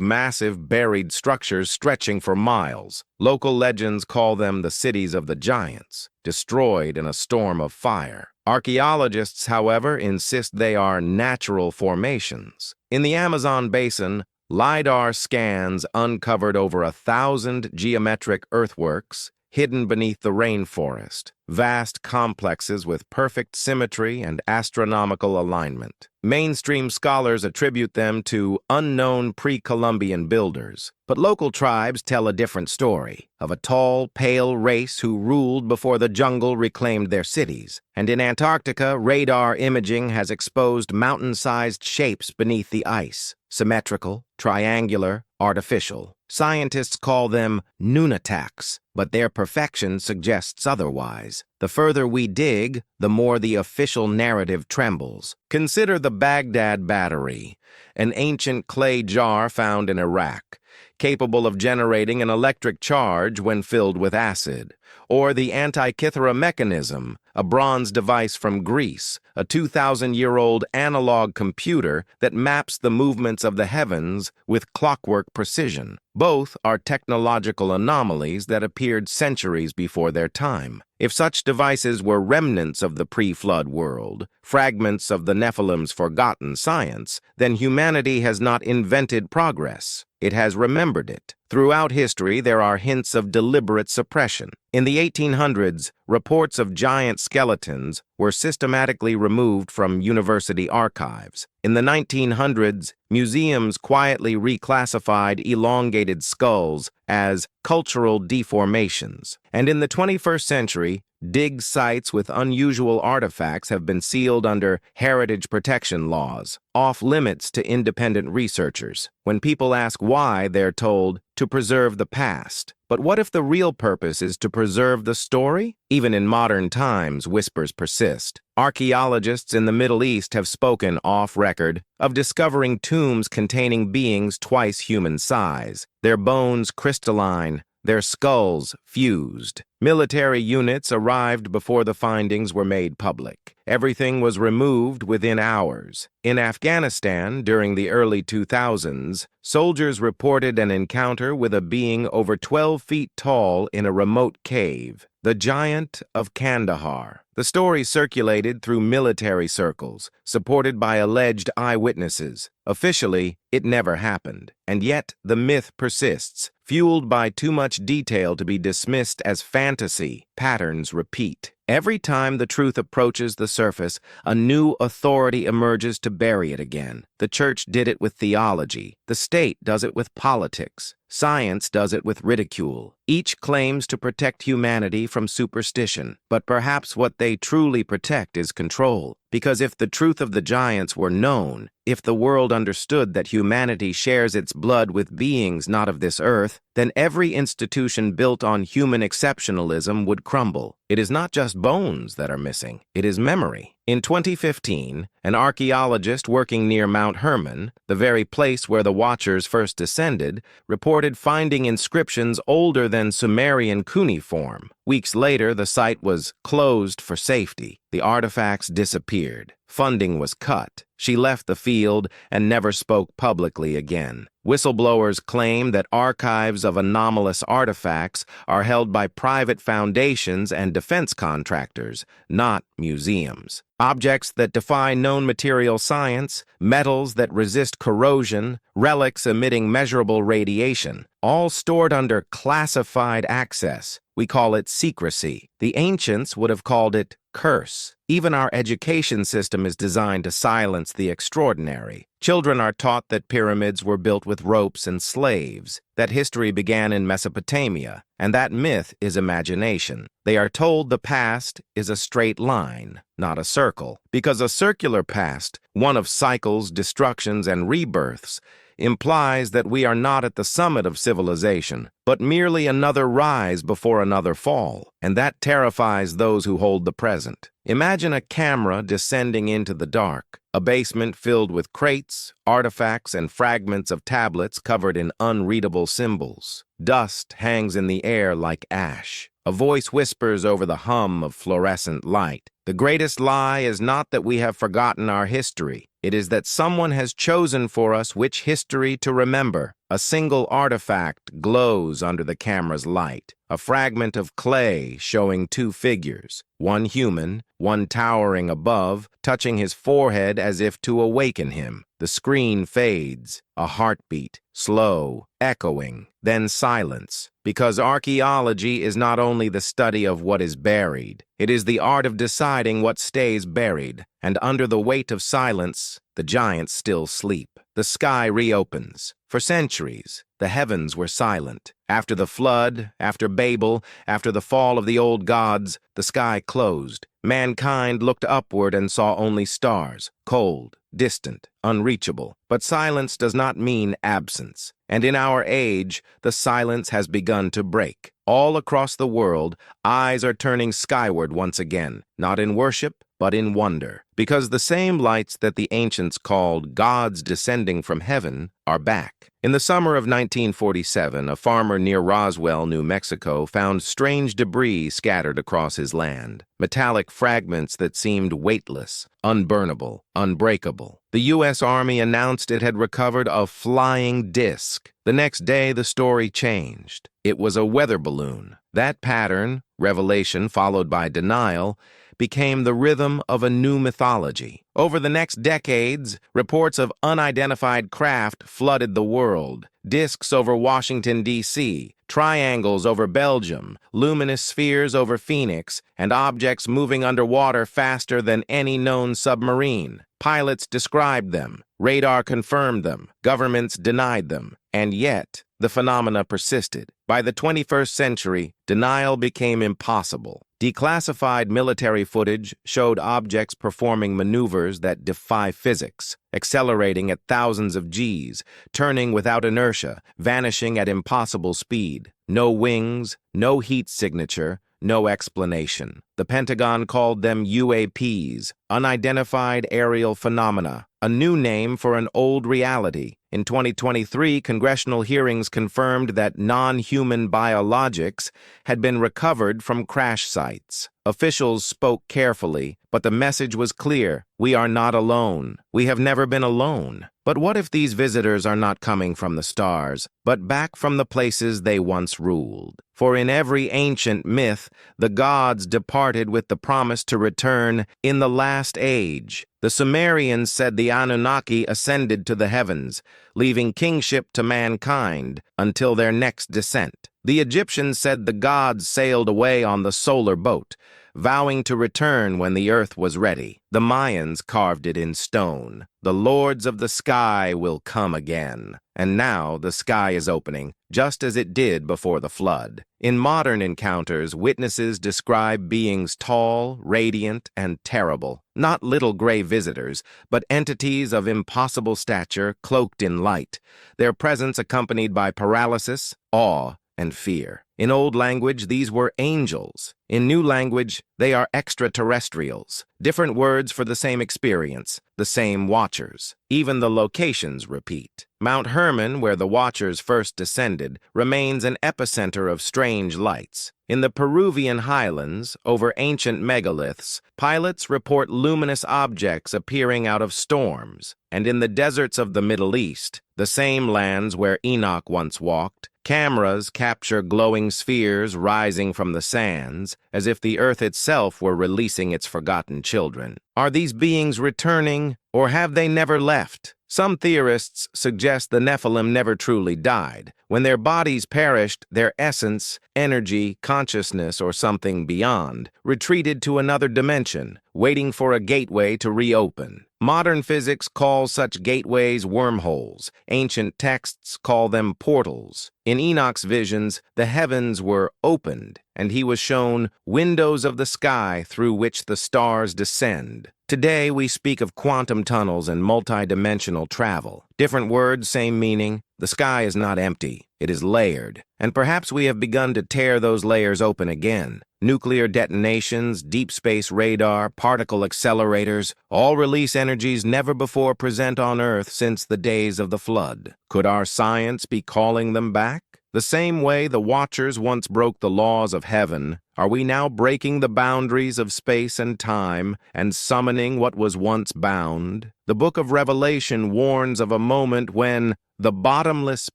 massive buried structures stretching for miles. Local legends call them the cities of the giants, destroyed in a storm of fire. Archaeologists, however, insist they are natural formations. In the Amazon basin, LiDAR scans uncovered over 1,000 geometric earthworks hidden beneath the rainforest, vast complexes with perfect symmetry and astronomical alignment. Mainstream scholars attribute them to unknown pre-Columbian builders, but local tribes tell a different story, of a tall, pale race who ruled before the jungle reclaimed their cities. And in Antarctica, radar imaging has exposed mountain-sized shapes beneath the ice, symmetrical, triangular, artificial. Scientists call them nunataks, but their perfection suggests otherwise. The further we dig, the more the official narrative trembles. Consider the Baghdad Battery, an ancient clay jar found in Iraq, capable of generating an electric charge when filled with acid, or the Antikythera mechanism, a bronze device from Greece, a 2,000-year-old analog computer that maps the movements of the heavens with clockwork precision. Both are technological anomalies that appeared centuries before their time. If such devices were remnants of the pre-flood world, fragments of the Nephilim's forgotten science, then humanity has not invented progress. It has remembered it. Throughout history, there are hints of deliberate suppression. In the 1800s, reports of giant skeletons were systematically removed from university archives. In the 1900s, museums quietly reclassified elongated skulls as cultural deformations. And in the 21st century, dig sites with unusual artifacts have been sealed under heritage protection laws, off limits to independent researchers. When people ask why, they're told, to preserve the past. But what if the real purpose is to preserve the story? Even in modern times, whispers persist. Archaeologists in the Middle East have spoken off-record of discovering tombs containing beings twice human size, their bones crystalline, their skulls fused. Military units arrived before the findings were made public. Everything was removed within hours. In Afghanistan, during the early 2000s, soldiers reported an encounter with a being over 12 feet tall in a remote cave, the Giant of Kandahar. The story circulated through military circles, supported by alleged eyewitnesses. Officially, it never happened, and yet the myth persists, fueled by too much detail to be dismissed as fantasy. Patterns repeat. Every time the truth approaches the surface, a new authority emerges to bury it again. The church did it with theology. The state does it with politics. Science does it with ridicule. Each claims to protect humanity from superstition, but perhaps what they truly protect is control. Because if the truth of the giants were known, if the world understood that humanity shares its blood with beings not of this earth, then every institution built on human exceptionalism would crumble. It is not just bones that are missing, it is memory. In 2015, an archaeologist working near Mount Hermon, the very place where the Watchers first descended, reported finding inscriptions older than Sumerian cuneiform. Weeks later, the site was closed for safety. The artifacts disappeared. Funding was cut. She left the field and never spoke publicly again. Whistleblowers claim that archives of anomalous artifacts are held by private foundations and defense contractors, not museums. Objects that defy known material science, metals that resist corrosion, relics emitting measurable radiation, all stored under classified access. We call it secrecy. The ancients would have called it curse. Even our education system is designed to silence the extraordinary. Children are taught that pyramids were built with ropes and slaves, that history began in Mesopotamia, and that myth is imagination. They are told the past is a straight line, not a circle, because a circular past, one of cycles, destructions, and rebirths, implies that we are not at the summit of civilization, but merely another rise before another fall, and that terrifies those who hold the present. Imagine a camera descending into the dark, a basement filled with crates, artifacts, and fragments of tablets covered in unreadable symbols. Dust hangs in the air like ash. A voice whispers over the hum of fluorescent light. The greatest lie is not that we have forgotten our history. It is that someone has chosen for us which history to remember. A single artifact glows under the camera's light. A fragment of clay showing two figures, one human, one towering above, touching his forehead as if to awaken him. The screen fades, a heartbeat, slow, echoing, then silence. Because archaeology is not only the study of what is buried, it is the art of deciding what stays buried, and under the weight of silence, the giants still sleep. The sky reopens. For centuries, the heavens were silent. After the flood, after Babel, after the fall of the old gods, the sky closed. Mankind looked upward and saw only stars, cold, distant, unreachable. But silence does not mean absence. And in our age, the silence has begun to break. All across the world, eyes are turning skyward once again, not in worship, but in wonder, because the same lights that the ancients called gods descending from heaven are back. In the summer of 1947, a farmer near Roswell, New Mexico, found strange debris scattered across his land, metallic fragments that seemed weightless, unburnable, unbreakable. The U.S. Army announced it had recovered a flying disc. The next day, the story changed. It was a weather balloon. That pattern, revelation followed by denial, became the rhythm of a new mythology. Over the next decades, reports of unidentified craft flooded the world. Discs over Washington, D.C., triangles over Belgium, luminous spheres over Phoenix, and objects moving underwater faster than any known submarine. Pilots described them. Radar confirmed them. Governments denied them. And yet, the phenomena persisted. By the 21st century, denial became impossible. Declassified military footage showed objects performing maneuvers that defy physics, accelerating at thousands of Gs, turning without inertia, vanishing at impossible speed. No wings, no heat signature, no explanation. The Pentagon called them UAPs, unidentified aerial phenomena, a new name for an old reality. In 2023, congressional hearings confirmed that non-human biologics had been recovered from crash sites. Officials spoke carefully, but the message was clear. We are not alone. We have never been alone. But what if these visitors are not coming from the stars, but back from the places they once ruled? For in every ancient myth, the gods departed with the promise to return in the last age. The Sumerians said the Anunnaki ascended to the heavens, leaving kingship to mankind until their next descent. The Egyptians said the gods sailed away on the solar boat, vowing to return when the earth was ready. The Mayans carved it in stone. The lords of the sky will come again. And now the sky is opening, just as it did before the flood. In modern encounters, witnesses describe beings tall, radiant, and terrible. Not little gray visitors, but entities of impossible stature, cloaked in light. Their presence accompanied by paralysis, awe, and fear. In old language, these were angels. In new language, they are extraterrestrials. Different words for the same experience, the same watchers. Even the locations repeat. Mount Hermon, where the watchers first descended, remains an epicenter of strange lights. In the Peruvian highlands, over ancient megaliths, pilots report luminous objects appearing out of storms. And in the deserts of the Middle East, the same lands where Enoch once walked, cameras capture glowing spheres rising from the sands, as if the earth itself were releasing its forgotten children. Are these beings returning, or have they never left? Some theorists suggest the Nephilim never truly died. When their bodies perished, their essence, energy, consciousness, or something beyond, retreated to another dimension, waiting for a gateway to reopen. Modern physics calls such gateways wormholes. Ancient texts call them portals. In Enoch's visions, the heavens were opened, and he was shown windows of the sky through which the stars descend. Today, we speak of quantum tunnels and multidimensional travel. Different words, same meaning. The sky is not empty. It is layered. And perhaps we have begun to tear those layers open again. Nuclear detonations, deep space radar, particle accelerators, all release energies never before present on Earth since the days of the flood. Could our science be calling them back? The same way the Watchers once broke the laws of heaven, are we now breaking the boundaries of space and time and summoning what was once bound? The Book of Revelation warns of a moment when the bottomless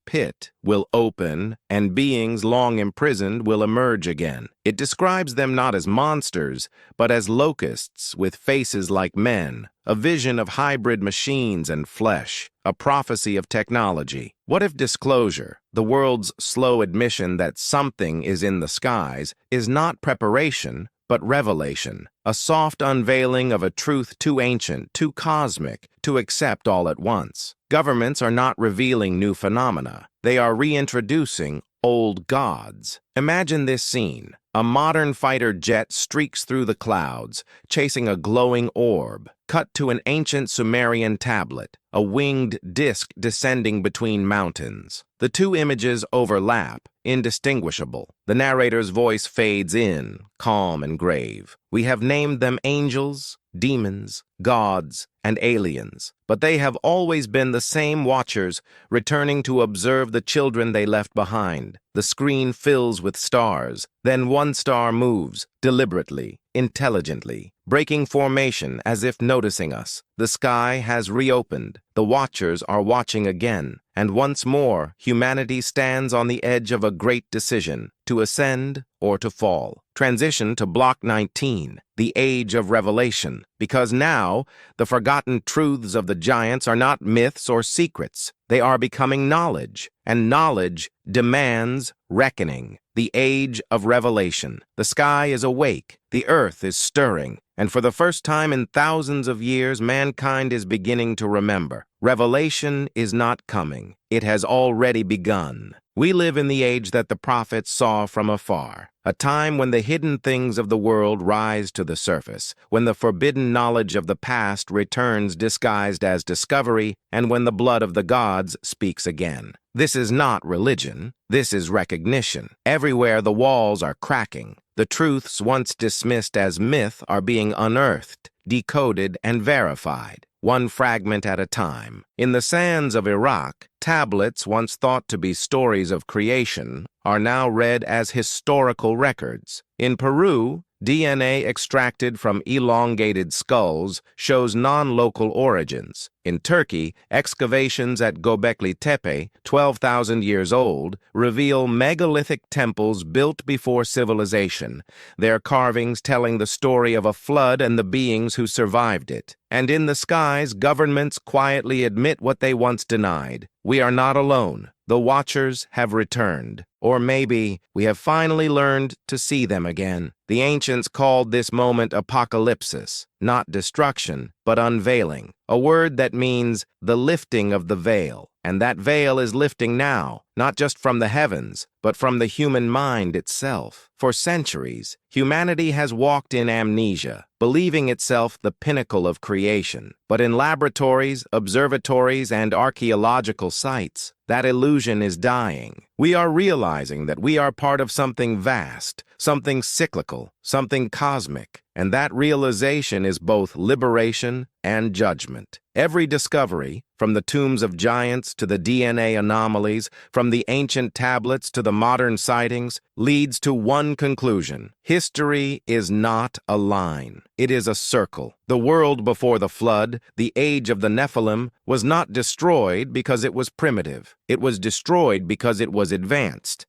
pit will open and beings long imprisoned will emerge again. It describes them not as monsters, but as locusts with faces like men, a vision of hybrid machines and flesh, a prophecy of technology. What if disclosure, the world's slow admission that something is in the skies, is not preparation, but revelation, a soft unveiling of a truth too ancient, too cosmic, to accept all at once? Governments are not revealing new phenomena. They are reintroducing old gods. Imagine this scene. A modern fighter jet streaks through the clouds, chasing a glowing orb. Cut to an ancient Sumerian tablet, a winged disk descending between mountains. The two images overlap, indistinguishable. The narrator's voice fades in, calm and grave. We have named them angels, demons, gods, and aliens, but they have always been the same watchers, returning to observe the children they left behind. The screen fills with stars, then one star moves, deliberately, intelligently, breaking formation as if noticing us. The sky has reopened. The watchers are watching again, and once more, humanity stands on the edge of a great decision, to ascend or to fall. Transition to Block 19, the Age of Revelation, because now, the forgotten truths of the giants are not myths or secrets. They are becoming knowledge, and knowledge demands reckoning. The Age of Revelation. The sky is awake, the earth is stirring, and for the first time in thousands of years, mankind is beginning to remember. Revelation is not coming. It has already begun. We live in the age that the prophets saw from afar, a time when the hidden things of the world rise to the surface, when the forbidden knowledge of the past returns disguised as discovery, and when the blood of the gods speaks again. This is not religion. This is recognition. Everywhere the walls are cracking. The truths once dismissed as myth are being unearthed, decoded, and verified, one fragment at a time. In the sands of Iraq, tablets once thought to be stories of creation are now read as historical records. In Peru, DNA extracted from elongated skulls shows non-local origins. In Turkey, excavations at Göbekli Tepe, 12,000 years old, reveal megalithic temples built before civilization, their carvings telling the story of a flood and the beings who survived it. And in the skies, governments quietly admit what they once denied. We are not alone. The Watchers have returned. Or maybe we have finally learned to see them again. The ancients called this moment apocalypsis, not destruction, but unveiling, a word that means the lifting of the veil. And that veil is lifting now, not just from the heavens, but from the human mind itself. For centuries, humanity has walked in amnesia, believing itself the pinnacle of creation. But in laboratories, observatories, and archaeological sites, that illusion is dying. We are realizing that we are part of something vast, something cyclical, something cosmic, and that realization is both liberation and judgment. Every discovery, from the tombs of giants to the DNA anomalies, from the ancient tablets to the modern sightings, leads to one conclusion. History is not a line. It is a circle. The world before the flood, the age of the Nephilim, was not destroyed because it was primitive. It was destroyed because it was advanced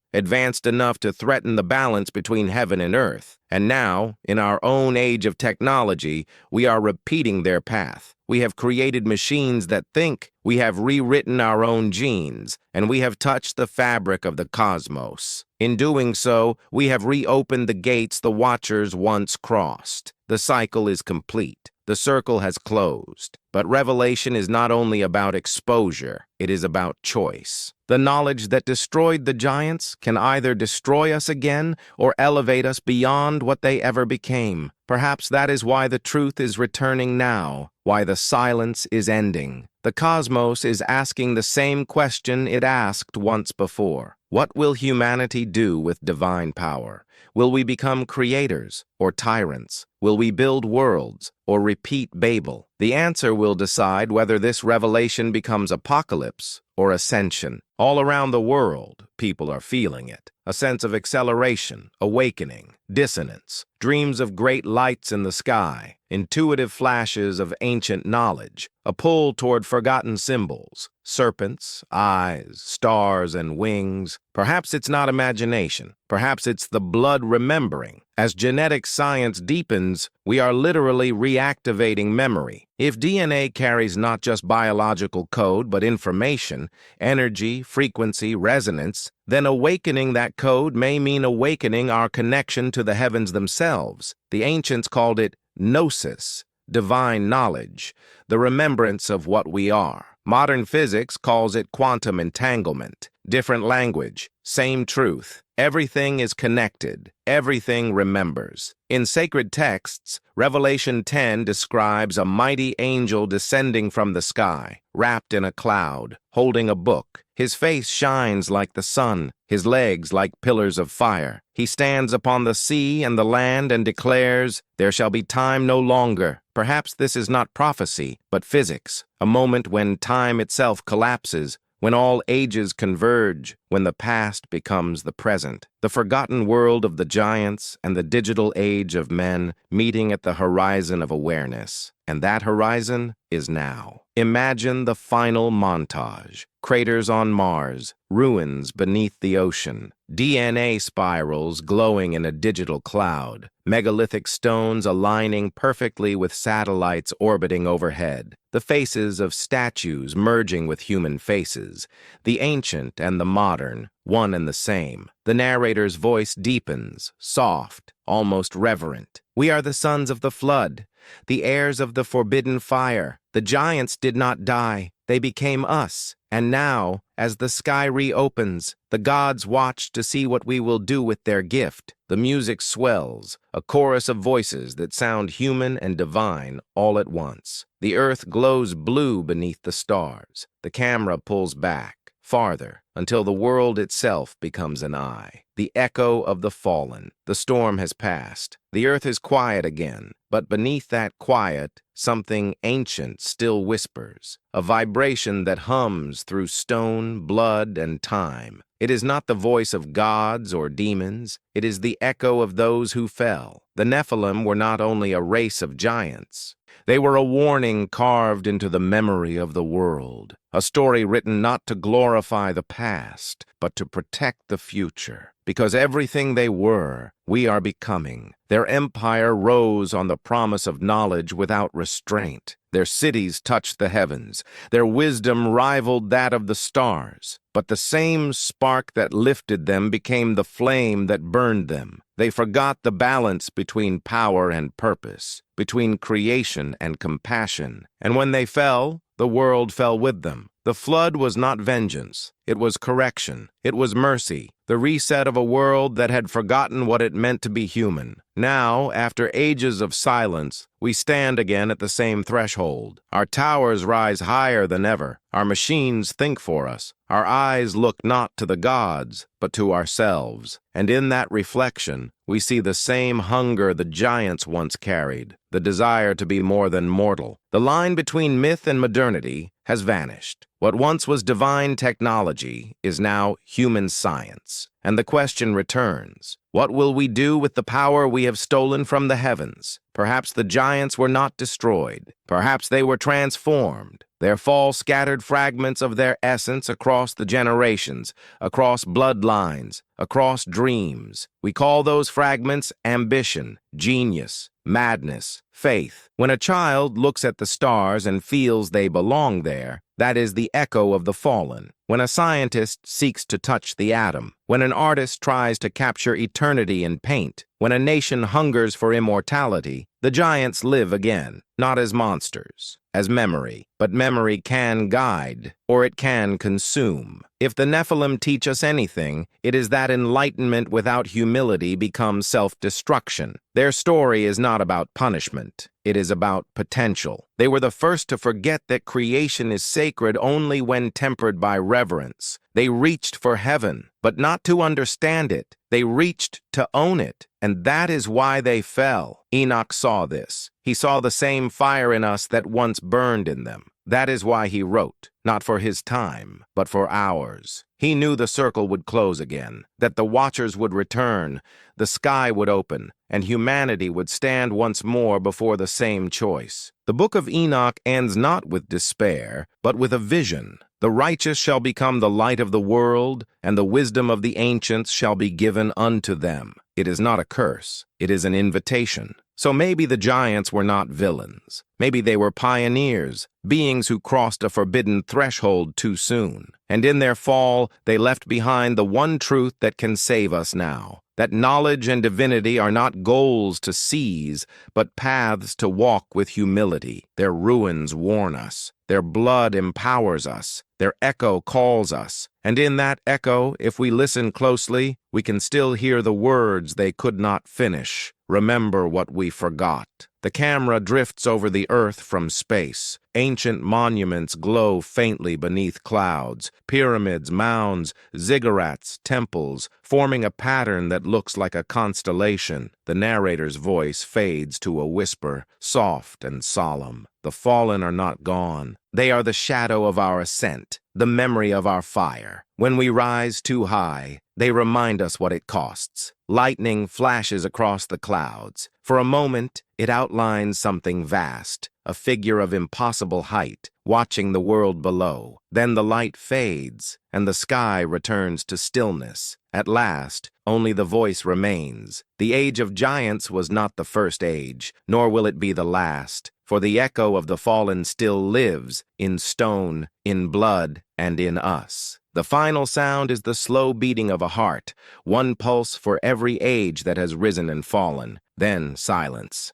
enough to threaten the balance between heaven and earth. And now, in our own age of technology, we are repeating their path. We have created machines that think, we have rewritten our own genes, and we have touched the fabric of the cosmos. In doing so, we have reopened the gates the Watchers once crossed. The cycle is complete. The circle has closed. But revelation is not only about exposure, it is about choice. The knowledge that destroyed the giants can either destroy us again or elevate us beyond what they ever became. Perhaps that is why the truth is returning now, why the silence is ending. The cosmos is asking the same question it asked once before. What will humanity do with divine power? Will we become creators or tyrants? Will we build worlds or repeat Babel? The answer will decide whether this revelation becomes apocalypse or ascension. All around the world, people are feeling it. A sense of acceleration, awakening, dissonance, dreams of great lights in the sky, intuitive flashes of ancient knowledge, a pull toward forgotten symbols, serpents, eyes, stars, and wings. Perhaps it's not imagination. Perhaps it's the blood remembering. As genetic science deepens, we are literally reactivating memory. If DNA carries not just biological code, but information, energy, frequency, resonance, then awakening that code may mean awakening our connection to the heavens themselves. The ancients called it gnosis, divine knowledge, the remembrance of what we are. Modern physics calls it quantum entanglement. Different language, same truth. Everything is connected. Everything remembers. In sacred texts, Revelation 10 describes a mighty angel descending from the sky, wrapped in a cloud, holding a book. His face shines like the sun, his legs like pillars of fire. He stands upon the sea and the land and declares, "There shall be time no longer." Perhaps this is not prophecy, but physics, a moment when time itself collapses, when all ages converge, when the past becomes the present. The forgotten world of the giants and the digital age of men meeting at the horizon of awareness. And that horizon is now. Imagine the final montage. Craters on Mars, ruins beneath the ocean, DNA spirals glowing in a digital cloud, megalithic stones aligning perfectly with satellites orbiting overhead, the faces of statues merging with human faces, the ancient and the modern, one and the same. The narrator's voice deepens, soft, almost reverent. We are the sons of the flood, the heirs of the forbidden fire. The giants did not die, they became us. And now, as the sky reopens, the gods watch to see what we will do with their gift. The music swells, a chorus of voices that sound human and divine all at once. The earth glows blue beneath the stars. The camera pulls back, farther, until the world itself becomes an eye. The echo of the fallen. The storm has passed. The earth is quiet again, but beneath that quiet, something ancient still whispers, a vibration that hums through stone, blood, and time. It is not the voice of gods or demons. It is the echo of those who fell. The Nephilim were not only a race of giants. They were a warning carved into the memory of the world, a story written not to glorify the past, but to protect the future. Because everything they were, we are becoming. Their empire rose on the promise of knowledge without restraint. Their cities touched the heavens. Their wisdom rivaled that of the stars. But the same spark that lifted them became the flame that burned them. They forgot the balance between power and purpose, between creation and compassion. And when they fell, the world fell with them. The flood was not vengeance. It was correction. It was mercy, the reset of a world that had forgotten what it meant to be human. Now, after ages of silence, we stand again at the same threshold. Our towers rise higher than ever. Our machines think for us. Our eyes look not to the gods, but to ourselves. And in that reflection, we see the same hunger the giants once carried, the desire to be more than mortal. The line between myth and modernity has vanished. What once was divine technology is now human science. And the question returns, what will we do with the power we have stolen from the heavens? Perhaps the giants were not destroyed. Perhaps they were transformed. Their fall scattered fragments of their essence across the generations, across bloodlines, across dreams. We call those fragments ambition, genius, madness, faith. When a child looks at the stars and feels they belong there, that is the echo of the fallen. When a scientist seeks to touch the atom, when an artist tries to capture eternity in paint, when a nation hungers for immortality, the giants live again, not as monsters, as memory. But memory can guide, or it can consume. If the Nephilim teach us anything, it is that enlightenment without humility becomes self-destruction. Their story is not about punishment. It is about potential. They were the first to forget that creation is sacred only when tempered by reverence. They reached for heaven, but not to understand it. They reached to own it, and that is why they fell. Enoch saw this. He saw the same fire in us that once burned in them. That is why he wrote, not for his time, but for ours. He knew the circle would close again, that the watchers would return, the sky would open, and humanity would stand once more before the same choice. The Book of Enoch ends not with despair, but with a vision. The righteous shall become the light of the world, and the wisdom of the ancients shall be given unto them. It is not a curse, it is an invitation. So maybe the giants were not villains. Maybe they were pioneers, beings who crossed a forbidden threshold too soon. And in their fall, they left behind the one truth that can save us now. That knowledge and divinity are not goals to seize, but paths to walk with humility. Their ruins warn us. Their blood empowers us. Their echo calls us. And in that echo, if we listen closely, we can still hear the words they could not finish. Remember what we forgot. The camera drifts over the earth from space. Ancient monuments glow faintly beneath clouds. Pyramids, mounds, ziggurats, temples, forming a pattern that looks like a constellation. The narrator's voice fades to a whisper, soft and solemn. The fallen are not gone. They are the shadow of our ascent, the memory of our fire. When we rise too high, they remind us what it costs. Lightning flashes across the clouds. For a moment, it outlines something vast, a figure of impossible height, watching the world below. Then the light fades, and the sky returns to stillness. At last, only the voice remains. The age of giants was not the first age, nor will it be the last, for the echo of the fallen still lives, in stone, in blood, and in us. The final sound is the slow beating of a heart, one pulse for every age that has risen and fallen. Then silence.